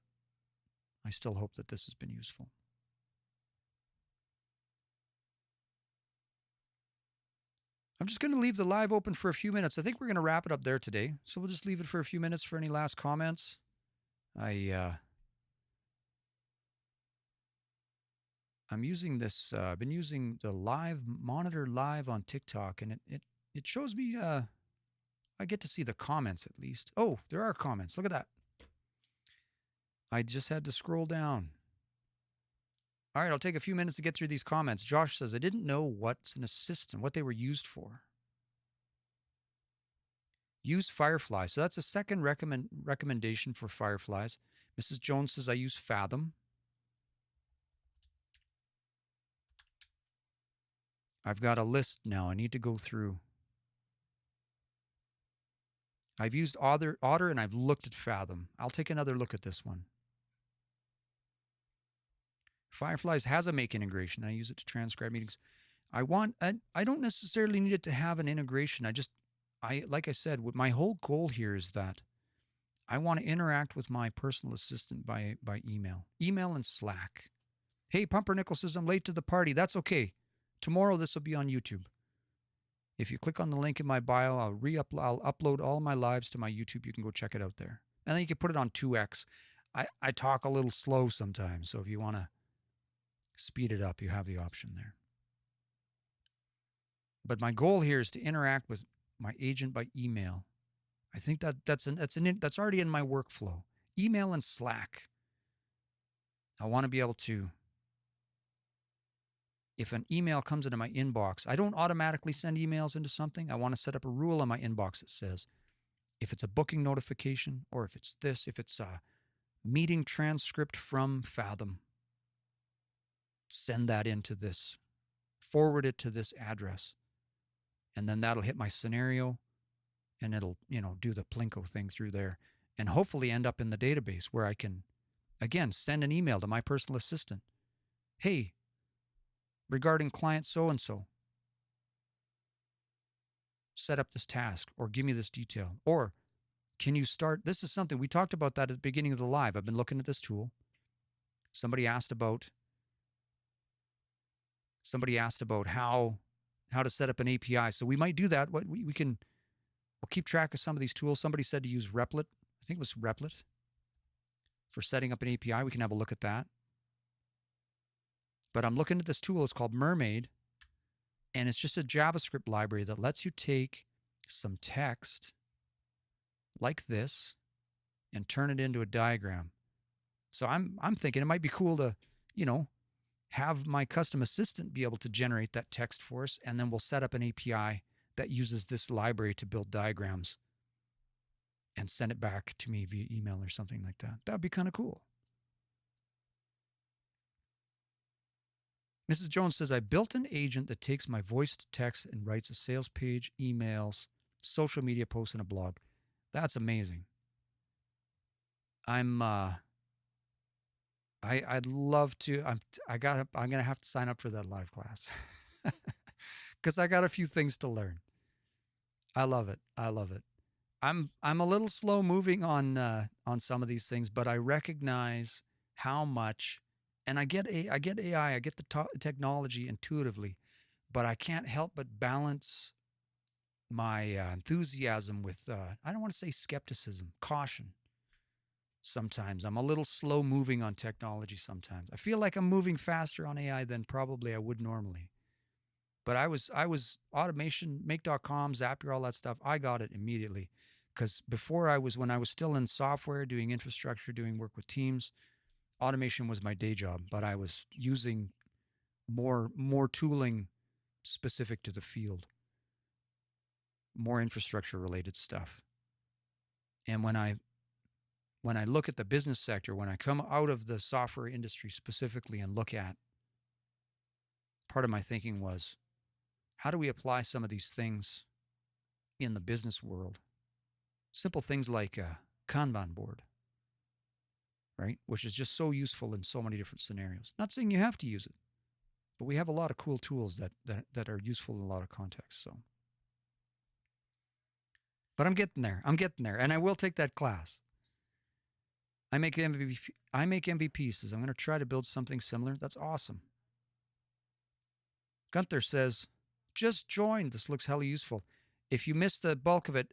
I still hope that this has been useful. I'm just going to leave the live open for a few minutes. I think we're going to wrap it up there today. So we'll just leave it for a few minutes for any last comments. I'm using this, I've been using the monitor live on TikTok, and it shows me, I get to see the comments at least. Oh, there are comments. Look at that. I just had to scroll down. All right, I'll take a few minutes to get through these comments. Josh says, I didn't know what's an assistant, what they were used for. Use Firefly. So that's a second recommendation for Fireflies. Mrs. Jones says, I use Fathom. I've got a list now. I need to go through. I've used Otter and I've looked at Fathom. I'll take another look at this one. Fireflies has a Make integration. I use it to transcribe meetings. I don't necessarily need it to have an integration. Like I said, my whole goal here is that I want to interact with my personal assistant by email and Slack. Hey, Pumpernickel says I'm late to the party. That's okay. Tomorrow this will be on YouTube. If you click on the link in my bio, I'll upload all my lives to my YouTube. You can go check it out there. And then you can put it on 2x. I talk a little slow sometimes, so if you want to speed it up, you have the option there. But my goal here is to interact with my agent by email. I think that's already in my workflow. Email and Slack. I want to be able to, if an email comes into my inbox, I don't automatically send emails into something. I want to set up a rule in my inbox that says, if it's a booking notification, or if it's a meeting transcript from Fathom, send that into this, forward it to this address. And then that'll hit my scenario, and it'll, do the Plinko thing through there, and hopefully end up in the database where I can, again, send an email to my personal assistant. Hey, regarding client so-and-so, set up this task, or give me this detail. Or can you start, this is something, we talked about that at the beginning of the live. I've been looking at this tool. Somebody asked about how to set up an API. So we might do that. We'll keep track of some of these tools. Somebody said to use Replit. I think it was Replit for setting up an API. We can have a look at that. But I'm looking at this tool. It's called Mermaid. And it's just a JavaScript library that lets you take some text like this and turn it into a diagram. So I'm thinking it might be cool to, have my custom assistant be able to generate that text for us, and then we'll set up an API that uses this library to build diagrams and send it back to me via email or something like that. That would be kind of cool. Mrs. Jones says, I built an agent that takes my voice to text and writes a sales page, emails, social media posts, and a blog. That's amazing. I'd love to. I'm gonna have to sign up for that live class because I got a few things to learn. I love it. I'm a little slow moving on some of these things, but I recognize how much, and I get AI, I get the technology intuitively, but I can't help but balance my enthusiasm with I don't want to say skepticism, caution. Sometimes I'm a little slow moving on technology. Sometimes I feel like I'm moving faster on AI than probably I would normally. But I was automation, make.com, Zapier, all that stuff. I got it immediately, because when I was still in software, doing infrastructure, doing work with teams, automation was my day job. But I was using more tooling specific to the field, more infrastructure related stuff. And when I look at the business sector, when I come out of the software industry specifically and look at, part of my thinking was, how do we apply some of these things in the business world? Simple things like a Kanban board, right? Which is just so useful in so many different scenarios. Not saying you have to use it, but we have a lot of cool tools that are useful in a lot of contexts. So, but I'm getting there, and I will take that class. I make MVP says, I'm going to try to build something similar. That's awesome. Gunther says, just joined. This looks hella useful. If you missed the bulk of it,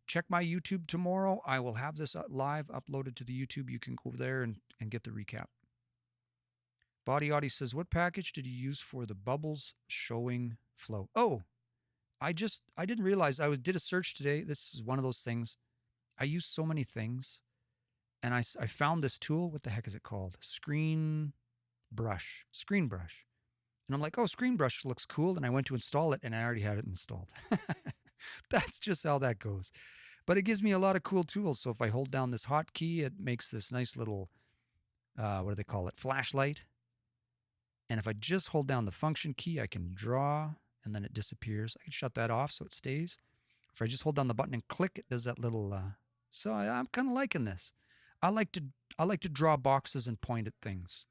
check my YouTube tomorrow. I will have this live uploaded to the YouTube. You can go there and get the recap. Body Audie says, what package did you use for the bubbles showing flow? Oh, I didn't realize. I did a search today. This is one of those things. I use so many things. And I found this tool. What the heck is it called? Screen brush. And I'm like, oh, Screen Brush looks cool. And I went to install it, and I already had it installed. That's just how that goes. But it gives me a lot of cool tools. So if I hold down this hotkey, it makes this nice little, what do they call it? Flashlight. And if I just hold down the function key, I can draw, and then it disappears. I can shut that off so it stays. If I just hold down the button and click, it does that little, so I'm kind of liking this. I like to draw boxes and point at things.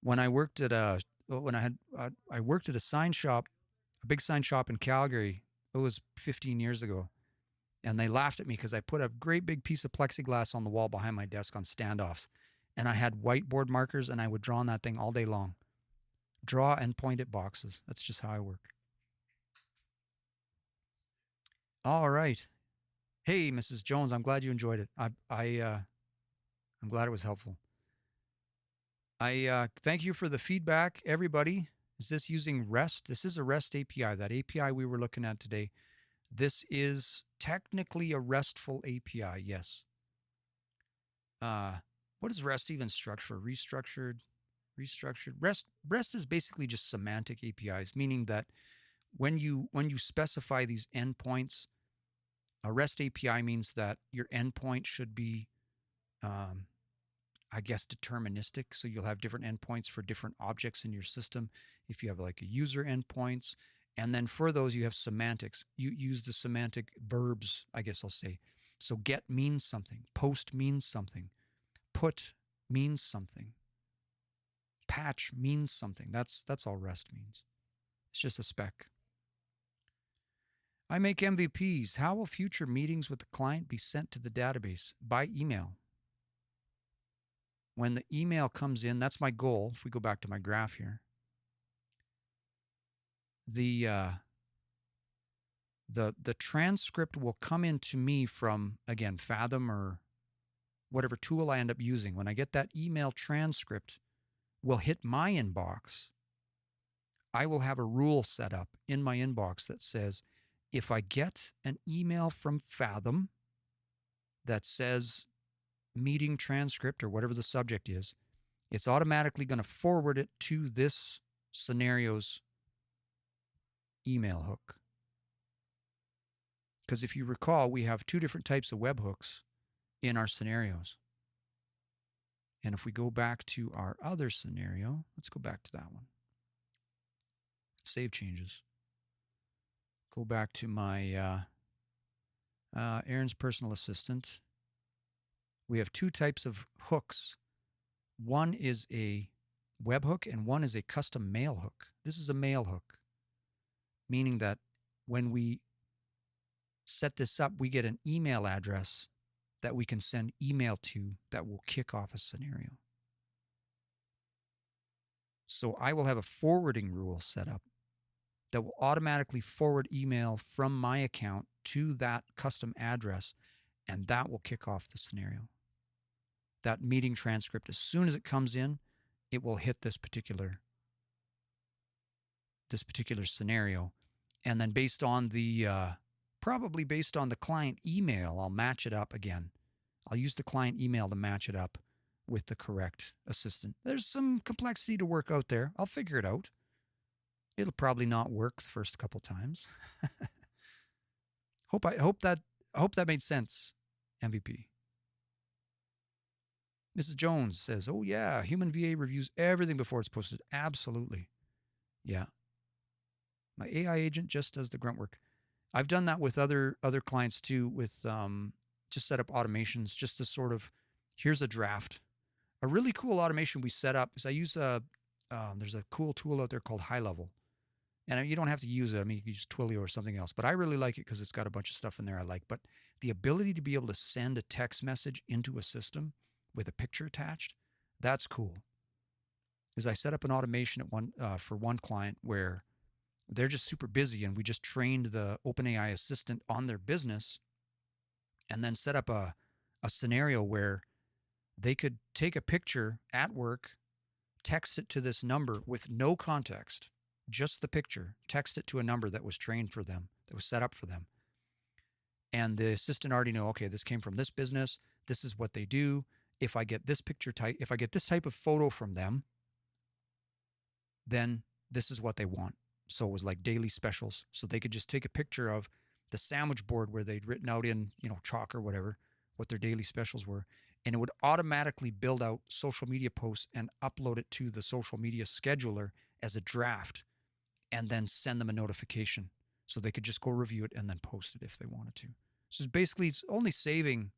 when I worked at I worked at a sign shop, a big sign shop in Calgary. It was 15 years ago, and they laughed at me because I put a great big piece of plexiglass on the wall behind my desk on standoffs, and I had whiteboard markers, and I would draw on that thing all day long. Draw and point at boxes. That's just how I work. All right. Hey, Mrs. Jones, I'm glad you enjoyed it. I'm glad it was helpful. I thank you for the feedback, everybody. Is this using REST? This is a REST API. That API we were looking at today. This is technically a RESTful API. Yes. What does REST even structure? Restructured. REST is basically just semantic APIs, meaning that when you specify these endpoints, a REST API means that your endpoint should be I guess deterministic. So you'll have different endpoints for different objects in your system. If you have like a user endpoints, and then for those you have semantics. You use the semantic verbs, I guess I'll say. So get means something, post means something, put means something, patch means something. That's all REST means. It's just a spec. I make MVPs. How will future meetings with the client be sent to the database? By email. When the email comes in, that's my goal. If we go back to my graph here, the transcript will come into me from, again, Fathom or whatever tool I end up using. When I get that email transcript, will hit my inbox. I will have a rule set up in my inbox that says, if I get an email from Fathom that says meeting transcript or whatever the subject is, it's automatically going to forward it to this scenario's email hook. Because if you recall, we have two different types of webhooks in our scenarios. And if we go back to our other scenario, let's go back to that one. Save changes. Go back to my Aaron's personal assistant. We have two types of hooks. One is a webhook and one is a custom mail hook. This is a mail hook, meaning that when we set this up, we get an email address that we can send email to that will kick off a scenario. So I will have a forwarding rule set up that will automatically forward email from my account to that custom address, and that will kick off the scenario. That meeting transcript, as soon as it comes in, it will hit this particular scenario. And then based on the, probably based on the client email, I'll match it up again. I'll use the client email to match it up with the correct assistant. There's some complexity to work out there. I'll figure it out. It'll probably not work the first couple times. I hope that made sense, MVP. Mrs. Jones says, oh yeah, human VA reviews everything before it's posted. Absolutely. Yeah. My AI agent just does the grunt work. I've done that with other clients too, with just set up automations just to sort of, here's a draft. A really cool automation we set up is I use there's a cool tool out there called High Level. And you don't have to use it. I mean, you can use Twilio or something else. But I really like it because it's got a bunch of stuff in there I like. But the ability to be able to send a text message into a system with a picture attached, that's cool. Because I set up an automation at for one client where they're just super busy, and we just trained the OpenAI assistant on their business and then set up a scenario where they could take a picture at work, text it to this number with no context, just the picture, text it to a number that was trained for them, that was set up for them. And the assistant already know, okay, this came from this business. This is what they do. If I get this picture type, if I get this type of photo from them, then this is what they want. So it was like daily specials. So they could just take a picture of the sandwich board where they'd written out in, chalk or whatever, what their daily specials were. And it would automatically build out social media posts and upload it to the social media scheduler as a draft, and then send them a notification so they could just go review it and then post it if they wanted to. So basically it's only saving,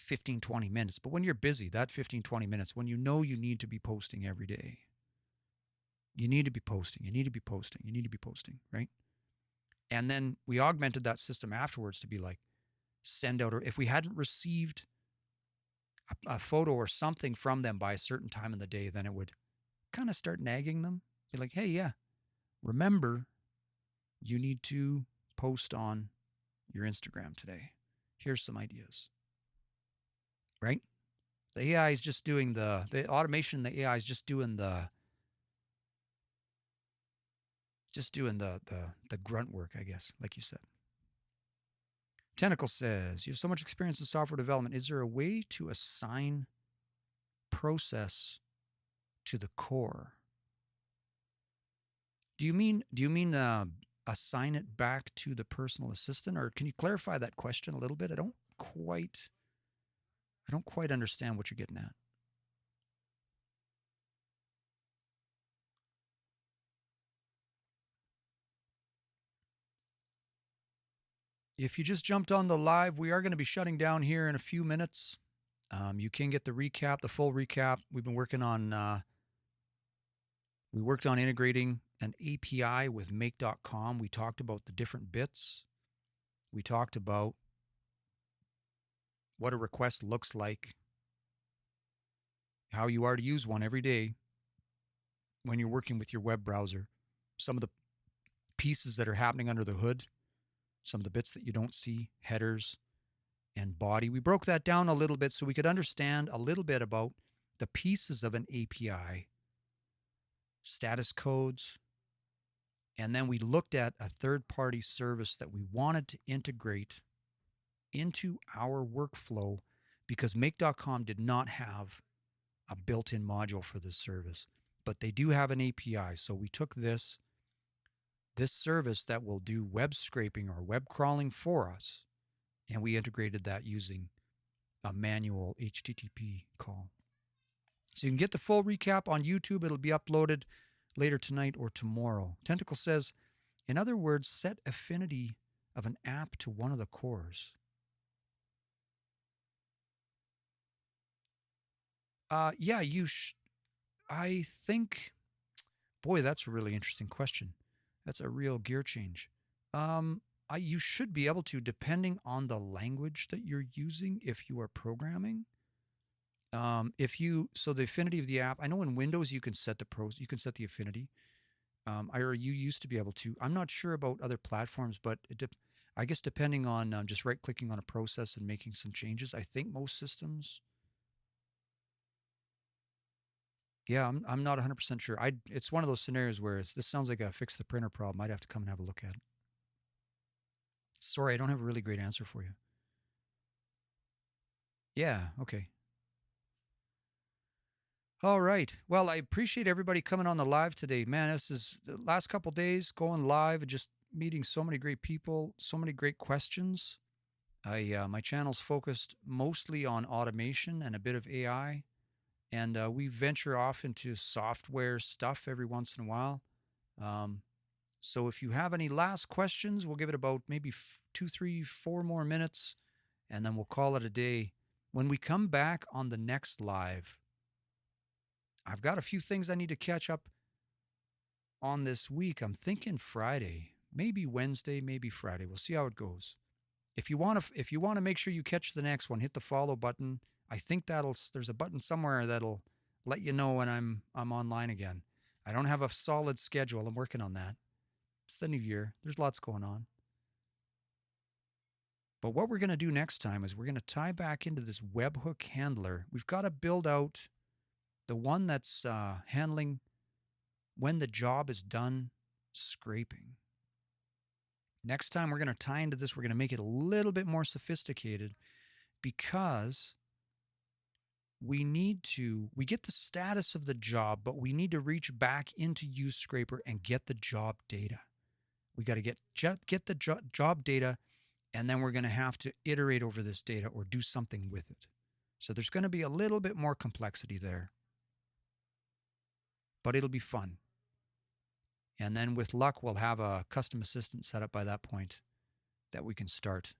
15, 20 minutes. But when you're busy, that 15, 20 minutes, when you know you need to be posting every day, you need to be posting, you need to be posting, you need to be posting, right? And then we augmented that system afterwards to be like, send out, or if we hadn't received a photo or something from them by a certain time in the day, then it would kind of start nagging them. Be like, hey, yeah, remember, you need to post on your Instagram today. Here's some ideas, right? The AI is just doing the automation. The AI is just doing the grunt work, I guess, like you said. Tentacle says, you have so much experience in software development. Is there a way to assign process to the core? Do you mean assign it back to the personal assistant, or can you clarify that question a little bit? I don't quite understand what you're getting at. If you just jumped on the live, we are going to be shutting down here in a few minutes. You can get the recap, the full recap. We've been working on, we worked on integrating an API with make.com. We talked about the different bits. We talked about what a request looks like, how you are to use one every day when you're working with your web browser, some of the pieces that are happening under the hood, some of the bits that you don't see, headers and body. We broke that down a little bit so we could understand a little bit about the pieces of an API, status codes, and then we looked at a third-party service that we wanted to integrate into our workflow because make.com did not have a built-in module for this service, but they do have an API. So we took this service that will do web scraping or web crawling for us, and we integrated that using a manual HTTP call. So you can get the full recap on YouTube. It'll be uploaded later tonight or tomorrow. Tentacle says, in other words, set affinity of an app to one of the cores. Yeah, I think, boy, that's a really interesting question. That's a real gear change. You should be able to, depending on the language that you're using, if you are programming. So the affinity of the app, I know in Windows you can set the affinity. Or you used to be able to. I'm not sure about other platforms, but I guess depending on just right-clicking on a process and making some changes, I think most systems. Yeah, I'm not 100% sure. It's one of those scenarios where this sounds like a fix the printer problem. I'd have to come and have a look at it. Sorry, I don't have a really great answer for you. Yeah, okay. All right. Well, I appreciate everybody coming on the live today. Man, this is the last couple days going live and just meeting so many great people, so many great questions. My channel's focused mostly on automation and a bit of AI. And we venture off into software stuff every once in a while. So if you have any last questions, we'll give it about maybe 2, 3, 4 more minutes, and then we'll call it a day. When we come back on the next live, I've got a few things I need to catch up on this week. I'm thinking Friday, maybe Wednesday, maybe Friday. We'll see how it goes. If you want to make sure you catch the next one, hit the follow button. I think there's a button somewhere that'll let you know when I'm online again. I don't have a solid schedule. I'm working on that. It's the new year. There's lots going on. But what we're going to do next time is we're going to tie back into this webhook handler. We've got to build out the one that's handling when the job is done scraping. Next time we're going to tie into this. We're going to make it a little bit more sophisticated because we get the status of the job, but we need to reach back into UseScraper and get the job data. We got to get the job data, and then we're going to have to iterate over this data or do something with it. So there's going to be a little bit more complexity there, but it'll be fun. And then with luck, we'll have a custom assistant set up by that point that we can start.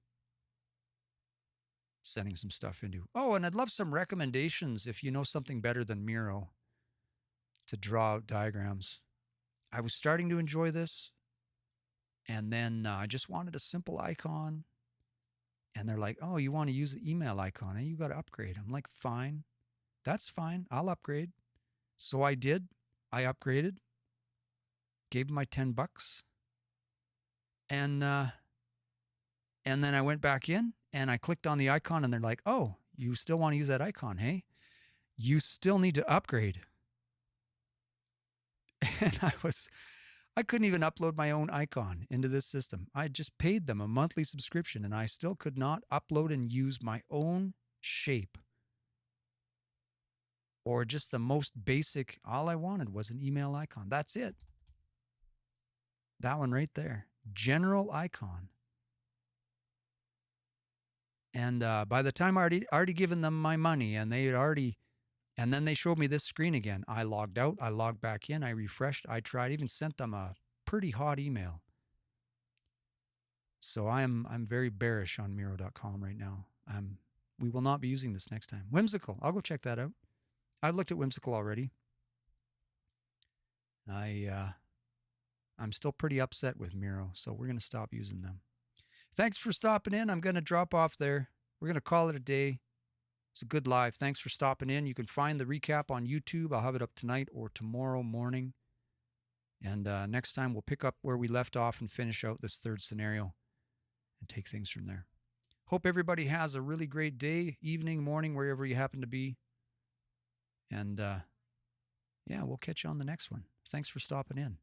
sending some stuff into. Oh, and I'd love some recommendations if you know something better than Miro to draw out diagrams. I was starting to enjoy this, and then I just wanted a simple icon. And they're like, oh, you want to use the email icon and you got to upgrade. I'm like, fine, that's fine. I'll upgrade. So I did. I upgraded, gave them my $10, and then I went back in and I clicked on the icon and they're like, oh, you still want to use that icon, hey? You still need to upgrade. And I couldn't even upload my own icon into this system. I just paid them a monthly subscription and I still could not upload and use my own shape. Or just the most basic, all I wanted was an email icon. That's it. That one right there. General icon. And by the time I already given them my money and they had already, and then they showed me this screen again. I logged out, I logged back in, I refreshed, I tried, even sent them a pretty hot email. So I'm very bearish on Miro.com right now. We will not be using this next time. Whimsical, I'll go check that out. I looked at Whimsical already. I'm still pretty upset with Miro, so we're going to stop using them. Thanks for stopping in. I'm going to drop off there. We're going to call it a day. It's a good live. Thanks for stopping in. You can find the recap on YouTube. I'll have it up tonight or tomorrow morning. And next time we'll pick up where we left off and finish out this third scenario and take things from there. Hope everybody has a really great day, evening, morning, wherever you happen to be. And yeah, we'll catch you on the next one. Thanks for stopping in.